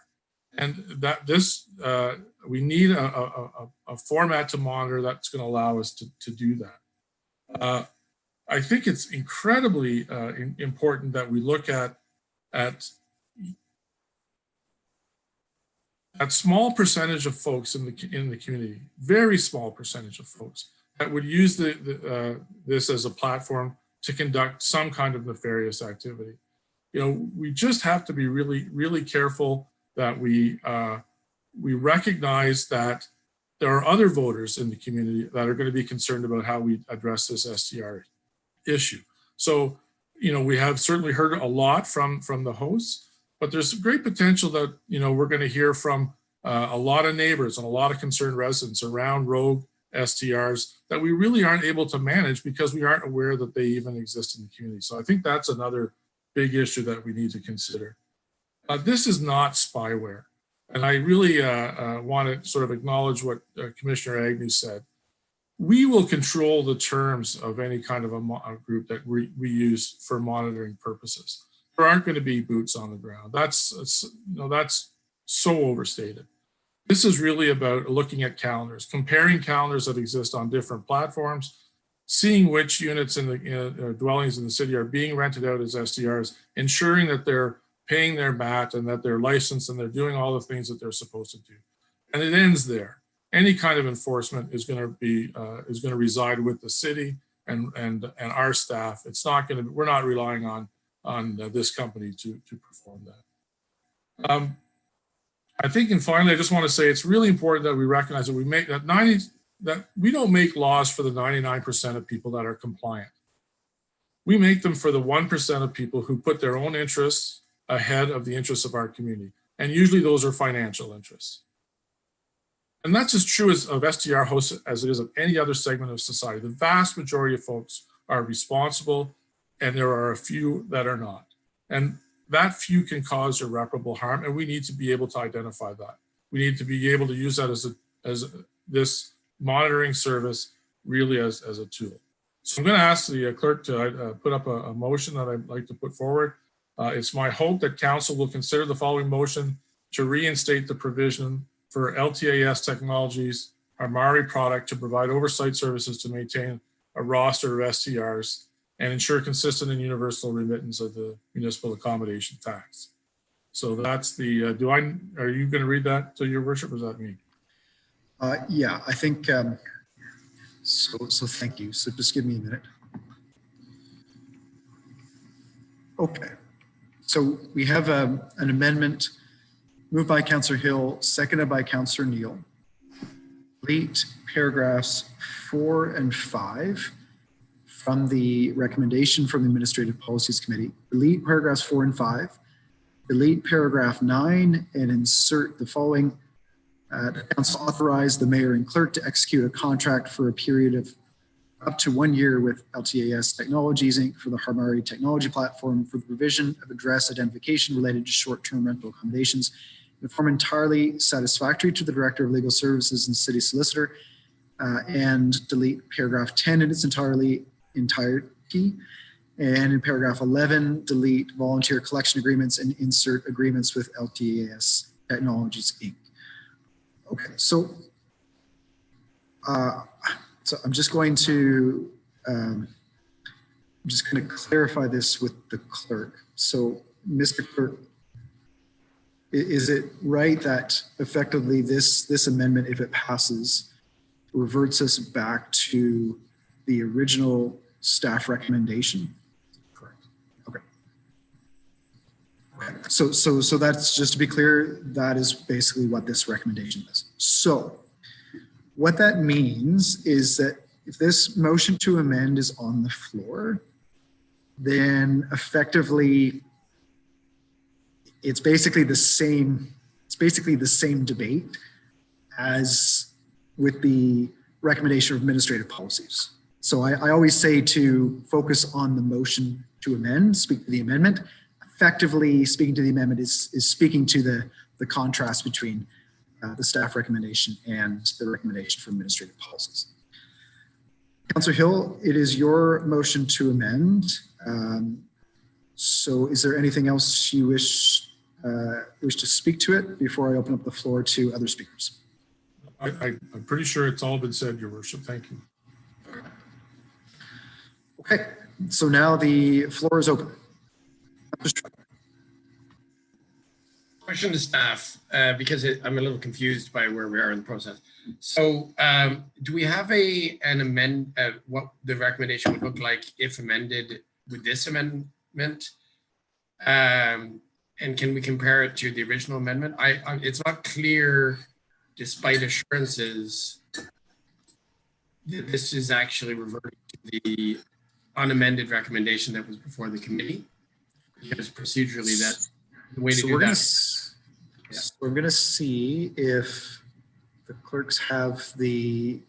And that this, we need a format to monitor that's going to allow us to do that. I think it's incredibly important that we look at small percentage of folks in the community, very small percentage of folks that would use this as a platform to conduct some kind of nefarious activity. You know, we just have to be really, really careful that we recognize that there are other voters in the community that are going to be concerned about how we address this STR issue. So, you know, we have certainly heard a lot from the hosts, but there's great potential that, you know, we're going to hear from a lot of neighbors and a lot of concerned residents around rogue STRs that we really aren't able to manage because we aren't aware that they even exist in the community. So I think that's another big issue that we need to consider. This is not spyware. And I really want to sort of acknowledge what Commissioner Agnew said. We will control the terms of any kind of a group that we use for monitoring purposes. There aren't going to be boots on the ground. That's so overstated. This is really about looking at calendars, comparing calendars that exist on different platforms, seeing which units in the dwellings in the city are being rented out as STRs, ensuring that they're paying their MAT and that they're licensed and they're doing all the things that they're supposed to do. And it ends there. Any kind of enforcement is going to reside with the city and our staff. It's not going to. We're not relying on this company to perform that. I think, and finally, I just want to say it's really important that we recognize that we don't make laws for the 99% of people that are compliant. We make them for the 1% of people who put their own interests ahead of the interests of our community. And usually those are financial interests. And that's as true of STR hosts as it is of any other segment of society. The vast majority of folks are responsible, and there are a few that are not. And that few can cause irreparable harm, and we need to be able to identify that. We need to be able to use that as this monitoring service really as a tool. So I'm going to ask the clerk to put up a motion that I'd like to put forward. It's my hope that council will consider the following motion to reinstate the provision for LTAS Technologies, our Mari product, to provide oversight services to maintain a roster of STRs and ensure consistent and universal remittance of the municipal accommodation tax. So that's the, are you going to read that to your worship, or is that me? Yeah, I think, so thank you. So just give me a minute. Okay. So we have an amendment moved by Councillor Hill, seconded by Councillor Neal. Delete paragraphs 4 and 5 from the recommendation from the Administrative Policies Committee. Delete paragraphs 4 and 5. Delete paragraph 9 and insert the following. The council authorized the mayor and clerk to execute a contract for a period of up to 1 year with LTAS Technologies, Inc. for the Harmari technology platform for the provision of address identification related to short-term rental accommodations in a form entirely satisfactory to the Director of Legal Services and City Solicitor, and delete paragraph 10 in its entirety. And in paragraph 11, delete volunteer collection agreements and insert agreements with LTAS Technologies, Inc. Okay, so I'm just going to clarify this with the clerk. So, Mr. Clerk, is it right that effectively this amendment, if it passes, reverts us back to the original staff recommendation? Correct. Okay. So that's, just to be clear, that is basically what this recommendation is. So what that means is that if this motion to amend is on the floor, then effectively it's basically the same debate as with the recommendation of administrative policies. So I always say to focus on the motion to amend, speak to the amendment. Effectively, speaking to the amendment is speaking to the contrast between the staff recommendation and the recommendation for administrative policies. Councillor Hill, it is your motion to amend. So is there anything else you wish wish to speak to it before I open up the floor to other speakers? I'm pretty sure it's all been said, Your Worship. Thank you. Okay, so now the floor is open. Question to staff, because I'm a little confused by where we are in the process. So do we have an amend, what the recommendation would look like if amended with this amendment? And can we compare it to the original amendment? It's not clear, despite assurances, that this is actually reverting to the unamended recommendation that was before the committee, because procedurally that the way to do that. So we're going to see if the clerks have the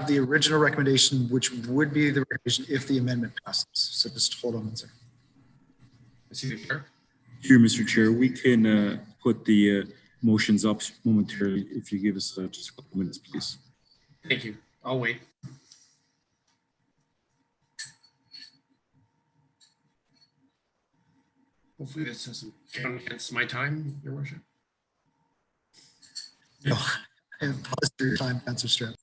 original recommendation, which would be the recommendation if the amendment passes. So just hold on one second. Here, Mr. Chair, we can put the motions up momentarily if you give us just a couple minutes, please. Thank you. I'll wait. Hopefully this doesn't count against my time, Your Worship. No, I have paused your time, Councillor Stroud.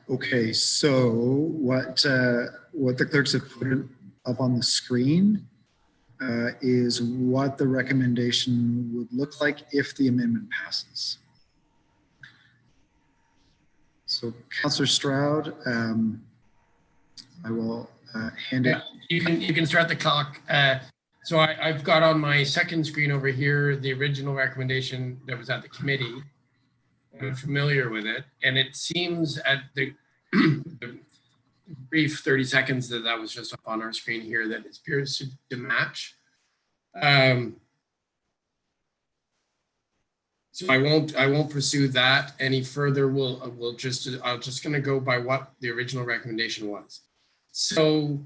Okay, so what the clerks have put up on the screen is what the recommendation would look like if the amendment passes. So, Councillor Stroud, I will hand it. You can start the clock. So I've got on my second screen over here the original recommendation that was at the committee. I'm familiar with it, and it seems at the, the brief 30 seconds that was just up on our screen here that it appears to match. So I won't pursue that any further. I'm just going to go by what the original recommendation was. So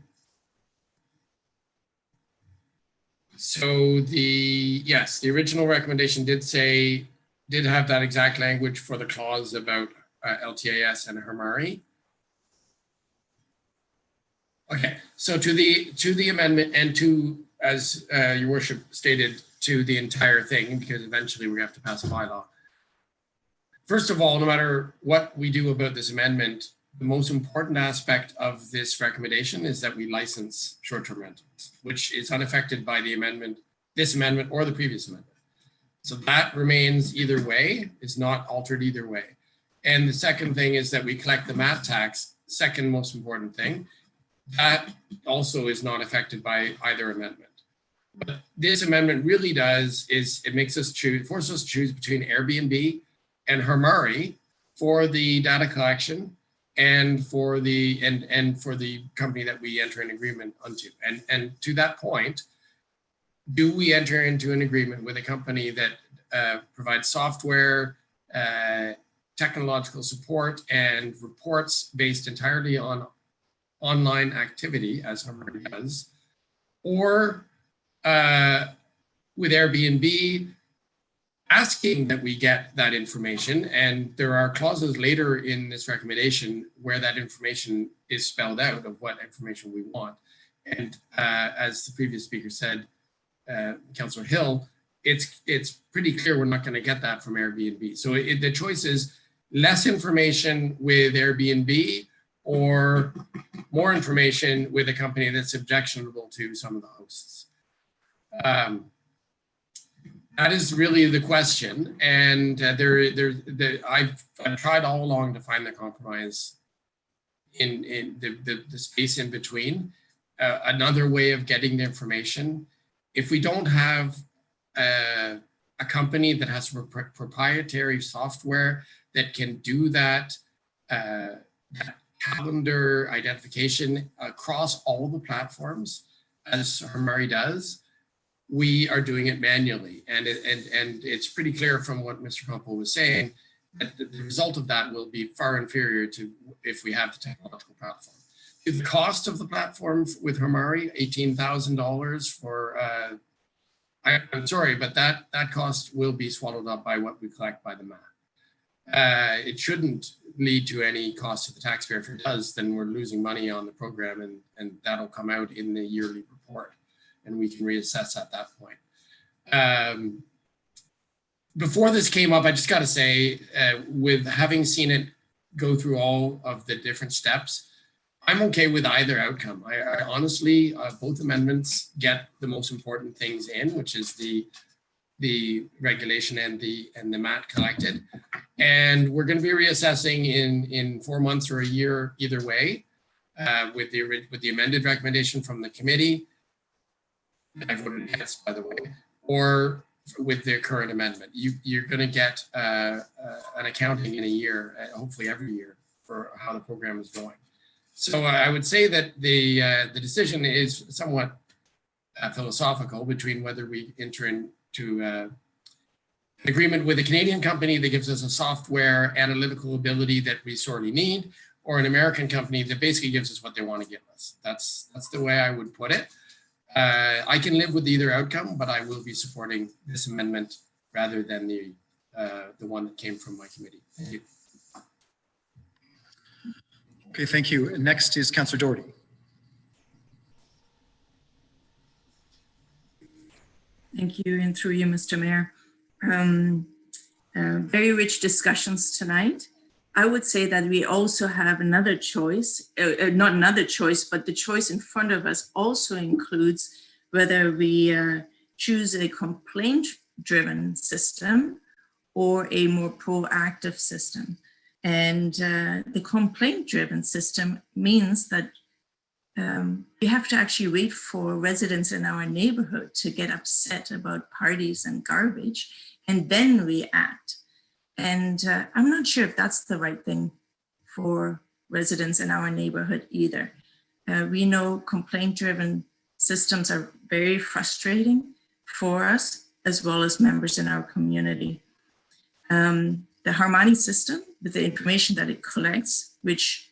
the original recommendation did have that exact language for the clause about LTAS and Hermari. Okay, so to the amendment and to, as Your Worship stated, to the entire thing, because eventually we have to pass a bylaw. First of all, no matter what we do about this amendment, the most important aspect of this recommendation is that we license short-term rentals, which is unaffected by the amendment, this amendment or the previous amendment. So that remains either way, is not altered either way. And the second thing is that we collect the MAT tax, second most important thing. That also is not affected by either amendment. What this amendment really does is it makes us forces us to choose between Airbnb and Hermari for the data collection and for the for the company that we enter an agreement onto. And to that point, do we enter into an agreement with a company that provides software, technological support, and reports based entirely on online activity, as Hermari does, or with Airbnb, asking that we get that information, and there are clauses later in this recommendation where that information is spelled out of what information we want. And as the previous speaker said, Councillor Hill, it's pretty clear we're not going to get that from Airbnb. So the choice is less information with Airbnb or more information with a company that's objectionable to some of the hosts. That is really the question, and I've tried all along to find the compromise in the space in between. Another way of getting the information, if we don't have a company that has proprietary software that can do that, that calendar identification across all the platforms, as Hermari does, we are doing it manually. And it's pretty clear from what Mr. Campo was saying that the result of that will be far inferior to if we have the technological platform. The cost of the platform with Hermari, $18,000 for, I'm sorry, but that cost will be swallowed up by what we collect by the MAT. It shouldn't lead to any cost to the taxpayer. If it does, then we're losing money on the program, and that'll come out in the yearly report, and we can reassess at that point. Before this came up, I just got to say, with having seen it go through all of the different steps, I'm okay with either outcome. I honestly, both amendments get the most important things in, which is the regulation and the MAT collected. And we're going to be reassessing in 4 months or a year either way, with the amended recommendation from the committee. I voted yes, by the way, or with the current amendment. You're going to get an accounting in a year, hopefully every year, for how the program is going. So I would say that the decision is somewhat philosophical between whether we enter into an agreement with a Canadian company that gives us a software analytical ability that we sorely need, or an American company that basically gives us what they want to give us. That's the way I would put it. I can live with either outcome, but I will be supporting this amendment rather than the one that came from my committee. Thank you. Okay, thank you. Next is Councillor Doherty. Thank you, and through you, Mr. Mayor. Very rich discussions tonight. I would say that we also have another choice, not another choice, but the choice in front of us also includes whether we choose a complaint-driven system or a more proactive system. And the complaint-driven system means that we have to actually wait for residents in our neighborhood to get upset about parties and garbage, and then react. And I'm not sure if that's the right thing for residents in our neighborhood either. We know complaint-driven systems are very frustrating for us, as well as members in our community. The Harmony system, with the information that it collects, which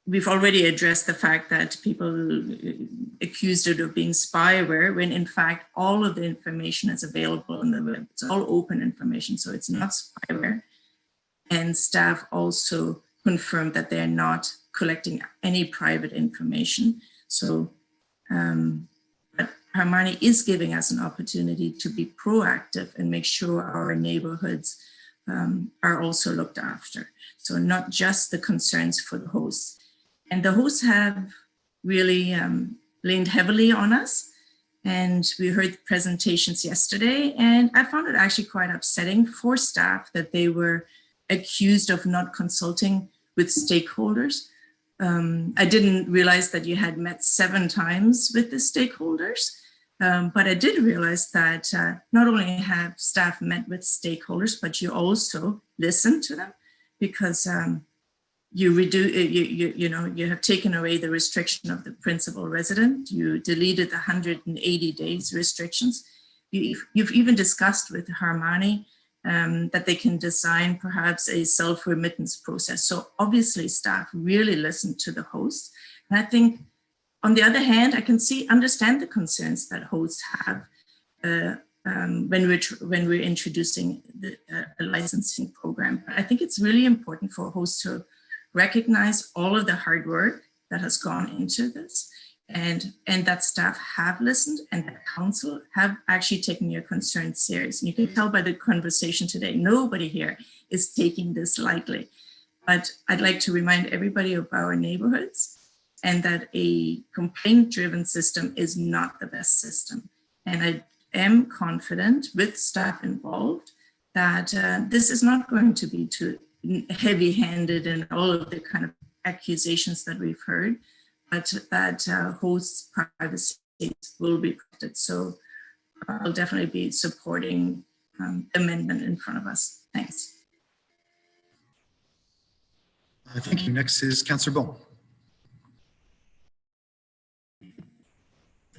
we've already addressed the fact that people accused it of being spyware, when in fact all of the information is available on the web. It's all open information, so it's not spyware. And staff also confirmed that they're not collecting any private information. So, but Harmony is giving us an opportunity to be proactive and make sure our neighborhoods are also looked after. So not just the concerns for the hosts. And the hosts have really leaned heavily on us. And we heard presentations yesterday, and I found it actually quite upsetting for staff that they were accused of not consulting with stakeholders. I didn't realize that you had met 7 times with the stakeholders, but I did realize that not only have staff met with stakeholders, but you also listen to them, because you have taken away the restriction of the principal resident. You deleted the 180 days restrictions. You've even discussed with Harmony that they can design perhaps a self-remittance process. So obviously staff really listen to the hosts. And I think on the other hand, I can understand the concerns that hosts have when we're introducing a licensing program. I think it's really important for hosts to recognize all of the hard work that has gone into this, and that staff have listened and that council have actually taken your concerns serious. And you can tell by the conversation today, nobody here is taking this lightly. But I'd like to remind everybody of our neighborhoods and that a complaint-driven system is not the best system. And I am confident with staff involved that this is not going to be too heavy-handed in all of the kind of accusations that we've heard, but that hosts' privacy will be protected. So I'll definitely be supporting the amendment in front of us. Thanks. Thank you. Next is Councillor Bowen.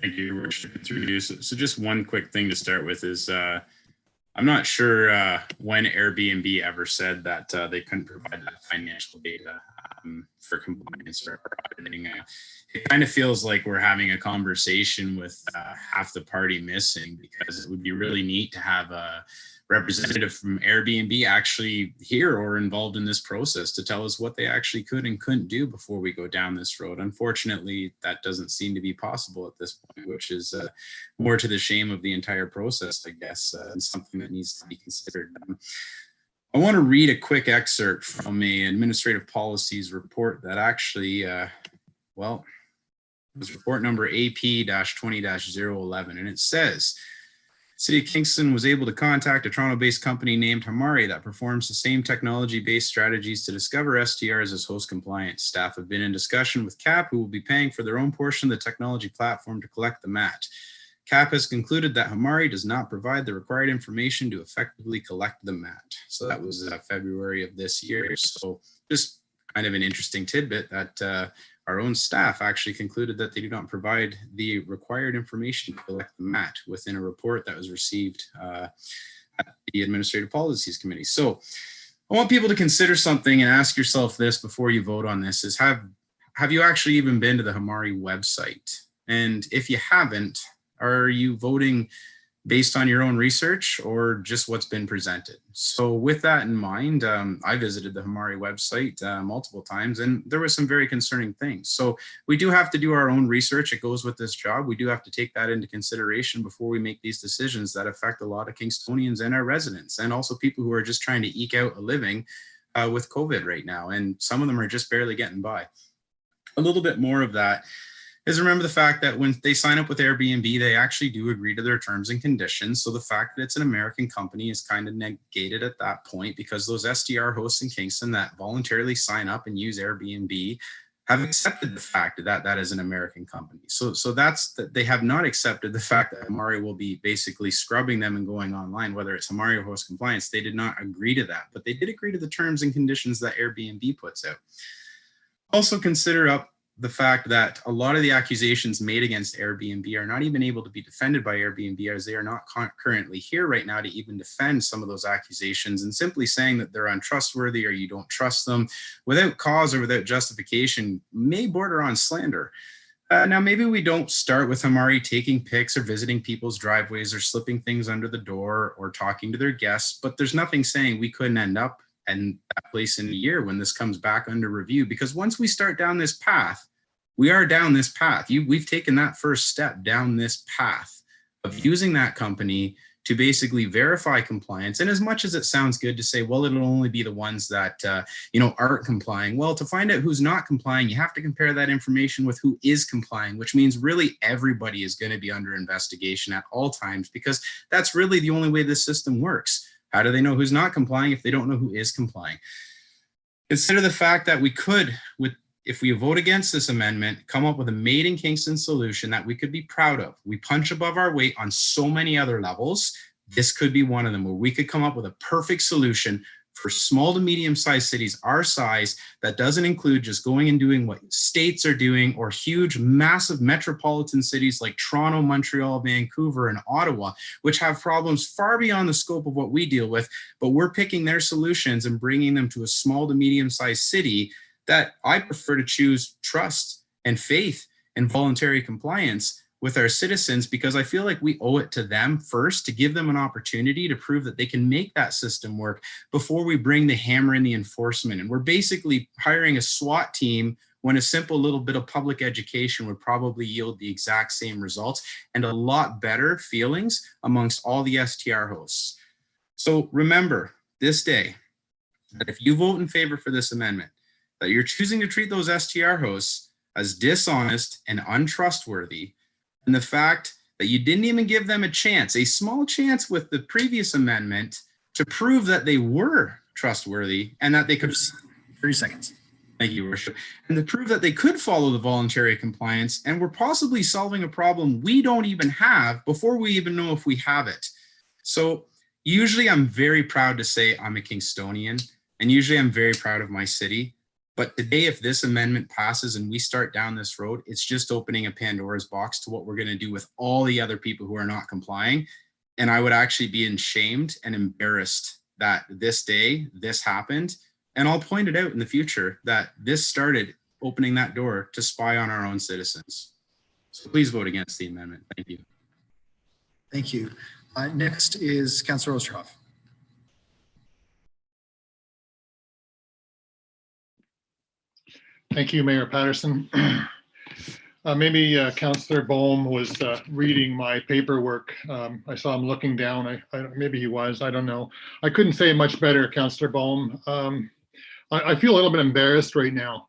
Thank you, Your Worship. Through you. So just one quick thing to start with is I'm not sure when Airbnb ever said that they couldn't provide that financial data for compliance or auditing. It kind of feels like we're having a conversation with half the party missing, because it would be really neat to have a representative from Airbnb actually here or involved in this process to tell us what they actually could and couldn't do before we go down this road. Unfortunately, that doesn't seem to be possible at this point, which is more to the shame of the entire process, I guess, and something that needs to be considered. I want to read a quick excerpt from a administrative policies report that actually, well, it was report number AP-20-011, and it says, City of Kingston was able to contact a Toronto-based company named Hamari that performs the same technology-based strategies to discover STRs as host compliance. Staff have been in discussion with CAP, who will be paying for their own portion of the technology platform to collect the MAT. CAP has concluded that Hamari does not provide the required information to effectively collect the MAT. So that was February of this year. So just kind of an interesting tidbit that our own staff actually concluded that they do not provide the required information to collect the MAT within a report that was received at the Administrative Policies Committee. So I want people to consider something and ask yourself this before you vote on this: is have you actually even been to the Hamari website? And if you haven't, are you voting based on your own research or just what's been presented? So with that in mind, I visited the Hamari website multiple times, and there were some very concerning things. So we do have to do our own research. It goes with this job. We do have to take that into consideration before we make these decisions that affect a lot of Kingstonians and our residents, and also people who are just trying to eke out a living with COVID right now. And some of them are just barely getting by. A little bit more of that is remember the fact that when they sign up with Airbnb, they actually do agree to their terms and conditions. So the fact that it's an American company is kind of negated at that point, because those SDR hosts in Kingston that voluntarily sign up and use Airbnb have accepted the fact that that is an American company. So that's that they have not accepted the fact that Hamari will be basically scrubbing them and going online, whether it's Hamari or host compliance. They did not agree to that, but they did agree to the terms and conditions that Airbnb puts out. Also consider up the fact that a lot of the accusations made against Airbnb are not even able to be defended by Airbnb, as they are not currently here right now to even defend some of those accusations, and simply saying that they're untrustworthy or you don't trust them without cause or without justification may border on slander. Now, maybe we don't start with Hamari taking pics or visiting people's driveways or slipping things under the door or talking to their guests, but there's nothing saying we couldn't end up in that place in a year when this comes back under review. Because once we start down this path, we are down this path. We've taken that first step down this path of using that company to basically verify compliance. And as much as it sounds good to say, well, it'll only be the ones that aren't complying. Well, to find out who's not complying, you have to compare that information with who is complying, which means really everybody is going to be under investigation at all times, because that's really the only way this system works. How do they know who's not complying if they don't know who is complying? Consider the fact that we could, if we vote against this amendment, come up with a made in Kingston solution that we could be proud of. We punch above our weight on so many other levels. This could be one of them, where we could come up with a perfect solution for small to medium-sized cities our size that doesn't include just going and doing what states are doing, or huge, massive metropolitan cities like Toronto, Montreal, Vancouver, and Ottawa, which have problems far beyond the scope of what we deal with, but we're picking their solutions and bringing them to a small to medium-sized city that I prefer to choose trust and faith and voluntary compliance with our citizens, because I feel like we owe it to them first to give them an opportunity to prove that they can make that system work before we bring the hammer in the enforcement. And we're basically hiring a SWAT team when a simple little bit of public education would probably yield the exact same results and a lot better feelings amongst all the STR hosts. So remember this day that if you vote in favor for this amendment, that you're choosing to treat those STR hosts as dishonest and untrustworthy, and the fact that you didn't even give them a chance, a small chance with the previous amendment, to prove that they were trustworthy and that they could... 30 seconds. Thank you, Worship. And to prove that they could follow the voluntary compliance and we're possibly solving a problem we don't even have before we even know if we have it. So usually I'm very proud to say I'm a Kingstonian, and usually I'm very proud of my city. But today, if this amendment passes and we start down this road, it's just opening a Pandora's box to what we're going to do with all the other people who are not complying. And I would actually be ashamed and embarrassed that this day, this happened. And I'll point it out in the future that this started opening that door to spy on our own citizens. So please vote against the amendment. Thank you. Thank you. Next is Councillor Osterhoff. Thank you, Mayor Patterson. Maybe Councillor Bohm was reading my paperwork. I saw him looking down. Maybe he was, I don't know. I couldn't say it much better, Councillor Bohm. I feel a little bit embarrassed right now.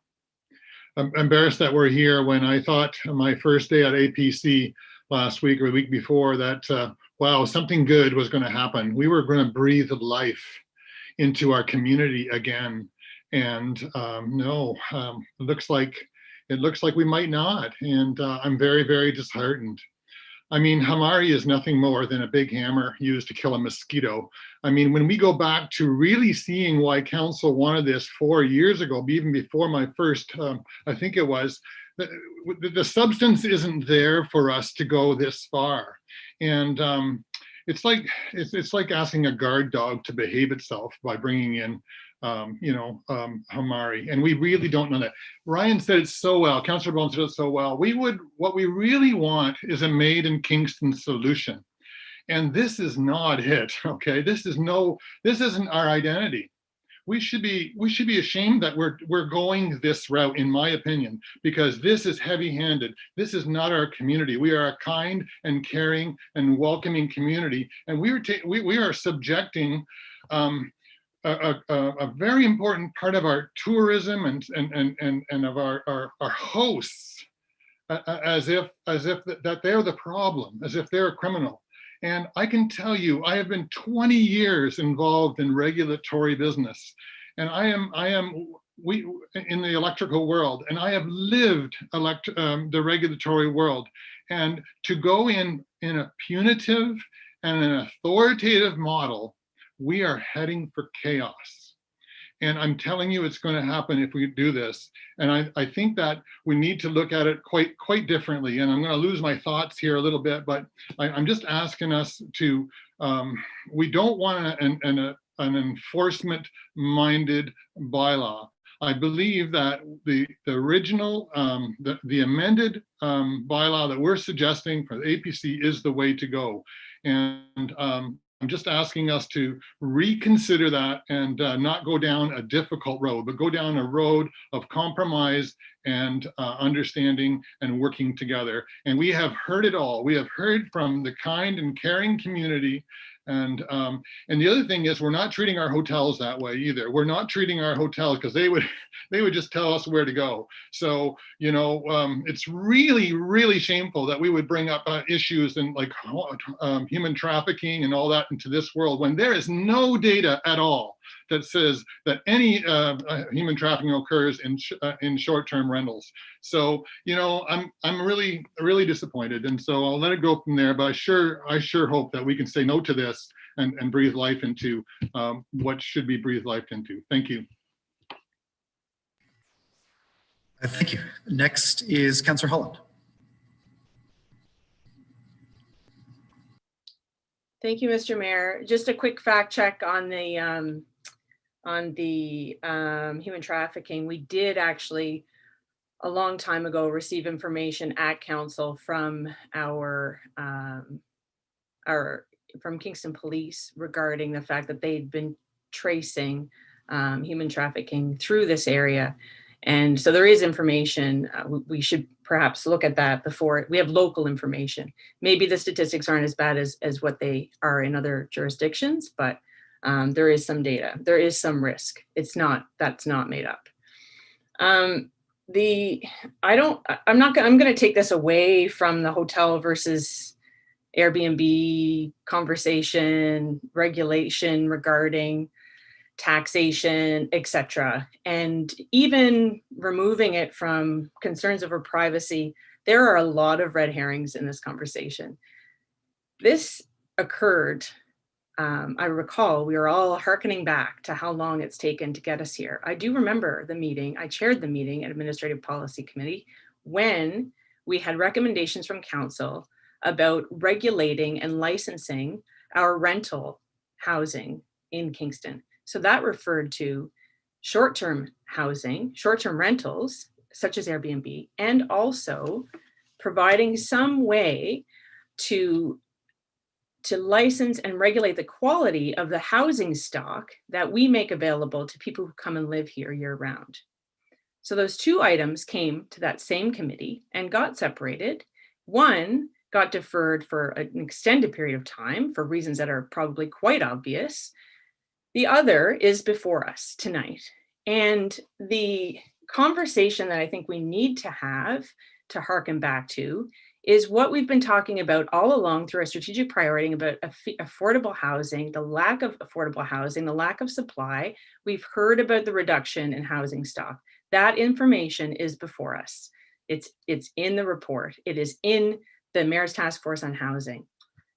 I'm embarrassed that we're here when I thought my first day at APC last week or the week before that, wow, something good was going to happen. We were going to breathe life into our community again. And no, it looks like we might not. And I'm very, very disheartened. I mean, Hamari is nothing more than a big hammer used to kill a mosquito. I mean, when we go back to really seeing why council wanted this 4 years ago, even before my first, I think it was, the substance isn't there for us to go this far. And it's like asking a guard dog to behave itself by bringing in Hamari, and we really don't know that. Ryan said it so well, Councillor Bowen said it so well. What we really want is a made in Kingston solution. And this is not it, okay? This isn't our identity. We should be ashamed that we're going this route, in my opinion, because this is heavy-handed. This is not our community. We are a kind and caring and welcoming community, and we are subjecting a very important part of our tourism and of our hosts as if that they're the problem, as if they're a criminal. And I can tell you, I have been 20 years involved in regulatory business, and I am in the electrical world, and I have lived the regulatory world. And to go in a punitive and an authoritative model, we are heading for chaos. And I'm telling you, it's going to happen if we do this. And I think that we need to look at it quite differently. And I'm going to lose my thoughts here a little bit, but I'm just asking us to, we don't want an enforcement-minded bylaw. I believe that the original, the amended bylaw that we're suggesting for the APC is the way to go. And I'm just asking us to reconsider that and not go down a difficult road, but go down a road of compromise and understanding and working together. And we have heard it all. We have heard from the kind and caring community. And the other thing is, we're not treating our hotels that way either. We're not treating our hotels because they would just tell us where to go. So, it's really, really shameful that we would bring up issues and like human trafficking and all that into this world when there is no data at all that says that any human trafficking occurs in short-term rentals. So, I'm really, really disappointed. And so I'll let it go from there, but I sure hope that we can say no to this and breathe life into what should be breathed life into. Thank you. Thank you. Next is Councillor Holland. Thank you, Mr. Mayor. Just a quick fact check on the human trafficking. We did actually a long time ago, receive information at council from from Kingston Police regarding the fact that they'd been tracing human trafficking through this area. And so there is information. We should perhaps look at that before we have local information. Maybe the statistics aren't as bad as what they are in other jurisdictions, but there is some data. There is some risk. That's not made up. I'm going to take this away from the hotel versus Airbnb conversation, regulation regarding taxation, etc. And even removing it from concerns over privacy, there are a lot of red herrings in this conversation. This occurred, I recall we were all hearkening back to how long it's taken to get us here. I do remember the meeting, I chaired the meeting at Administrative Policy Committee when we had recommendations from council about regulating and licensing our rental housing in Kingston. So that referred to short-term housing, short-term rentals, such as Airbnb, and also providing some way to license and regulate the quality of the housing stock that we make available to people who come and live here year-round. So those two items came to that same committee and got separated. One got deferred for an extended period of time for reasons that are probably quite obvious. The other is before us tonight. And the conversation that I think we need to have to hearken back to is what we've been talking about all along through our strategic priority about affordable housing, the lack of affordable housing, the lack of supply. We've heard about the reduction in housing stock. That information is before us. It's in the report. It is in the Mayor's Task Force on Housing.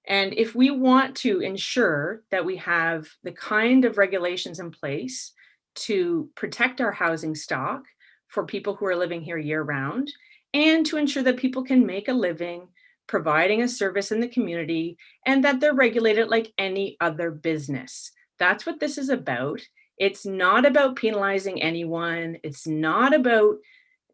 And if we want to ensure that we have the kind of regulations in place to protect our housing stock for people who are living here year round, and to ensure that people can make a living providing a service in the community and that they're regulated like any other business. That's what this is about. It's not about penalizing anyone. It's not about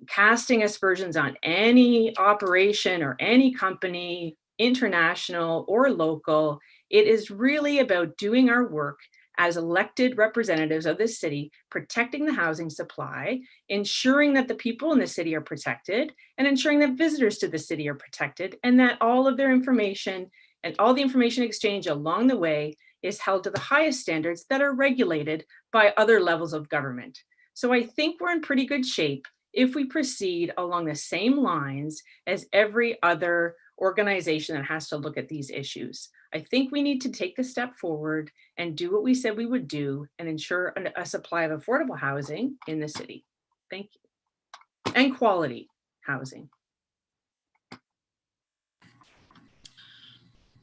casting aspersions on any operation or any company, international or local. It is really about doing our work as elected representatives of this city, protecting the housing supply, ensuring that the people in the city are protected, and ensuring that visitors to the city are protected, and that all of their information and all the information exchange along the way is held to the highest standards that are regulated by other levels of government. So I think we're in pretty good shape if we proceed along the same lines as every other organization that has to look at these issues. I think we need to take the step forward and do what we said we would do and ensure a supply of affordable housing in the city. Thank you. And quality housing.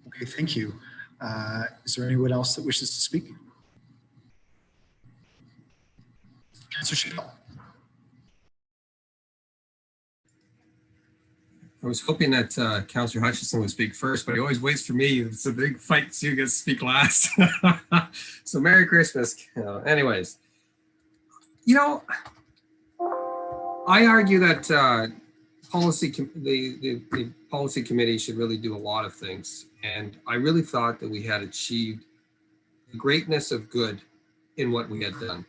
Okay, thank you. Is there anyone else that wishes to speak? Councillor Chappell. I was hoping that Councillor Hutchison would speak first, but he always waits for me. It's a big fight, so you get to speak last. So Merry Christmas. Anyways, I argue that the policy committee should really do a lot of things. And I really thought that we had achieved the greatness of good in what we had done.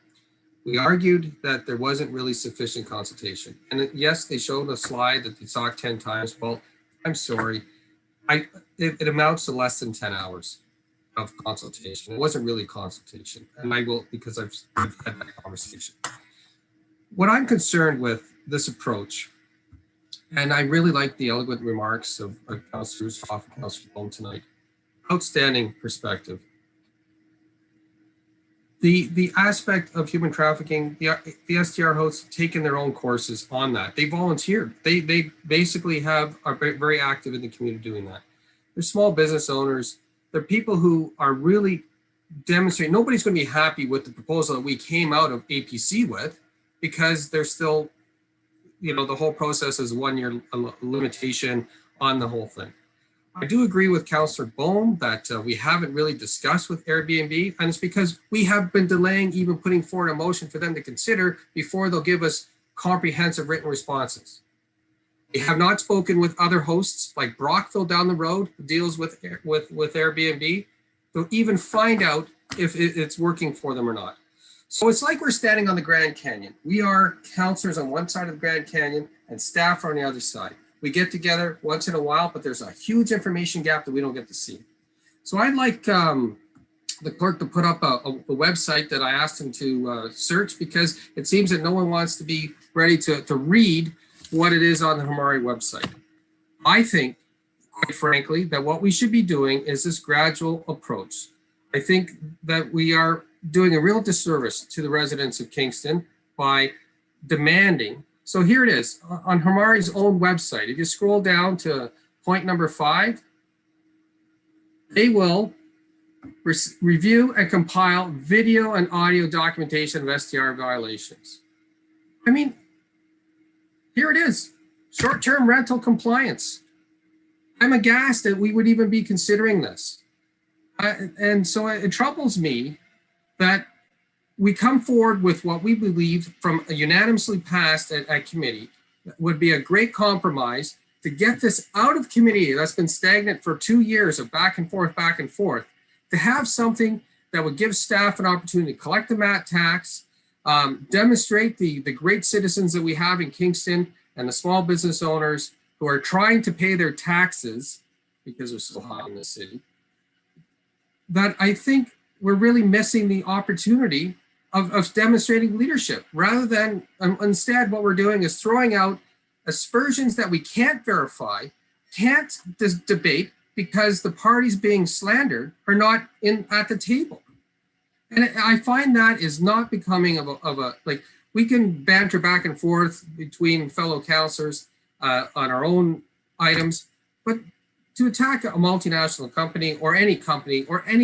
We argued that there wasn't really sufficient consultation. And yes, they showed a slide that they saw 10 times. Well, I'm sorry. It amounts to less than 10 hours of consultation. It wasn't really consultation. And I will, because I've had that conversation. What I'm concerned with this approach, and I really like the eloquent remarks of Councillor Russoff and Councillor Bone tonight. Outstanding perspective. The aspect of human trafficking, the STR hosts have taken their own courses on that. They volunteered. They basically are very active in the community doing that. They're small business owners. They're people who are really demonstrating. Nobody's going to be happy with the proposal that we came out of APC with, because they're still, the whole process is 1 year limitation on the whole thing. I do agree with Councillor Bone that we haven't really discussed with Airbnb, and it's because we have been delaying even putting forward a motion for them to consider before they'll give us comprehensive written responses. We have not spoken with other hosts like Brockville down the road, who deals with Airbnb, to even find out if it's working for them or not. So it's like we're standing on the Grand Canyon. We are counselors on one side of the Grand Canyon and staff are on the other side. We get together once in a while, but there's a huge information gap that we don't get to see. So I'd like the clerk to put up a website that I asked him to search, because it seems that no one wants to be ready to read what it is on the Hamari website. I think, quite frankly, that what we should be doing is this gradual approach. I think that we are doing a real disservice to the residents of Kingston by demanding. So here it is on Hamari's own website. If you scroll down to point number 5, they will review and compile video and audio documentation of STR violations. I mean, here it is, short-term rental compliance. I'm aghast that we would even be considering this. And so it troubles me that we come forward with what we believe from a unanimously passed at committee would be a great compromise to get this out of committee that's been stagnant for 2 years of back and forth, to have something that would give staff an opportunity to collect the MAT tax, demonstrate the great citizens that we have in Kingston and the small business owners who are trying to pay their taxes because they're so high in the city. That I think we're really missing the opportunity of demonstrating leadership, rather than instead what we're doing is throwing out aspersions that we can't verify, can't debate, because the parties being slandered are not at the table. And I find that is not becoming of a like, we can banter back and forth between fellow councillors on our own items, but to attack a multinational company or any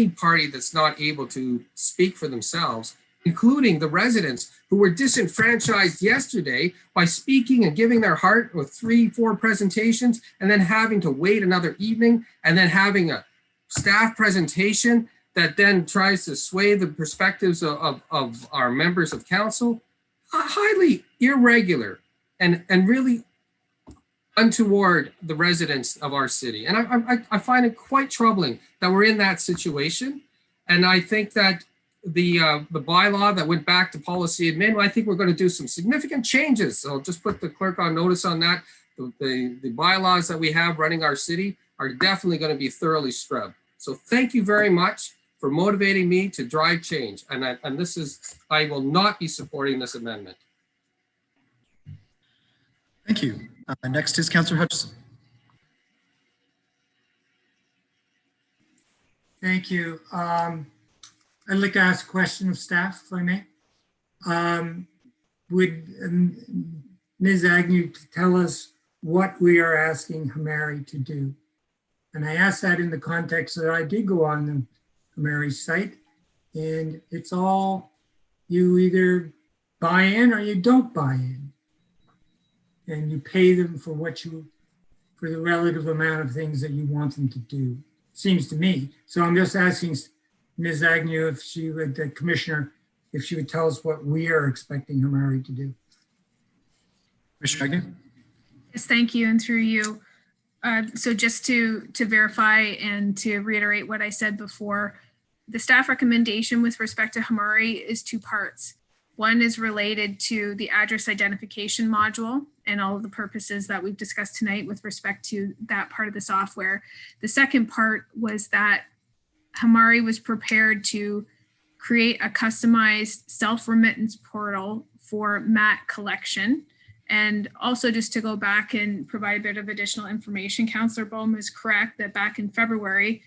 party that's not able to speak for themselves, including the residents who were disenfranchised yesterday by speaking and giving their heart with 3-4 presentations, and then having to wait another evening, and then having a staff presentation that then tries to sway the perspectives of our members of council. Highly irregular and really untoward the residents of our city. And I find it quite troubling that we're in that situation. And I think that the bylaw that went back to policy admin, I think we're going to do some significant changes. So I'll just put the clerk on notice on that. The bylaws that we have running our city are definitely going to be thoroughly scrubbed. So thank you very much for motivating me to drive change. And I will not be supporting this amendment. Thank you. Next is Councillor Hutchison. Thank you. I'd like to ask a question of staff, if I may. Would Ms. Agnew tell us what we are asking Hamari to do? And I ask that in the context that I did go on the Hamari site, and it's all, you either buy in or you don't buy in. And you pay them for for the relative amount of things that you want them to do, seems to me. So I'm just asking Ms. Agnew if she would, the Commissioner, if she would tell us what we are expecting Hamari to do. Commissioner Agnew? Yes, thank you, and through you. So just to verify and to reiterate what I said before, the staff recommendation with respect to Hamari is 2 parts. One is related to the address identification module and all of the purposes that we've discussed tonight with respect to that part of the software. The second part was that Hamari was prepared to create a customized self-remittance portal for MAT collection. And also, just to go back and provide a bit of additional information, Councillor Bohm is correct that back in February,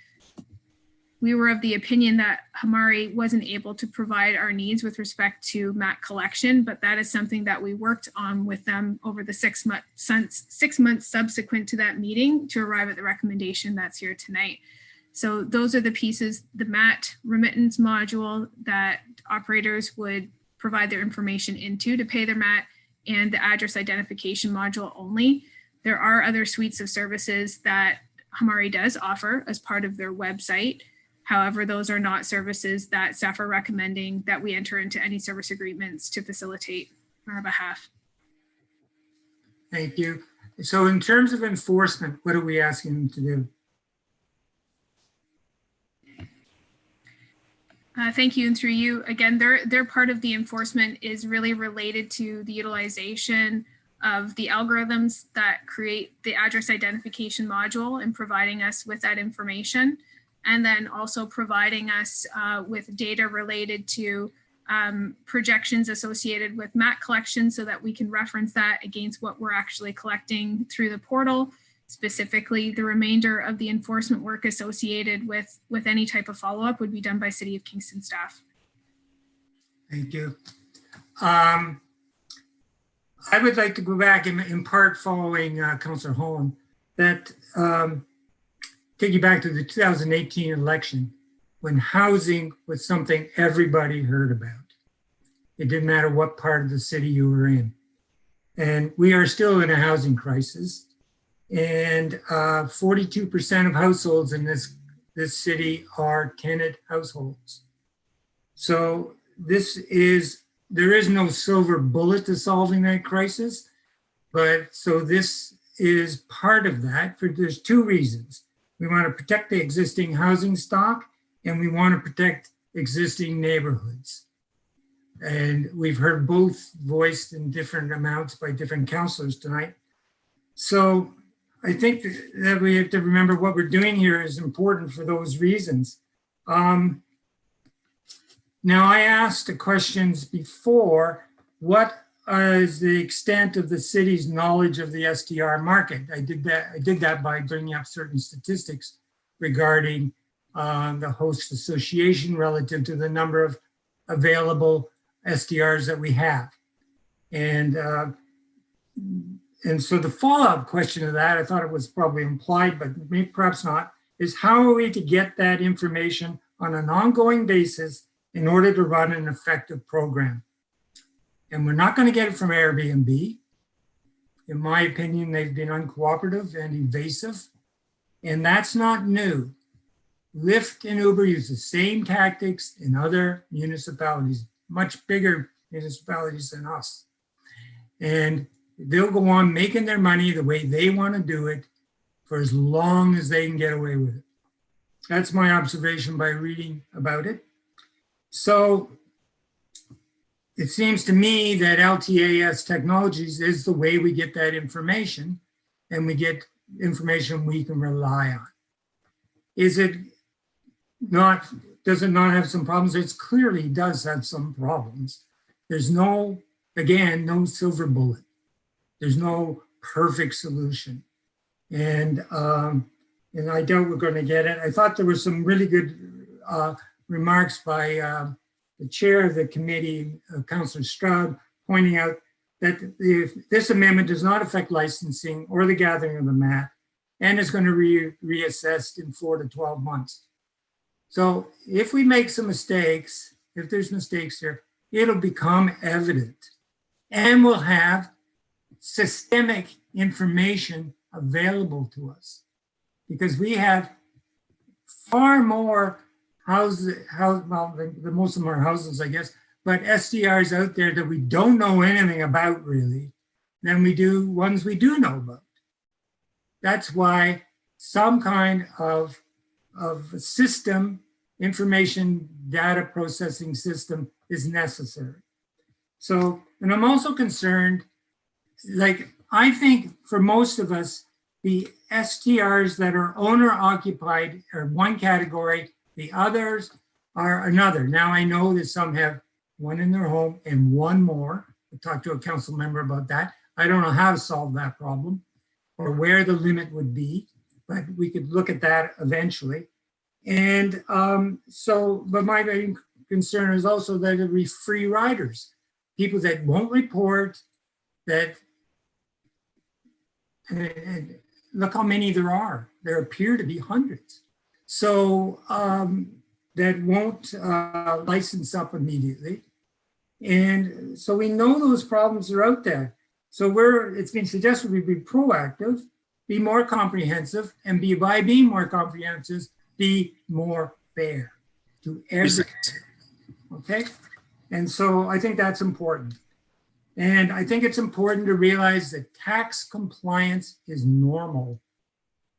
we were of the opinion that Hamari wasn't able to provide our needs with respect to MAT collection, but that is something that we worked on with them over the 6 months subsequent to that meeting to arrive at the recommendation that's here tonight. So those are the pieces, the MAT remittance module that operators would provide their information into to pay their MAT, and the address identification module only. There are other suites of services that Hamari does offer as part of their website. However, those are not services that staff are recommending that we enter into any service agreements to facilitate on our behalf. Thank you. So in terms of enforcement, what are we asking them to do? Thank you. And through you, again, their part of the enforcement is really related to the utilization of the algorithms that create the address identification module and providing us with that information. And then also providing us with data related to projections associated with MAC collection so that we can reference that against what we're actually collecting through the portal. Specifically, the remainder of the enforcement work associated with any type of follow-up would be done by City of Kingston staff. Thank you. I would like to go back in part following Councillor Holland, that take you back to the 2018 election when housing was something everybody heard about. It didn't matter what part of the city you were in. And we are still in a housing crisis. And 42% of households in this city are tenant households. So there is no silver bullet to solving that crisis, but so this is part of that. There's two reasons. We want to protect the existing housing stock and we want to protect existing neighborhoods. And we've heard both voiced in different amounts by different councillors tonight. So I think that we have to remember what we're doing here is important for those reasons. Now, I asked the questions before, what is the extent of the city's knowledge of the STR market? I did that by bringing up certain statistics regarding the host association relative to the number of available STRs that we have. And so the follow-up question to that, I thought it was probably implied, but maybe perhaps not, is how are we to get that information on an ongoing basis in order to run an effective program? And we're not going to get it from Airbnb. In my opinion, they've been uncooperative and evasive, and that's not new. Lyft and Uber use the same tactics in other municipalities, much bigger municipalities than us. And they'll go on making their money the way they want to do it for as long as they can get away with it. That's my observation by reading about it. So it seems to me that LTAS Technologies is the way we get that information, and we get information we can rely on. Is it not, does it not have some problems? It clearly does have some problems. There's no, again, no silver bullet. There's no perfect solution. And I doubt we're going to get it. I thought there were some really good remarks by the chair of the committee, Councillor Stroud, pointing out that this amendment does not affect licensing or the gathering of the map and is going to be reassessed in 4 to 12 months. So if we make some mistakes, if there's mistakes here, it'll become evident and we'll have systemic information available to us because we have far more houses, well, the most of them are houses, I guess, but SDRs out there that we don't know anything about really than we do ones we do know about. That's why some kind of system, information data processing system is necessary. So, and I'm also concerned, like, I think for most of us, the STRs that are owner occupied are one category, the others are another. Now I know that some have one in their home and one more. I talked to a council member about that. I don't know how to solve that problem or where the limit would be, but we could look at that eventually. And but my main concern is also that there be free riders, people that won't report, that, and look how many there are. There appear to be hundreds. So that won't license up immediately. And so we know those problems are out there. So it's been suggested we be proactive, be more comprehensive, and by being more comprehensive, be more fair to everyone. Okay? And so I think that's important. And I think it's important to realize that tax compliance is normal.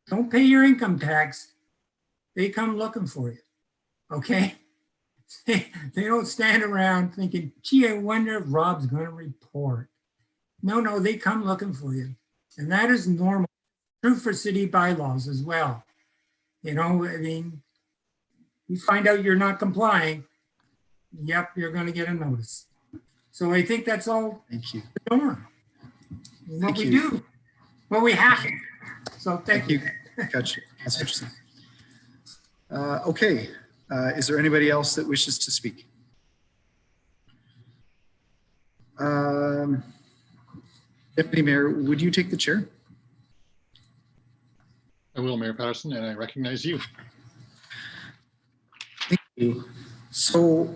Don't pay your income tax. They come looking for you, okay? They don't stand around thinking, gee, I wonder if Rob's gonna report. No, they come looking for you. And that is normal. True for city bylaws as well. You know, I mean, you find out you're not complying, yep, you're gonna get a notice. So I think that's all. Thank you. What we do, what we have. So thank you. Gotcha. That's interesting. Okay. Is there anybody else that wishes to speak? Deputy Mayor, would you take the chair? I will, Mayor Patterson, and I recognize you. Thank you. So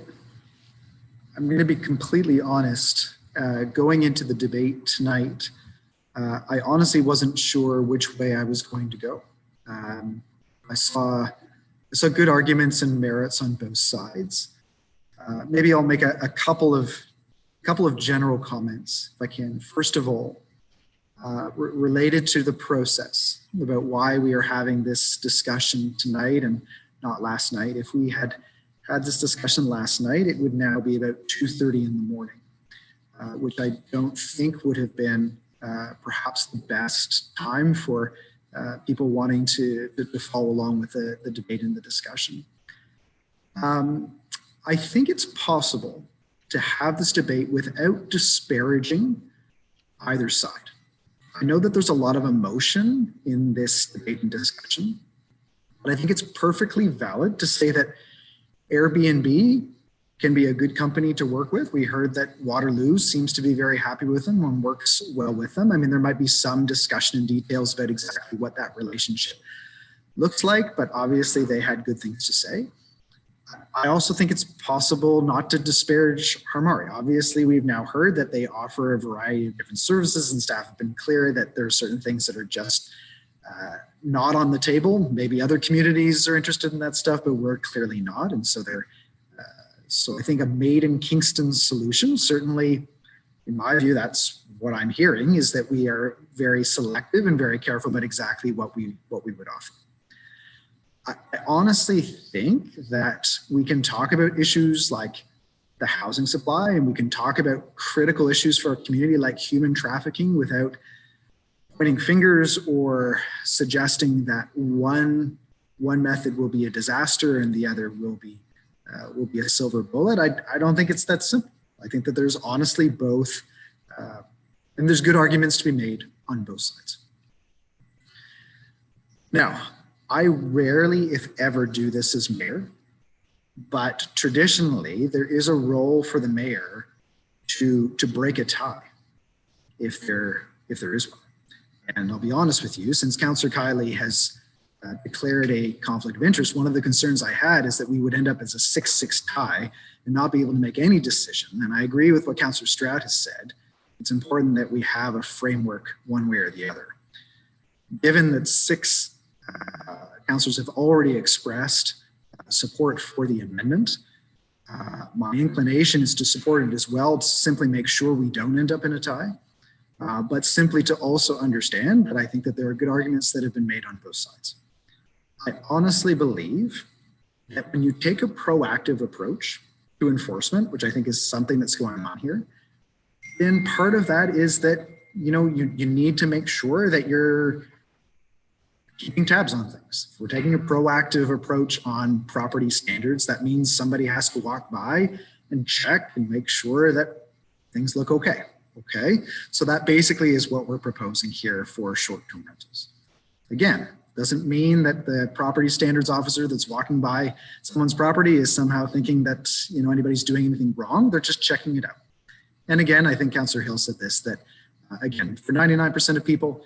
I'm going to be completely honest. Going into the debate tonight, I honestly wasn't sure which way I was going to go. I saw good arguments and merits on both sides. Maybe I'll make a couple of general comments if I can. First of all, related to the process about why we are having this discussion tonight and not last night. If we had this discussion last night, it would now be about 2:30 in the morning, which I don't think would have been perhaps the best time for people wanting to follow along with the debate and the discussion. I think it's possible to have this debate without disparaging either side. I know that there's a lot of emotion in this debate and discussion, but I think it's perfectly valid to say that Airbnb can be a good company to work with. We heard that Waterloo seems to be very happy with them and works well with them. I mean, there might be some discussion and details about exactly what that relationship looks like, but obviously they had good things to say. I also think it's possible not to disparage Harmari. Obviously, we've now heard that they offer a variety of different services, and staff have been clear that there are certain things that are just not on the table. Maybe other communities are interested in that stuff, but we're clearly not. And so so I think a made in Kingston solution, certainly in my view, that's what I'm hearing, is that we are very selective and very careful about exactly what we would offer. I honestly think that we can talk about issues like the housing supply, and we can talk about critical issues for our community like human trafficking without pointing fingers or suggesting that one method will be a disaster and the other will be a silver bullet. I don't think it's that simple. I think that there's honestly both, and there's good arguments to be made on both sides. Now, I rarely, if ever, do this as mayor, but traditionally there is a role for the mayor to break a tie if there is one. And I'll be honest with you, since Councillor Kiley has declared a conflict of interest, one of the concerns I had is that we would end up as a 6-6 tie and not be able to make any decision. And I agree with what Councillor Stroud has said. It's important that we have a framework one way or the other. Given that 6 councillors have already expressed support for the amendment, my inclination is to support it as well, to simply make sure we don't end up in a tie, but simply to also understand that I think that there are good arguments that have been made on both sides. I honestly believe that when you take a proactive approach to enforcement, which I think is something that's going on here, then part of that is that, you know, you need to make sure that you're keeping tabs on things. If we're taking a proactive approach on property standards, that means somebody has to walk by and check and make sure that things look okay. Okay, so that basically is what we're proposing here for short-term rentals. Again, doesn't mean that the property standards officer that's walking by someone's property is somehow thinking that, you know, anybody's doing anything wrong. They're just checking it out. And again, I think Councillor Hill said this, that again, for 99% of people,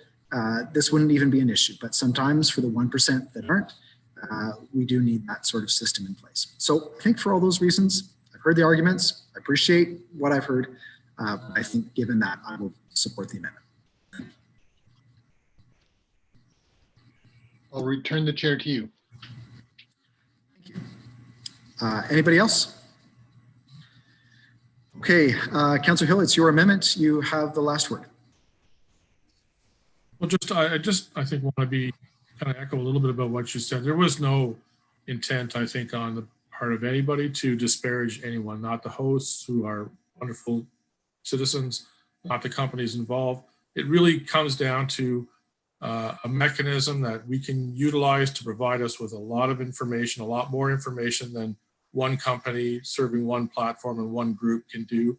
this wouldn't even be an issue, but sometimes for the 1% that aren't, we do need that sort of system in place. So I think for all those reasons, I've heard the arguments, I appreciate what I've heard. I think given that, I will support the amendment. I'll return the chair to you. Anybody else? Okay, Councillor Hill, it's your amendment. You have the last word. Well, I think want to be kind of echo a little bit about what you said. There was no intent, I think, on the part of anybody to disparage anyone, not the hosts who are wonderful citizens, not the companies involved. It really comes down to a mechanism that we can utilize to provide us with a lot of information, a lot more information than one company serving one platform and one group can do.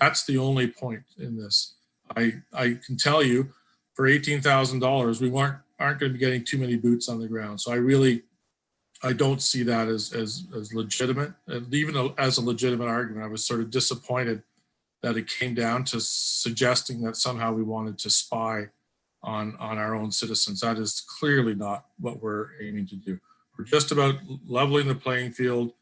That's the only point in this. I can tell you, for $18,000, we aren't going to be getting too many boots on the ground. So I don't see that as legitimate. And even as a legitimate argument, I was sort of disappointed that it came down to suggesting that somehow we wanted to spy on our own citizens. That is clearly not what we're aiming to do. We're just about leveling the playing field,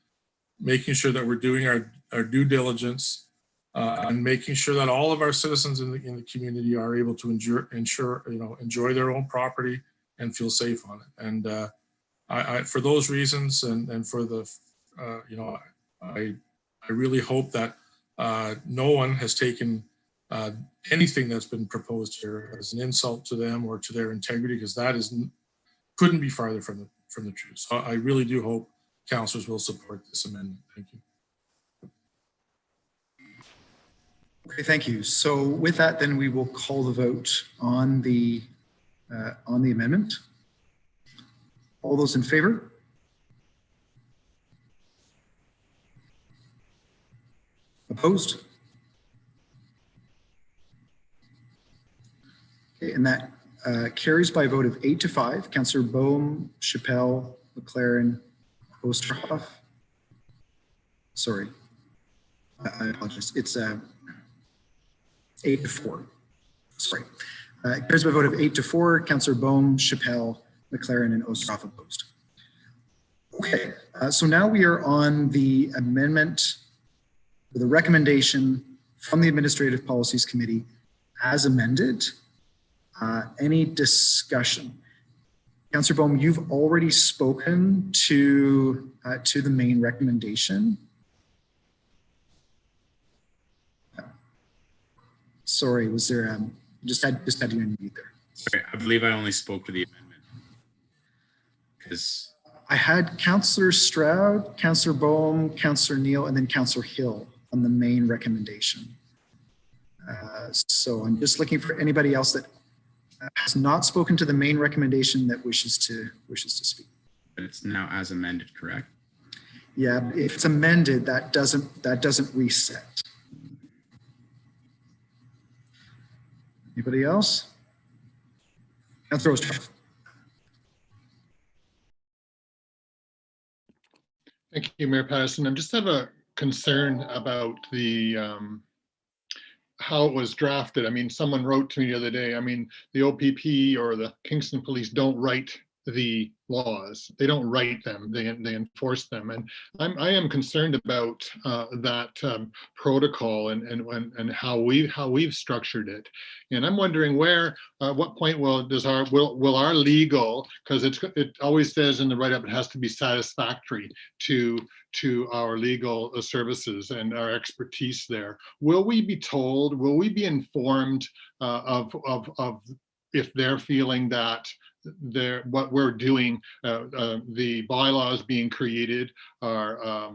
making sure that we're doing our due diligence, and making sure that all of our citizens in the community are able to enjoy their own property and feel safe on it. And I for those reasons, and for the I really hope that no one has taken anything that's been proposed here as an insult to them or to their integrity, because that couldn't be farther from the truth. So I really do hope councillors will support this amendment. Thank you. Okay, thank you. So with that, then we will call the vote on the amendment. All those in favor? Opposed? Okay, and that carries by a vote of 8-5. Councillor Bohm, Chappelle, McLaren, Osterhoff. Sorry, I apologize. It's 8-4. Sorry. Carries by a vote of 8-4. Councillor Bohm, Chappelle, McLaren, and Osterhoff opposed. Okay, so now we are on the amendment, the recommendation from the Administrative Policies Committee as amended. Any discussion? Councillor Bohm, you've already spoken to the main recommendation. Sorry, was there just had you unmute there? Sorry, I believe I only spoke to the amendment because I had Councillor Stroud, Councillor Bohm, Councillor Neal, and then Councillor Hill on the main recommendation. So I'm just looking for anybody else that has not spoken to the main recommendation that wishes to speak. But it's now as amended, correct? Yeah, if it's amended, that doesn't reset. Anybody else? Councillor Osterhoff. Thank you, Mayor Patterson. I just have a concern about the how it was drafted. I mean, someone wrote to me the other day, I mean, the OPP or the Kingston Police don't write the laws. They don't write them, they enforce them. And I am concerned about that protocol and how we've structured it. And I'm wondering where, what point will our legal, because it always says in the write-up it has to be satisfactory to our legal services and our expertise there. Will we be told, will we be informed of if they're feeling that what we're doing, the bylaws being created are,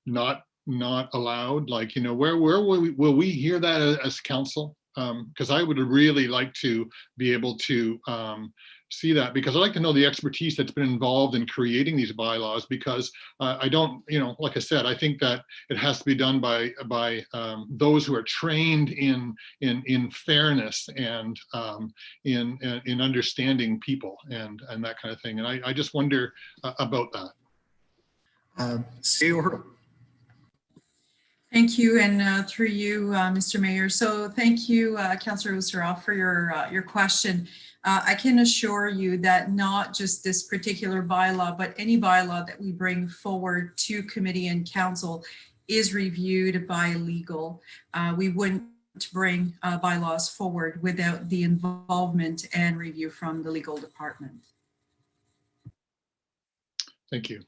not allowed? Like, where will we hear that as council? Because I would really like to be able to see that, because I'd like to know the expertise that's been involved in creating these bylaws, because I don't, like I said, I think that it has to be done by those who are trained in fairness and in understanding people and that kind of thing. And I just wonder about that. Thank you, and through you, Mr. Mayor. So thank you, Councillor Osterhoff, for your question. I can assure you that not just this particular bylaw, but any bylaw that we bring forward to committee and council is reviewed by legal. We wouldn't bring bylaws forward without the involvement and review from the legal department. Thank you.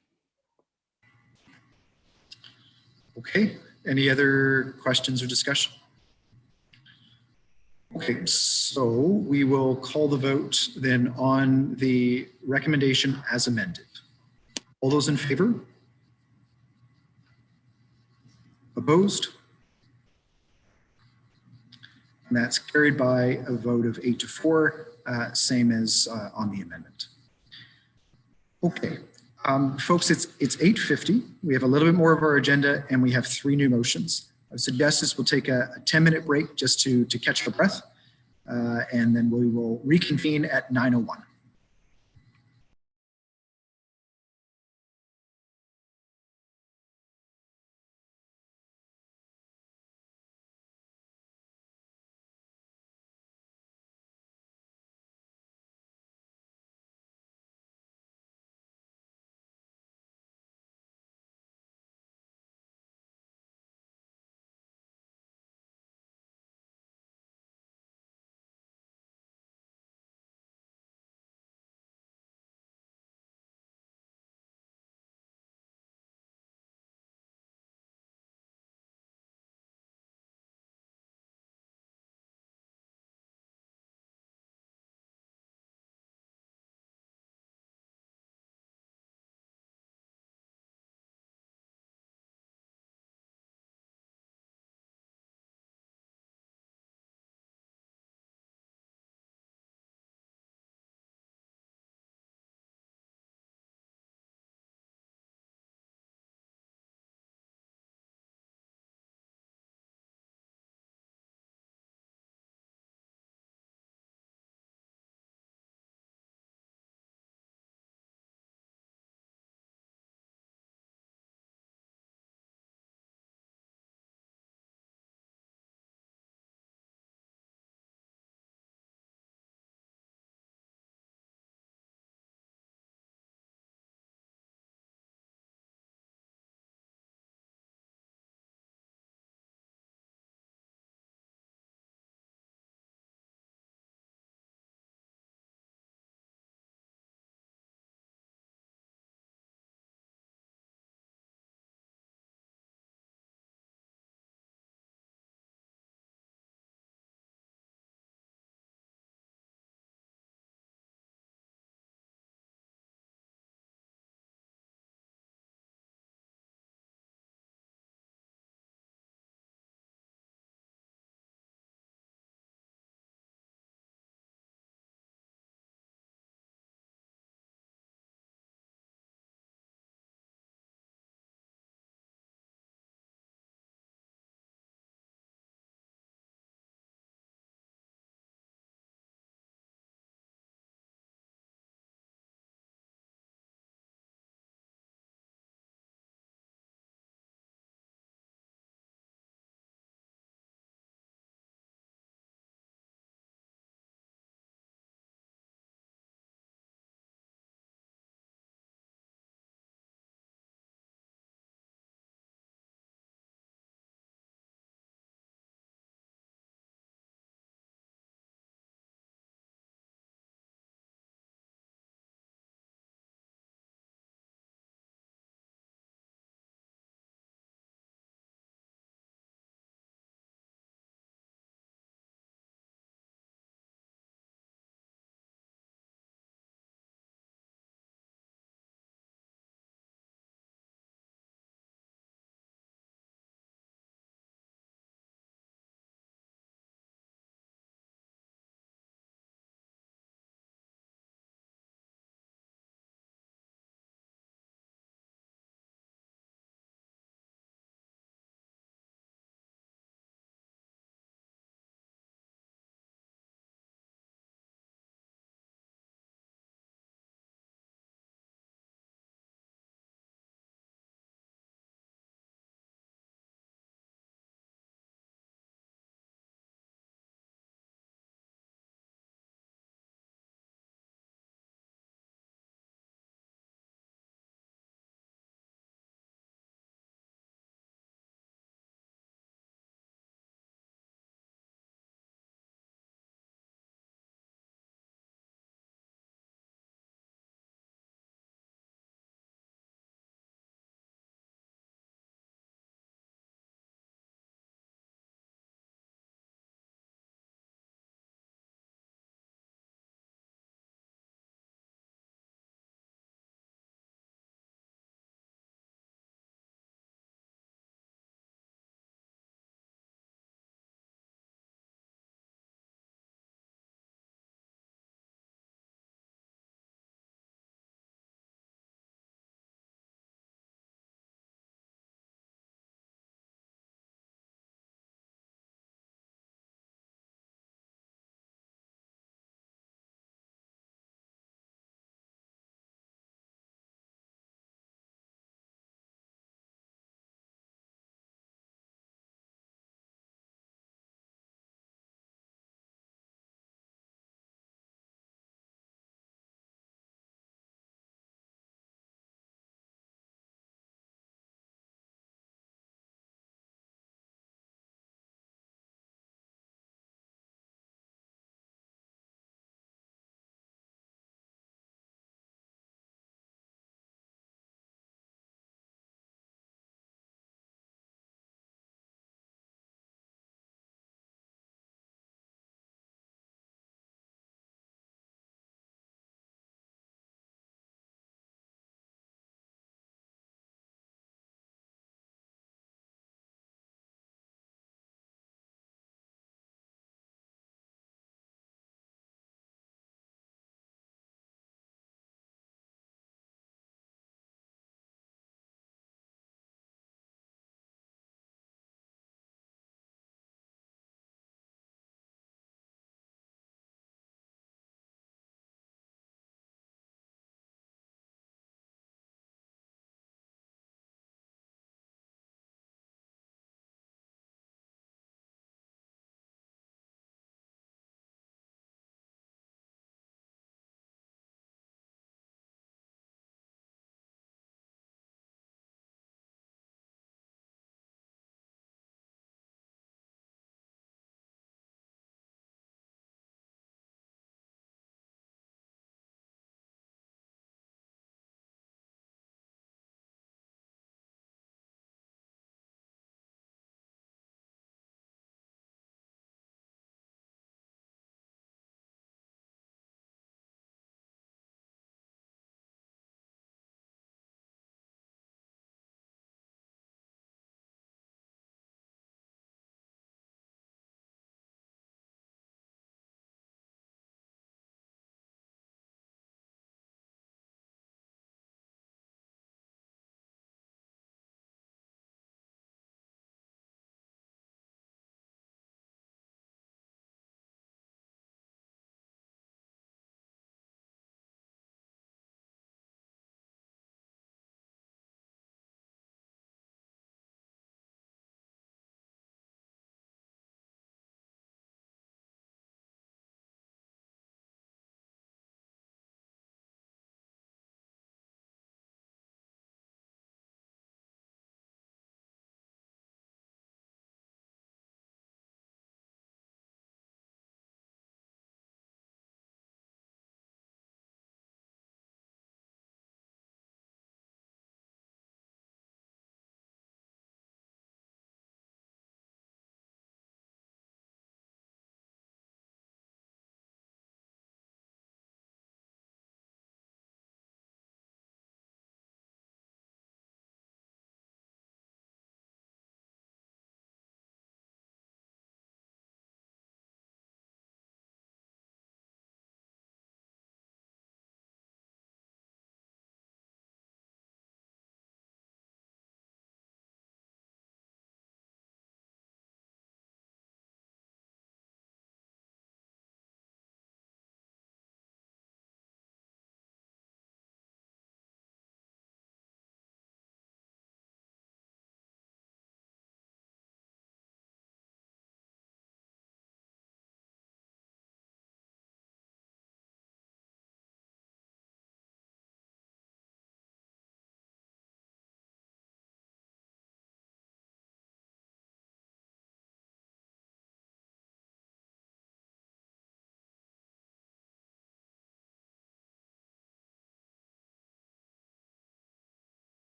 Okay, Any other questions or discussion? Okay, so we will call the vote then on the recommendation as amended. All those in favor? Opposed? And that's carried by a vote of 8-4, same as on the amendment. Okay, folks, it's 8:50. We have a little bit more of our agenda and we have 3 new motions. I would suggest this will take a 10-minute break just to catch our breath, and then we will reconvene at 9:01.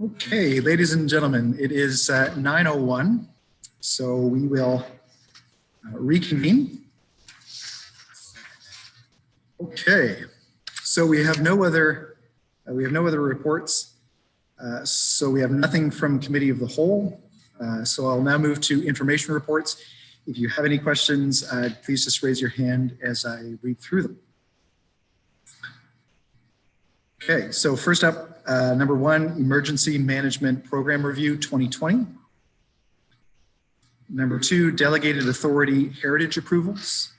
Okay, ladies and gentlemen, it is 9:01, so we will reconvene. Okay, so we have no other reports. So we have nothing from Committee of the Whole. So I'll now move to information reports. If you have any questions, please just raise your hand as I read through them. Okay, so first up, number 1, Emergency Management Program Review 2020. Number 2, Delegated Authority Heritage Approvals.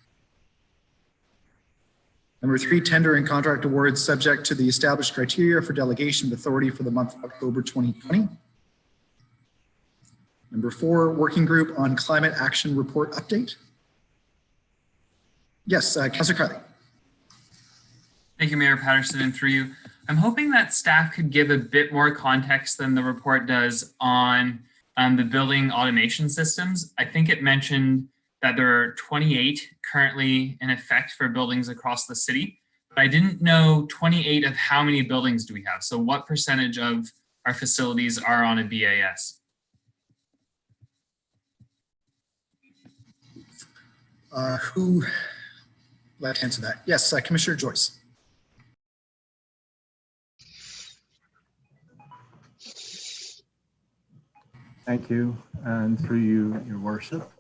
Number 3, Tender and Contract Awards subject to the established criteria for delegation of authority for the month of October 2020. Number 4, Working Group on Climate Action Report Update. Yes, Councillor Carly. Thank you, Mayor Patterson, and through you. I'm hoping that staff could give a bit more context than the report does on the building automation systems. I think it mentioned that there are 28 currently in effect for buildings across the city, but I didn't know 28 of how many buildings do we have. So what percentage of our facilities are on a BAS? Who let answer that? Yes, Commissioner Joyce. Thank you, and through you, Your Worship.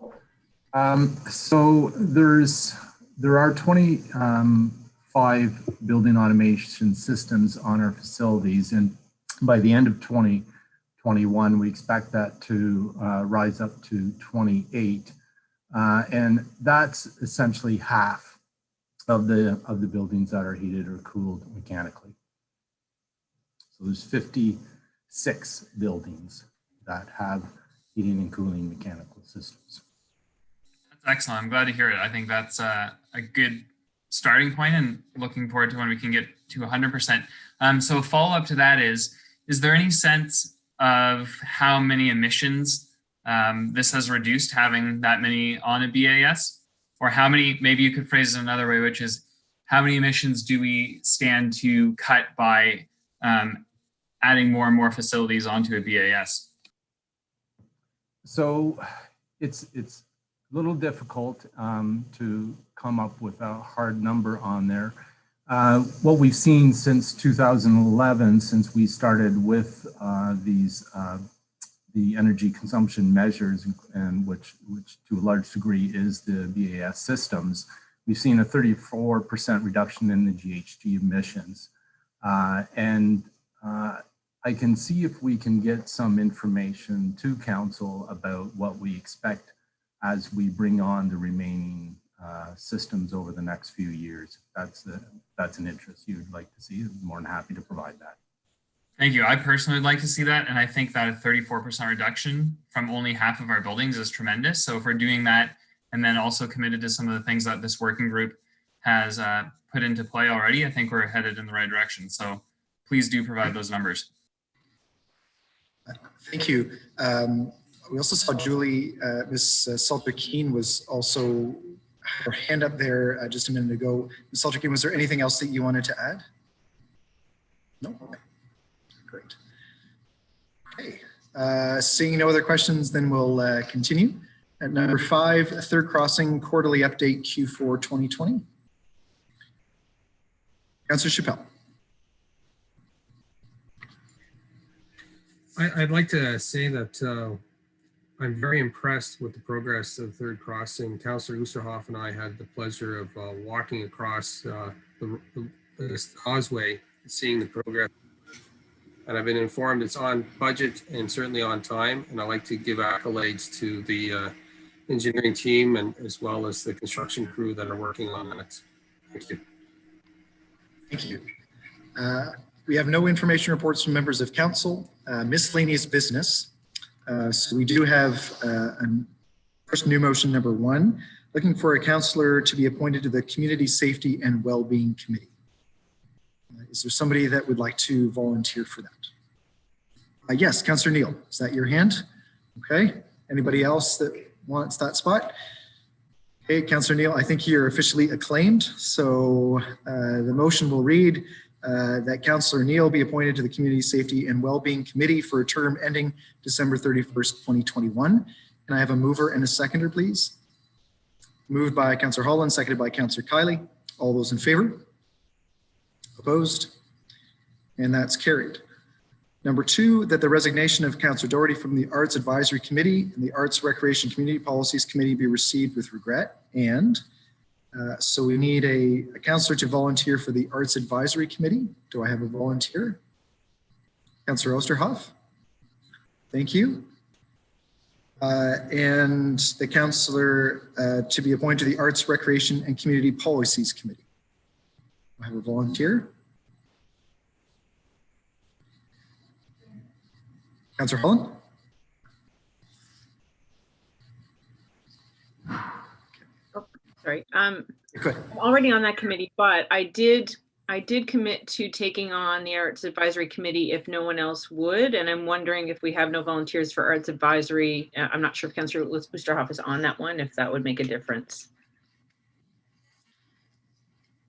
So there are 25 building automation systems on our facilities, and by the end of 2021, we expect that to rise up to 28, and that's essentially half of the buildings that are heated or cooled mechanically. So there's 56 buildings that have heating and cooling mechanical systems. That's excellent. I'm glad to hear it. I think that's a good starting point, and looking forward to when we can get to 100%. So a follow-up to that is there any sense of how many emissions this has reduced, having that many on a BAS? Or how many, maybe you could phrase it another way, which is how many emissions do we stand to cut by adding more and more facilities onto a BAS? So it's a little difficult to come up with a hard number on there. What we've seen since 2011, since we started with the energy consumption measures, and which to a large degree is the BAS systems, we've seen a 34% reduction in the GHG emissions. I can see if we can get some information to council about what we expect as we bring on the remaining systems over the next few years. That's an interest you'd like to see. I'm more than happy to provide that. Thank you. I personally would like to see that, and I think that a 34% reduction from only half of our buildings is tremendous. So if we're doing that, and then also committed to some of the things that this working group has put into play already, I think we're headed in the right direction. So please do provide those numbers. Thank you. We also saw Julie, Ms. Salter-Keene was also her hand up there just a minute ago. Ms. Salter-Keene, was there anything else that you wanted to add? No? Okay. Great. Okay. Seeing no other questions, then we'll continue. At number 5, Third Crossing Quarterly Update Q4 2020. Councillor Chappelle. I'd like to say that I'm very impressed with the progress of Third Crossing. Councillor Oosterhoff and I had the pleasure of walking across this causeway, seeing the progress. And I've been informed it's on budget and certainly on time. And I'd like to give accolades to the engineering team and as well as the construction crew that are working on it. Thank you. Thank you. We have no information reports from members of council. Miscellaneous business. So we do have first new motion number 1, looking for a councillor to be appointed to the Community Safety and Wellbeing Committee. Is there somebody that would like to volunteer for that? Yes, Councillor Neal, is that your hand? Okay. Anybody else that wants that spot? Okay, Councillor Neal, I think you're officially acclaimed. So the motion will read, that Councillor Neal be appointed to the Community Safety and Wellbeing Committee for a term ending December 31st, 2021. Can I have a mover and a seconder, please? Moved by Councillor Holland, seconded by Councillor Kiley. All those in favor? Opposed? And that's carried. Number 2, that the resignation of Councillor Doherty from the Arts Advisory Committee and the Arts, Recreation, Community Policies Committee be received with regret. And so we need a councillor to volunteer for the Arts Advisory Committee. Do I have a volunteer? Councillor Osterhoff. Thank you. And the councillor to be appointed to the Arts, Recreation, and Community Policies Committee. Do I have a volunteer? Councillor Holland. Sorry, I'm already on that committee, but I did commit to taking on the Arts Advisory Committee if no one else would, and I'm wondering if we have no volunteers for Arts Advisory. I'm not sure if Councillor Oosterhoff is on that one, if that would make a difference.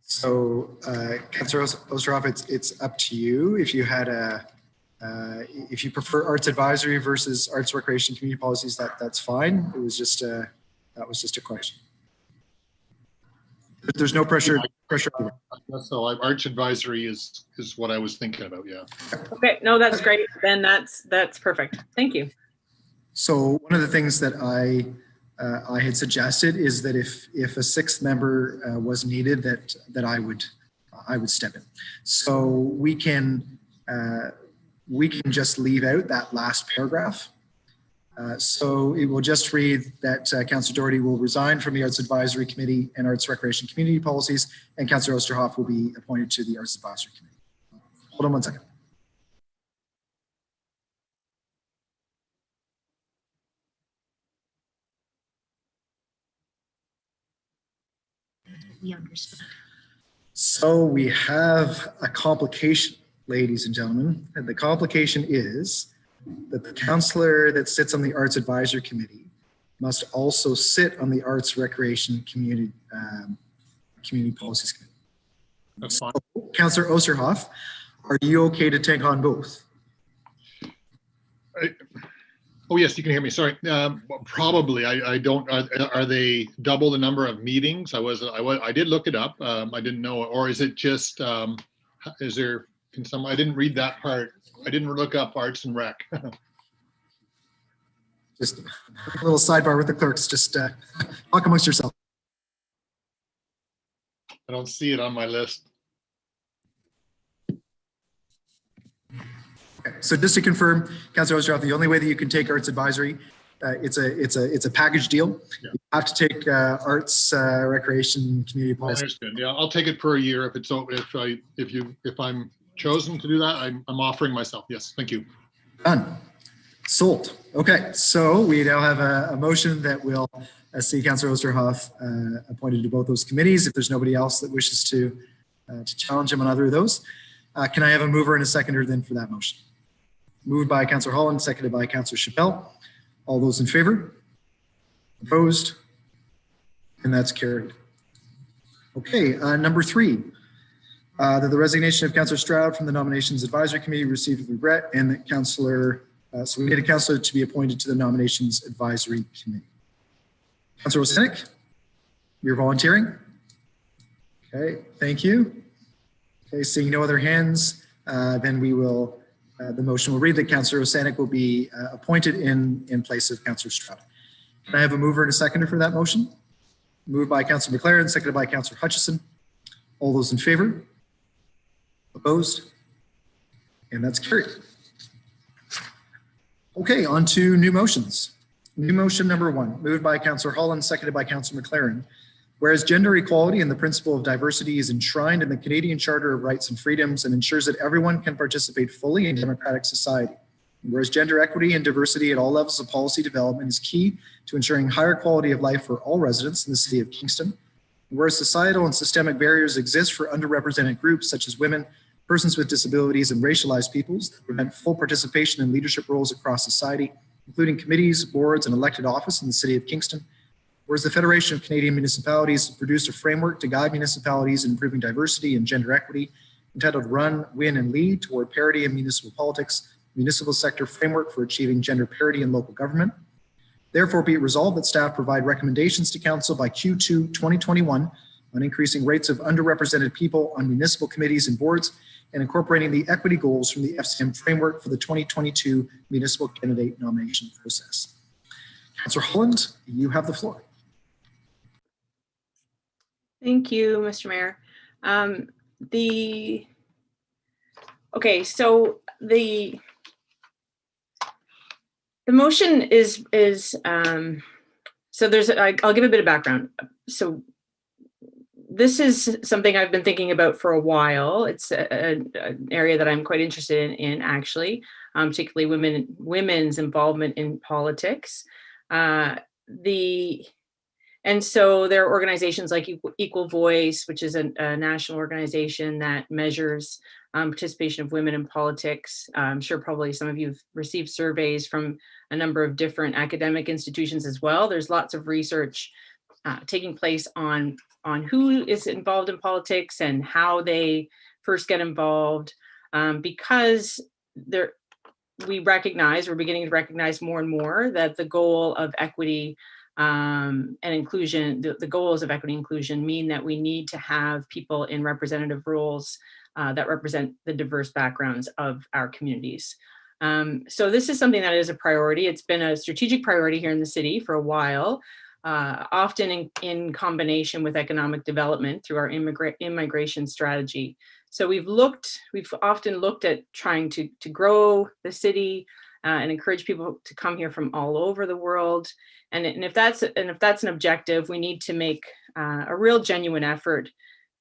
So, Councillor Oosterhoff, it's up to you. If you had if you prefer Arts Advisory versus Arts, Recreation, Community Policies, that's fine. It was just that was just a question. There's no pressure. So Arts Advisory is what I was thinking about. Yeah. Okay. No, that's great. Then that's perfect. Thank you. So one of the things that I had suggested is that if a 6th member was needed, that I would step in. So we can just leave out that last paragraph. So it will just read that Councillor Doherty will resign from the Arts Advisory Committee and Arts, Recreation, Community Policies, and Councillor Osterhoff will be appointed to the Arts Advisory Committee. Hold on one second. We understand. So we have a complication, ladies and gentlemen, and the complication is that the councillor that sits on the Arts Advisory Committee must also sit on the Arts, Recreation, Community Policies Committee. That's fine. So, Councillor Osterhoff, are you okay to take on both? Oh yes, you can hear me. Sorry. Probably. I don't. Are they double the number of meetings? I did look it up. I didn't know. Or is it just? Is there? Can some? I didn't read that part. I didn't look up Arts and Rec. Just a little sidebar with the clerks. Just talk amongst yourself. I don't see it on my list. Okay. So just to confirm, Councillor Osterhoff, the only way that you can take Arts Advisory, it's a package deal. Yeah. You have to take Arts, Recreation, Community Policy. I understand. Yeah, I'll take it for a year if I'm chosen to do that. I'm offering myself. Yes, thank you. Done. Sold. Okay, so we now have a motion that will see Councillor Osterhoff appointed to both those committees. If there's nobody else that wishes to challenge him on either of those, can I have a mover and a seconder then for that motion? Moved by Councillor Holland, seconded by Councillor Chappelle. All those in favor? Opposed? And that's carried. Okay, number 3. That the resignation of Councillor Stroud from the Nominations Advisory Committee received with regret, and that Councillor, so we need a councillor to be appointed to the Nominations Advisory Committee. Councillor Osenek, you're volunteering? Okay, thank you. Okay, seeing no other hands, then we will, the motion will read that Councillor Osenek will be appointed in place of Councillor Stroud. Can I have a mover and a seconder for that motion? Moved by Councillor McLaren, seconded by Councillor Hutchison. All those in favor? Opposed? And that's carried. Okay, on to new motions. New motion number 1, moved by Councillor Holland, seconded by Councillor McLaren. Whereas gender equality and the principle of diversity is enshrined in the Canadian Charter of Rights and Freedoms and ensures that everyone can participate fully in democratic society. Whereas gender equity and diversity at all levels of policy development is key to ensuring higher quality of life for all residents in the city of Kingston. Whereas societal and systemic barriers exist for underrepresented groups such as women, persons with disabilities, and racialized peoples that prevent full participation in leadership roles across society, including committees, boards, and elected office in the city of Kingston. Whereas the Federation of Canadian Municipalities has produced a framework to guide municipalities in improving diversity and gender equity entitled Run, Win, and Lead Toward Parity in Municipal Politics, Municipal Sector Framework for Achieving Gender Parity in Local Government. Therefore, be it resolved that staff provide recommendations to Council by Q2 2021 on increasing rates of underrepresented people on municipal committees and boards and incorporating the equity goals from the FCM framework for the 2022 municipal candidate nomination process. Councillor Holland, you have the floor. Thank you, Mr. Mayor. Okay, so the motion is so there's I'll give a bit of background. So this is something I've been thinking about for a while. It's an area that I'm quite interested in actually, particularly women's involvement in politics. And so there are organizations like Equal Voice, which is a national organization that measures participation of women in politics. I'm sure probably some of you have received surveys from a number of different academic institutions as well. There's lots of research taking place on who is involved in politics and how they first get involved, because we're beginning to recognize more and more that the goal of equity and inclusion, the goals of equity and inclusion mean that we need to have people in representative roles that represent the diverse backgrounds of our communities. So this is something that is a priority. It's been a strategic priority here in the city for a while, often in combination with economic development through our immigration strategy. So we've often looked at trying to grow the city and encourage people to come here from all over the world. And if that's an objective, we need to make a real genuine effort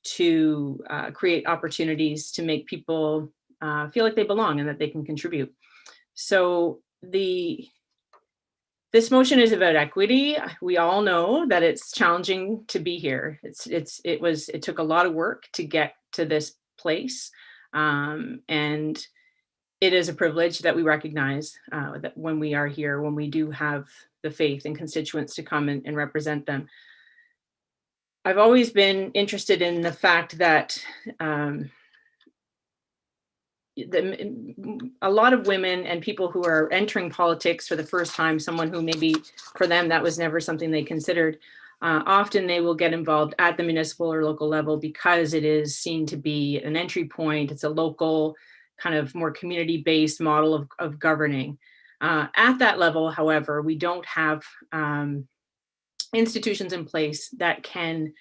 to create opportunities to make people feel like they belong and that they can contribute. So this motion is about equity. We all know that it's challenging to be here. It took a lot of work to get to this place, and it is a privilege that we recognize that when we are here, when we do have the faith in constituents to come and represent them. I've always been interested in the fact that a lot of women and people who are entering politics for the first time, someone who maybe for them that was never something they considered, often they will get involved at the municipal or local level because it is seen to be an entry point. It's a local kind of more community-based model of governing. At that level, however, we don't have institutions in place that can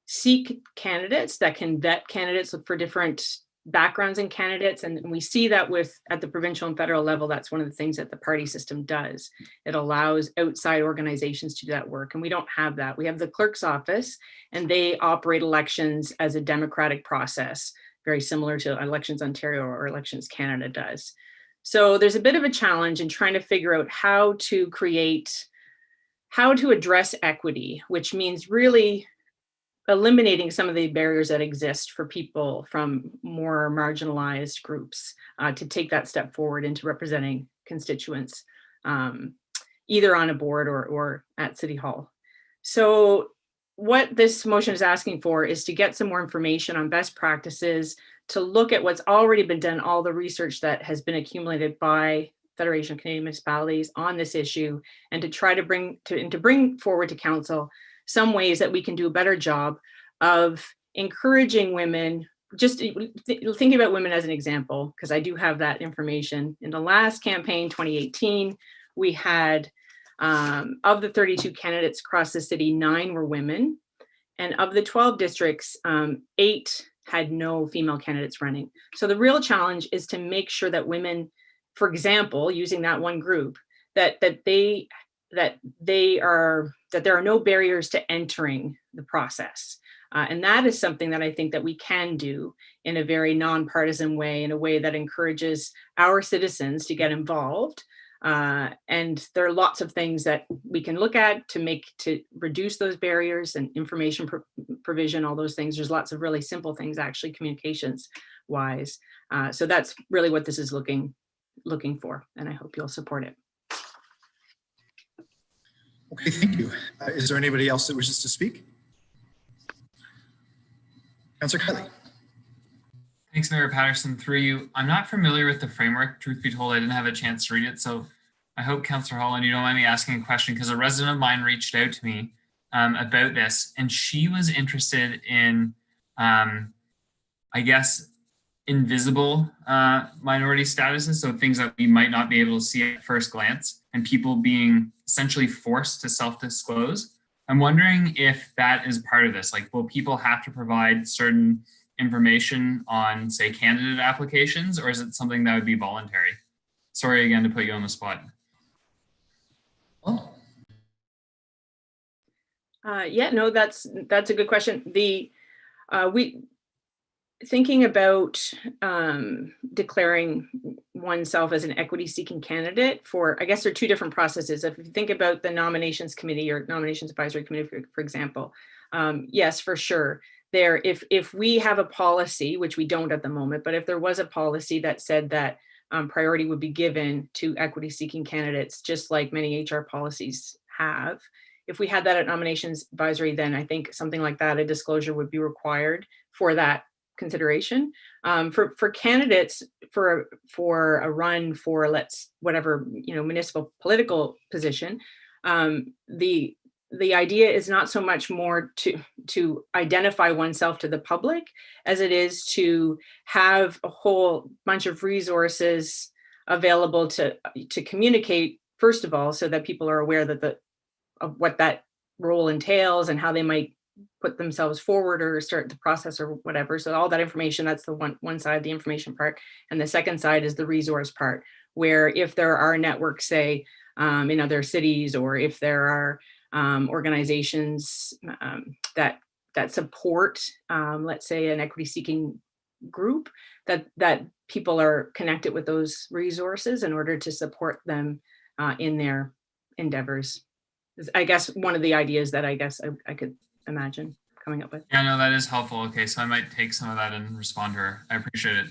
seek candidates, that can vet candidates, look for different backgrounds in candidates. And we see that at the provincial and federal level, that's one of the things that the party system does. It allows outside organizations to do that work. And we don't have that. We have the clerk's office, and they operate elections as a democratic process, very similar to Elections Ontario or Elections Canada does. So there's a bit of a challenge in trying to figure out how to address equity, which means really eliminating some of the barriers that exist for people from more marginalized groups to take that step forward into representing constituents, either on a board or at City Hall. So what this motion is asking for is to get some more information on best practices, to look at what's already been done, all the research that has been accumulated by Federation of Canadian Municipalities on this issue, and to try to bring forward to council some ways that we can do a better job of encouraging women. Just thinking about women as an example, because I do have that information. In the last campaign, 2018, we had of the 32 candidates across the city, 9 were women. And of the 12 districts, 8 had no female candidates running. So the real challenge is to make sure that women, for example, using that one group, that there are no barriers to entering the process. And that is something that I think that we can do in a very nonpartisan way, in a way that encourages our citizens to get involved. And there are lots of things that we can look at to reduce those barriers, and information provision, all those things. There's lots of really simple things, actually, communications wise. So that's really what this is looking for, and I hope you'll support it. Okay, thank you. Is there anybody else that wishes to speak? Councillor Kiley. Thanks, Mayor Patterson. Through you, I'm not familiar with the framework. Truth be told, I didn't have a chance to read it. So I hope, Councillor Holland, you don't mind me asking a question, because a resident of mine reached out to me about this, and she was interested in, I guess, invisible minority statuses, so things that we might not be able to see at first glance, and people being essentially forced to self-disclose. I'm wondering if that is part of this. Like, will people have to provide certain information on, say, candidate applications, or is it something that would be voluntary? Sorry again to put you on the spot. Yeah, no, that's a good question. Thinking about declaring oneself as an equity-seeking candidate for, I guess there are two different processes. If you think about the nominations committee or nominations advisory committee, for example, yes, for sure. If we have a policy, which we don't at the moment, but if there was a policy that said that priority would be given to equity-seeking candidates, just like many HR policies have, if we had that at nominations advisory, then I think something like that, a disclosure would be required for that consideration. For candidates for a run for whatever municipal political position, the idea is not so much more to identify oneself to the public as it is to have a whole bunch of resources available to communicate, first of all, so that people are aware that of what that role entails and how they might put themselves forward or start the process or whatever. So all that information, that's the one side, the information part. And the second side is the resource part, where if there are networks, say, in other cities, or if there are organizations that support, let's say, an equity-seeking group, that people are connected with those resources in order to support them in their endeavors. I guess one of the ideas that I guess I could imagine coming up with. Yeah, no, that is helpful. Okay, so I might take some of that and respond to her. I appreciate it.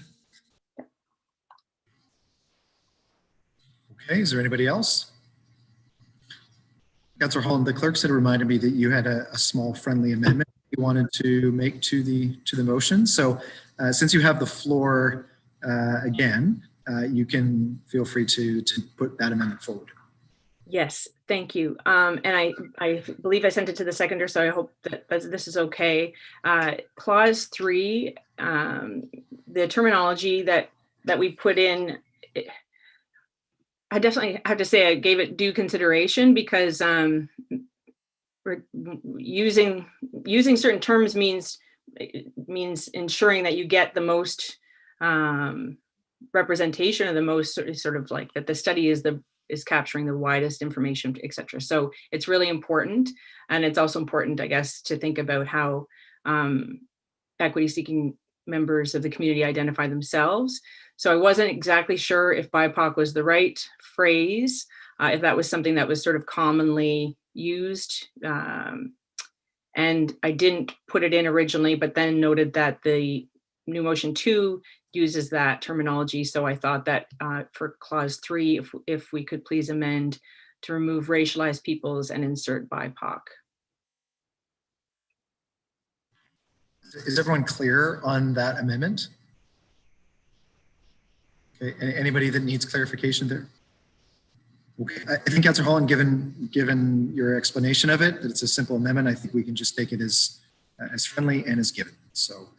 Okay, is there anybody else? Councillor Holland, the clerk had reminded me that you had a small friendly amendment you wanted to make to the motion. So since you have the floor again, you can feel free to put that amendment forward. Yes, thank you. And I believe I sent it to the seconder, so I hope that this is okay. Clause 3, the terminology that we put in, I definitely have to say I gave it due consideration, because we're using certain terms means ensuring that you get the most representation, or the most sort of like that the study is capturing the widest information, etc. So it's really important. And it's also important, I guess, to think about how equity-seeking members of the community identify themselves. So I wasn't exactly sure if BIPOC was the right phrase, if that was something that was sort of commonly used. And I didn't put it in originally, but then noted that the new motion 2 uses that terminology. So I thought that for clause 3, if we could please amend to remove racialized peoples and insert BIPOC. Is everyone clear on that amendment? Okay, anybody that needs clarification there? Okay, I think Councillor Holland, given your explanation of it, that it's a simple amendment, I think we can just take it as friendly and as given. So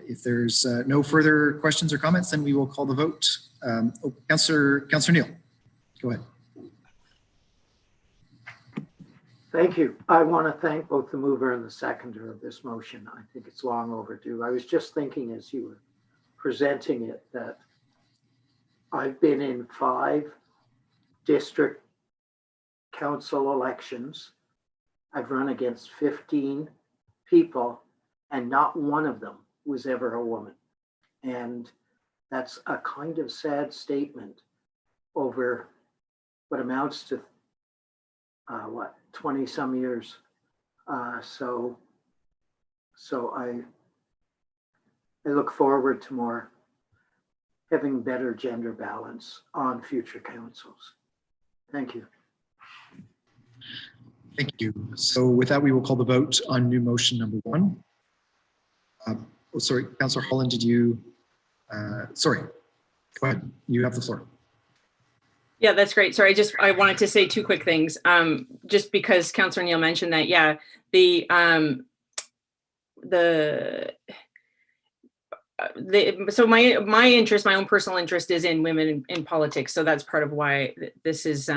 if there's no further questions or comments, then we will call the vote. Councillor Neal, go ahead. Thank you. I want to thank both the mover and the seconder of this motion. I think it's long overdue. I was just thinking as you were presenting it that I've been in 5 district council elections. I've run against 15 people, and not one of them was ever a woman. And that's a kind of sad statement over what amounts to 20 some years. So I look forward to having better gender balance on future councils. Thank you. Thank you. So with that, we will call the vote on new motion number 1. Sorry, Councillor Holland, did you Sorry, go ahead. You have the floor. Yeah, that's great. Sorry, I wanted to say two quick things. Just because Councillor Neal mentioned that, yeah, so my interest, my own personal interest, is in women in politics. So that's part of why this is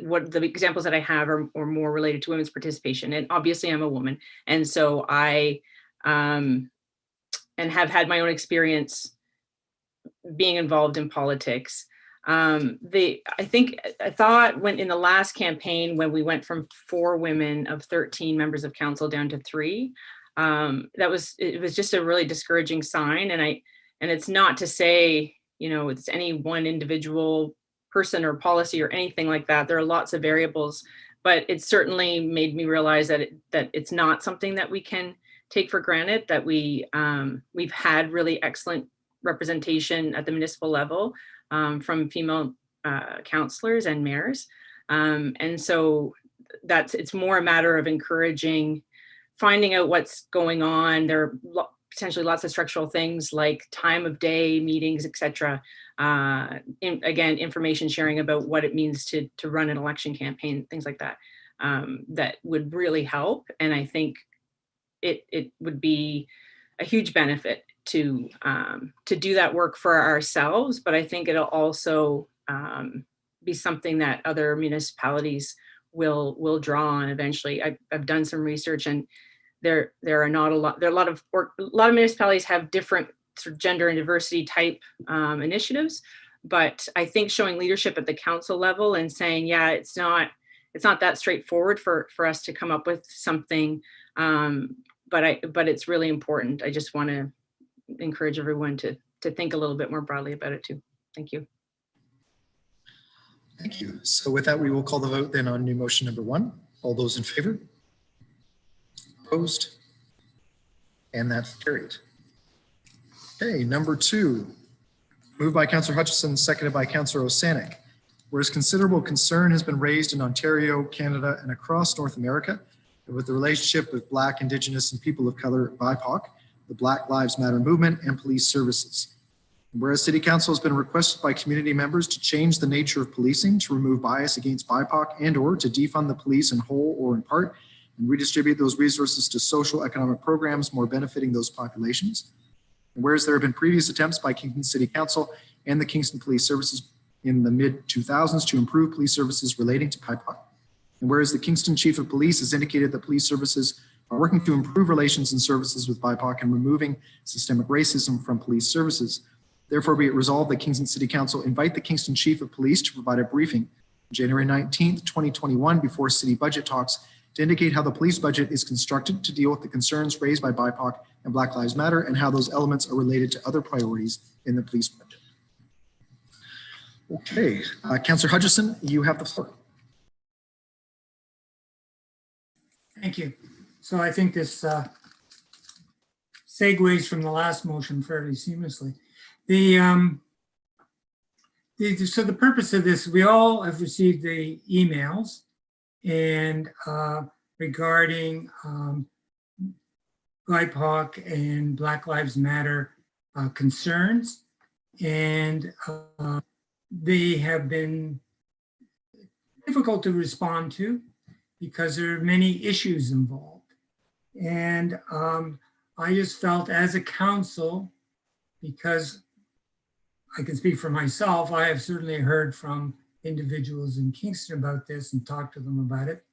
what the examples that I have are more related to women's participation. And obviously, I'm a woman, and so I and have had my own experience being involved in politics. I thought when in the last campaign, when we went from 4 women of 13 members of council down to 3, it was just a really discouraging sign. And it's not to say, it's any one individual person or policy or anything like that. There are lots of variables, but it certainly made me realize that it's not something that we can take for granted, that we've had really excellent representation at the municipal level from female councillors and mayors. And so it's more a matter of encouraging, finding out what's going on. There are potentially lots of structural things like time of day, meetings, etc. Again, information sharing about what it means to run an election campaign, things like that, that would really help. And I think it would be a huge benefit to do that work for ourselves, but I think it'll also be something that other municipalities will draw on eventually. I've done some research, and there are not a lot. There are a lot of municipalities have different sort of gender and diversity type initiatives, but I think showing leadership at the council level and saying, yeah, it's not that straightforward for us to come up with something, but it's really important. I just want to encourage everyone to think a little bit more broadly about it too. Thank you. Thank you. So with that, we will call the vote then on new motion number 1. All those in favor? Opposed? And that's carried. Okay, number 2, moved by Councillor Hutchison, seconded by Councillor Osanek. Whereas considerable concern has been raised in Ontario, Canada, and across North America with the relationship with Black, Indigenous, and people of color, BIPOC, the Black Lives Matter movement, and police services. Whereas City Council has been requested by community members to change the nature of policing to remove bias against BIPOC and or to defund the police in whole or in part and redistribute those resources to social economic programs more benefiting those populations. And whereas there have been previous attempts by Kingston City Council and the Kingston Police Services in the mid-2000s to improve police services relating to BIPOC. And whereas the Kingston Chief of Police has indicated that police services are working to improve relations and services with BIPOC and removing systemic racism from police services. Therefore, be it resolved that Kingston City Council invite the Kingston Chief of Police to provide a briefing January 19th, 2021 before city budget talks to indicate how the police budget is constructed to deal with the concerns raised by BIPOC and Black Lives Matter and how those elements are related to other priorities in the police budget. Okay, Councillor Hutchison, you have the floor. Thank you. So I think this segues from the last motion fairly seamlessly. So the purpose of this, we all have received the emails and regarding BIPOC and Black Lives Matter concerns, and they have been difficult to respond to because there are many issues involved. And I just felt as a council, because I can speak for myself, I have certainly heard from individuals in Kingston about this and talked to them about it,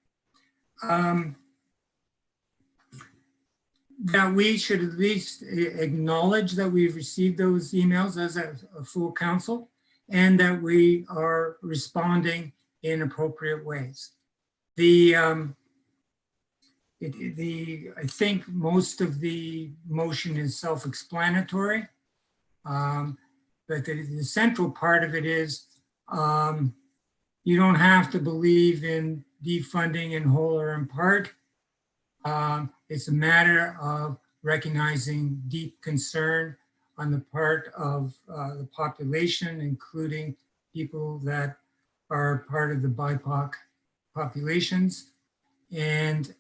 that we should at least acknowledge that we've received those emails as a full council and that we are responding in appropriate ways. I think most of the motion is self-explanatory, but the central part of it is you don't have to believe in defunding in whole or in part. It's a matter of recognizing deep concern on the part of the population, including people that are part of the BIPOC populations, and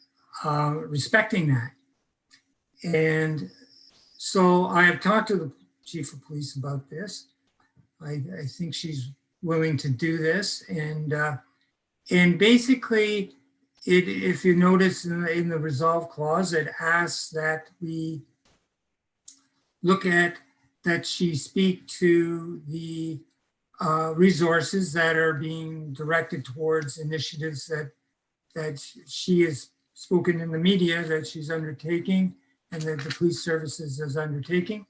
respecting that. And so I have talked to chief of police about this. I think she's willing to do this, and basically, if you notice in the resolve clause, it asks that we look at that she speak to the resources that are being directed towards initiatives that she has spoken in the media that she's undertaking and that the police services is undertaking.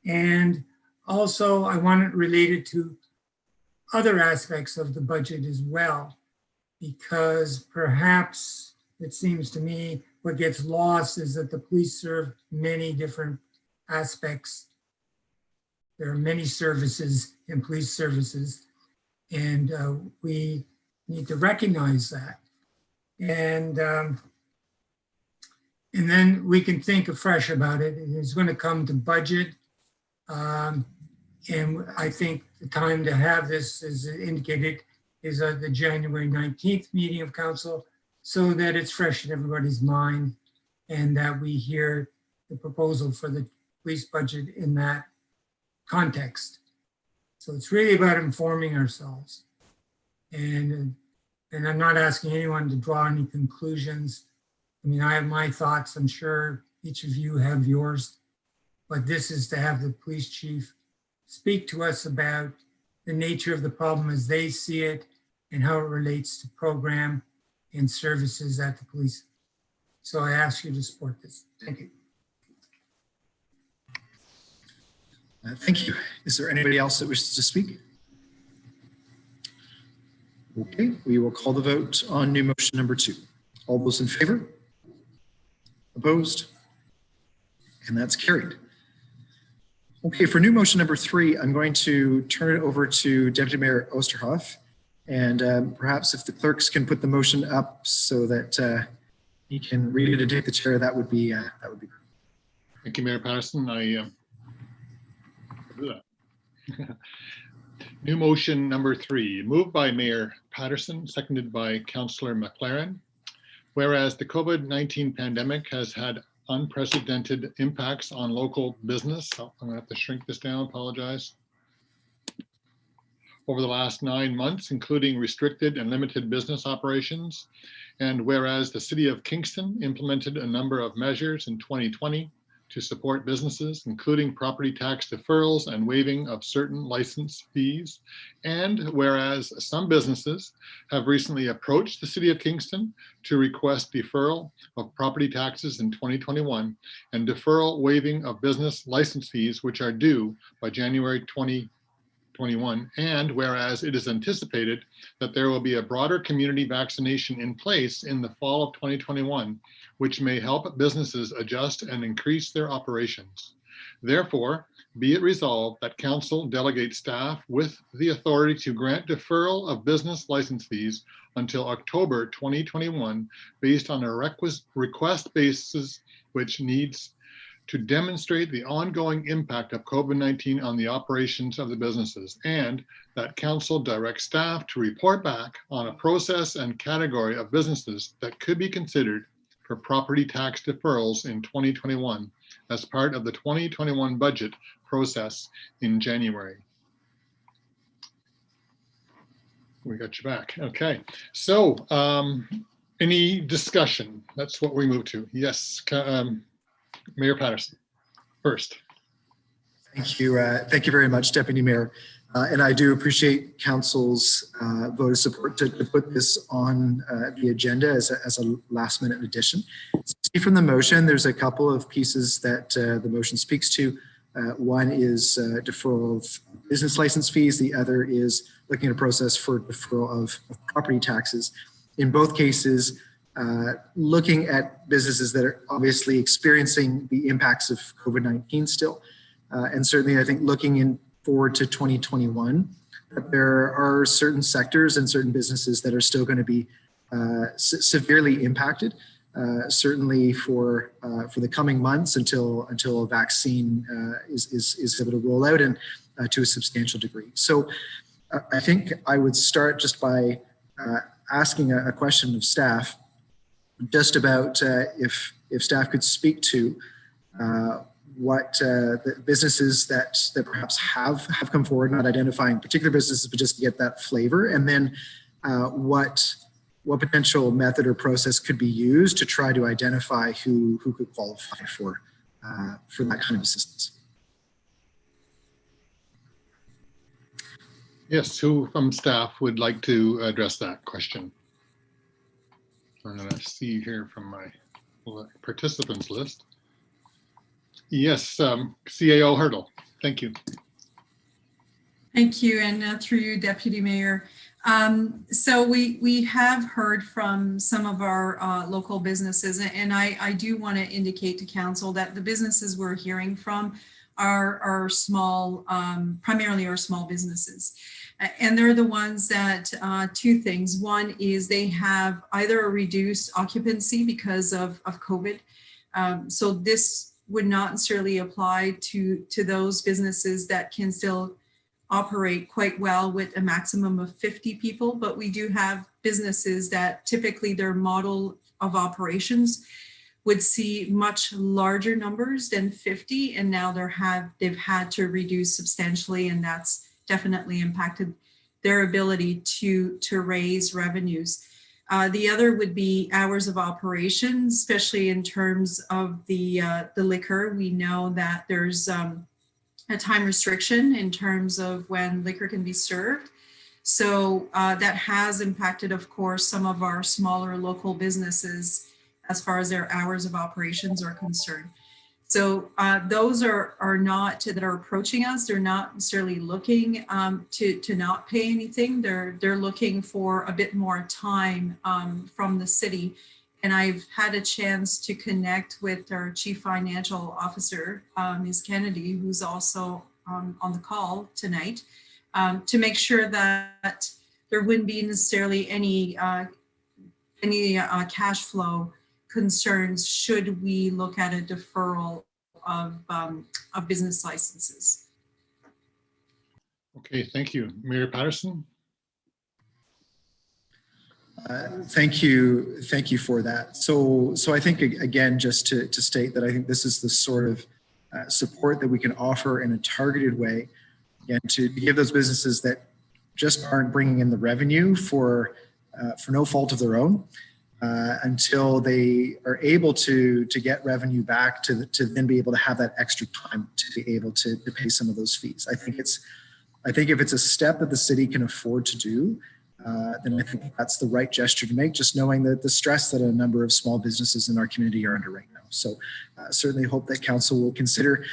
And also I want it related to other aspects of the budget as well, because perhaps it seems to me what gets lost is that the police serve many different aspects. There are many services in police services, and we need to recognize that. And then we can think afresh about it. It's going to come to budget. And I think the time to have this, as indicated, is the January 19th meeting of council, so that it's fresh in everybody's mind and that we hear the proposal for the police budget in that context. So it's really about informing ourselves. And I'm not asking anyone to draw any conclusions. I mean, I have my thoughts. I'm sure each of you have yours, but this is to have the police chief speak to us about the nature of the problem as they see it and how it relates to program and services at the police. So I ask you to support this. Thank you. Thank you. Is there anybody else that wishes to speak? Okay, we will call the vote on new motion number 2. All those in favor? Opposed? And that's carried. Okay, for new motion number 3, I'm going to turn it over to Deputy Mayor Oosterhoff. And perhaps if the clerks can put the motion up so that he can read it and take the chair, that would be great. Thank you, Mayor Patterson. New motion number 3, moved by Mayor Patterson, seconded by Councillor McLaren. Whereas the COVID-19 pandemic has had unprecedented impacts on local business. So I'm gonna have to shrink this down, apologize. Over the last 9 months, including restricted and limited business operations. And whereas the City of Kingston implemented a number of measures in 2020 to support businesses, including property tax deferrals and waiving of certain license fees. And whereas some businesses have recently approached the City of Kingston to request deferral of property taxes in 2021 and deferral waiving of business license fees, which are due by January 2021. And whereas it is anticipated that there will be a broader community vaccination in place in the fall of 2021, which may help businesses adjust and increase their operations. Therefore, be it resolved that council delegate staff with the authority to grant deferral of business license fees until October 2021 based on a request basis which needs to demonstrate the ongoing impact of COVID-19 on the operations of the businesses, and that council directs staff to report back on a process and category of businesses that could be considered for property tax deferrals in 2021 as part of the 2021 budget process in January. We got you back. Okay, so any discussion? That's what we move to. Yes, Mayor Patterson, first. Thank you. Thank you very much, Deputy Mayor. And I do appreciate Council's vote of support to put this on the agenda as a last minute addition. See from the motion, there's a couple of pieces that the motion speaks to. One is deferral of business license fees. The other is looking at a process for deferral of property taxes. In both cases, looking at businesses that are obviously experiencing the impacts of COVID-19 still. And certainly I think looking forward to 2021, that there are certain sectors and certain businesses that are still going to be severely impacted, certainly for the coming months until a vaccine is able to roll out and to a substantial degree. So I think I would start just by asking a question of staff, just about if staff could speak to what the businesses that perhaps have come forward, not identifying particular businesses, but just to get that flavor, and then what potential method or process could be used to try to identify who could qualify for that kind of assistance. Yes, who from staff would like to address that question? I'm going to see here from my participants list. Yes, CAO Hurdle. Thank you. Thank you, and through you, Deputy Mayor. So we have heard from some of our local businesses, and I do want to indicate to council that the businesses we're hearing from are small, primarily are small businesses. And they're the ones that, two things. One is they have either a reduced occupancy because of COVID. So this would not necessarily apply to those businesses that can still operate quite well with a maximum of 50 people, but we do have businesses that typically their model of operations would see much larger numbers than 50, and now they've had to reduce substantially, and that's definitely impacted their ability to raise revenues. The other would be hours of operation, especially in terms of the liquor. We know that there's a time restriction in terms of when liquor can be served. So that has impacted, of course, some of our smaller local businesses as far as their hours of operations are concerned. So those are not that are approaching us. They're not necessarily looking to not pay anything. They're looking for a bit more time from the city. And I've had a chance to connect with our Chief Financial Officer, Ms. Kennedy, who's also on the call tonight, to make sure that there wouldn't be necessarily any cash flow concerns should we look at a deferral of business licenses. Okay, thank you. Mayor Patterson? Thank you for that. So I think, again, just to state that I think this is the sort of support that we can offer in a targeted way, again, to give those businesses that just aren't bringing in the revenue for no fault of their own, until they are able to get revenue back to then be able to have that extra time to be able to pay some of those fees. I think if it's a step that the city can afford to do, then I think that's the right gesture to make, just knowing that the stress that a number of small businesses in our community are under right now. So certainly hope that council will consider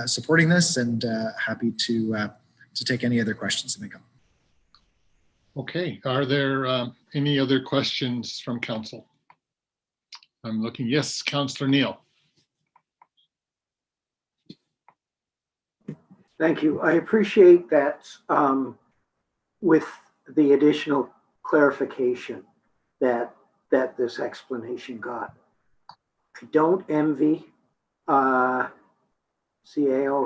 supporting this, and happy to take any other questions that may come. Okay, are there any other questions from council? I'm looking, yes, Councillor Neal. Thank you. I appreciate that with the additional clarification that this explanation got. I don't envy CAO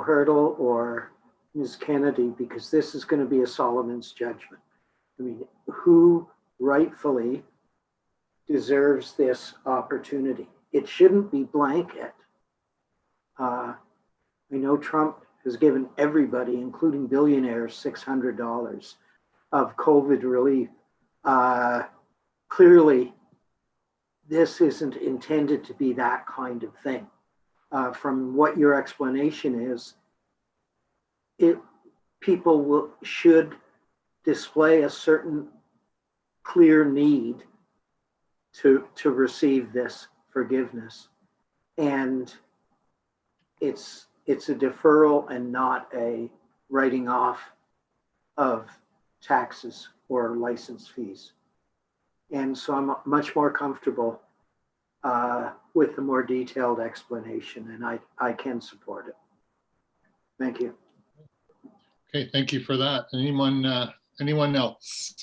Hurdle or Ms. Kennedy, because this is going to be a Solomon's judgment. I mean, who rightfully deserves this opportunity? It shouldn't be blanket. I know Trump has given everybody, including billionaires, $600 of COVID relief. Clearly, this isn't intended to be that kind of thing. From what your explanation is, people should display a certain clear need to receive this forgiveness, and it's a deferral and not a writing off of taxes or license fees. And so I'm much more comfortable with the more detailed explanation, and I can support it. Thank you. Okay, thank you for that. Anyone else?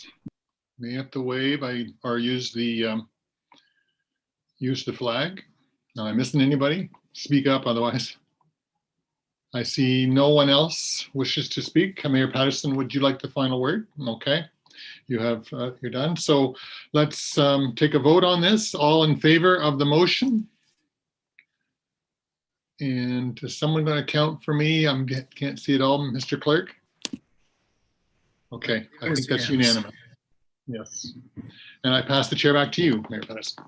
May have to wave or use the flag. Am I missing anybody? Speak up otherwise. I see no one else wishes to speak. Mayor Patterson, would you like the final word? Okay, you're done. So let's take a vote on this. All in favor of the motion? And is someone going to count for me? Can't see it all, Mr. Clerk. Okay, I think that's unanimous. Yes. And I pass the chair back to you, Mayor Patterson.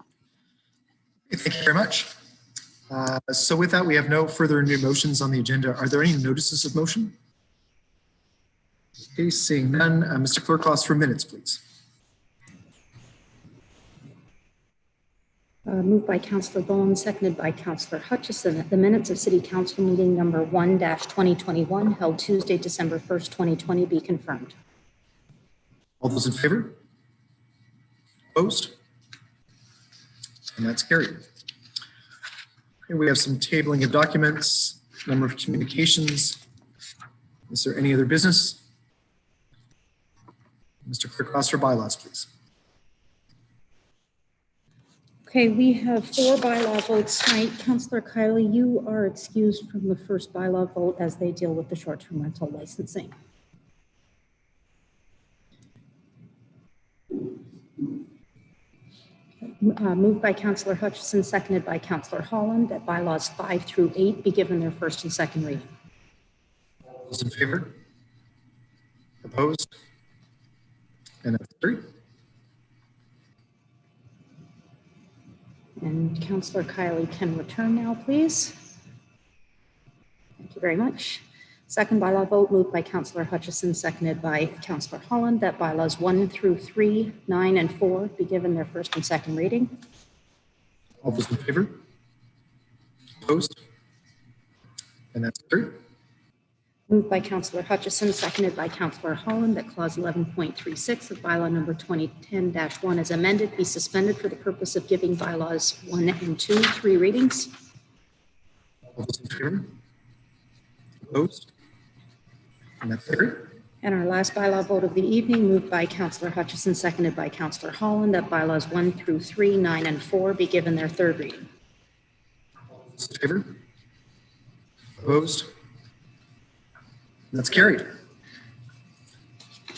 Thank you very much. So with that, we have no further new motions on the agenda. Are there any notices of motion? Okay, seeing none. Mr. Clerk, calls for minutes, please. Moved by Councillor Bowen, seconded by Councillor Hutchison, that the minutes of City Council meeting number 1-2021 held Tuesday, December 1st, 2020 be confirmed. All those in favor? Opposed? And that's carried. Okay, we have some tabling of documents, number of communications. Is there any other business? Mr. Clerk, calls for bylaws, please. Okay, we have 4 bylaw votes tonight. Councillor Kiley, you are excused from the first bylaw vote as they deal with the short-term rental licensing. Moved by Councillor Hutchison, seconded by Councillor Holland, that bylaws 5 through 8 be given their first and second reading. All those in favor? Opposed? And that's carried. And Councillor Kiley can return now, please. Thank you very much. Second bylaw vote, moved by Councillor Hutchison, seconded by Councillor Holland, that bylaws 1 through 3, 9, and 4 be given their first and second reading. All those in favor? Opposed? And that's carried. Moved by Councillor Hutchison, seconded by Councillor Holland, that clause 11.36 of bylaw number 2010-1 as amended be suspended for the purpose of giving bylaws 1 and 2 3 readings. All those in favor? Opposed? And that's carried. And our last bylaw vote of the evening, moved by Councillor Hutchison, seconded by Councillor Holland, that bylaws 1 through 3, 9, and 4 be given their third reading. All those in favor? Opposed? That's carried.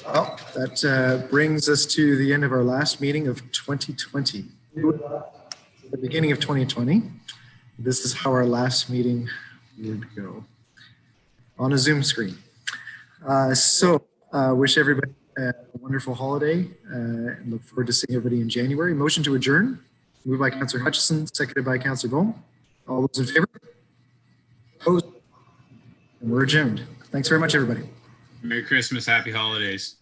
Well, that brings us to the end of our last meeting of 2020. The beginning of 2020. This is how our last meeting would go on a Zoom screen. Wish everybody a wonderful holiday and look forward to seeing everybody in January. Motion to adjourn. Moved by Councillor Hutchison, seconded by Councillor Bowen. All those in favor? Opposed? And we're adjourned. Thanks very much, everybody. Merry Christmas, happy holidays.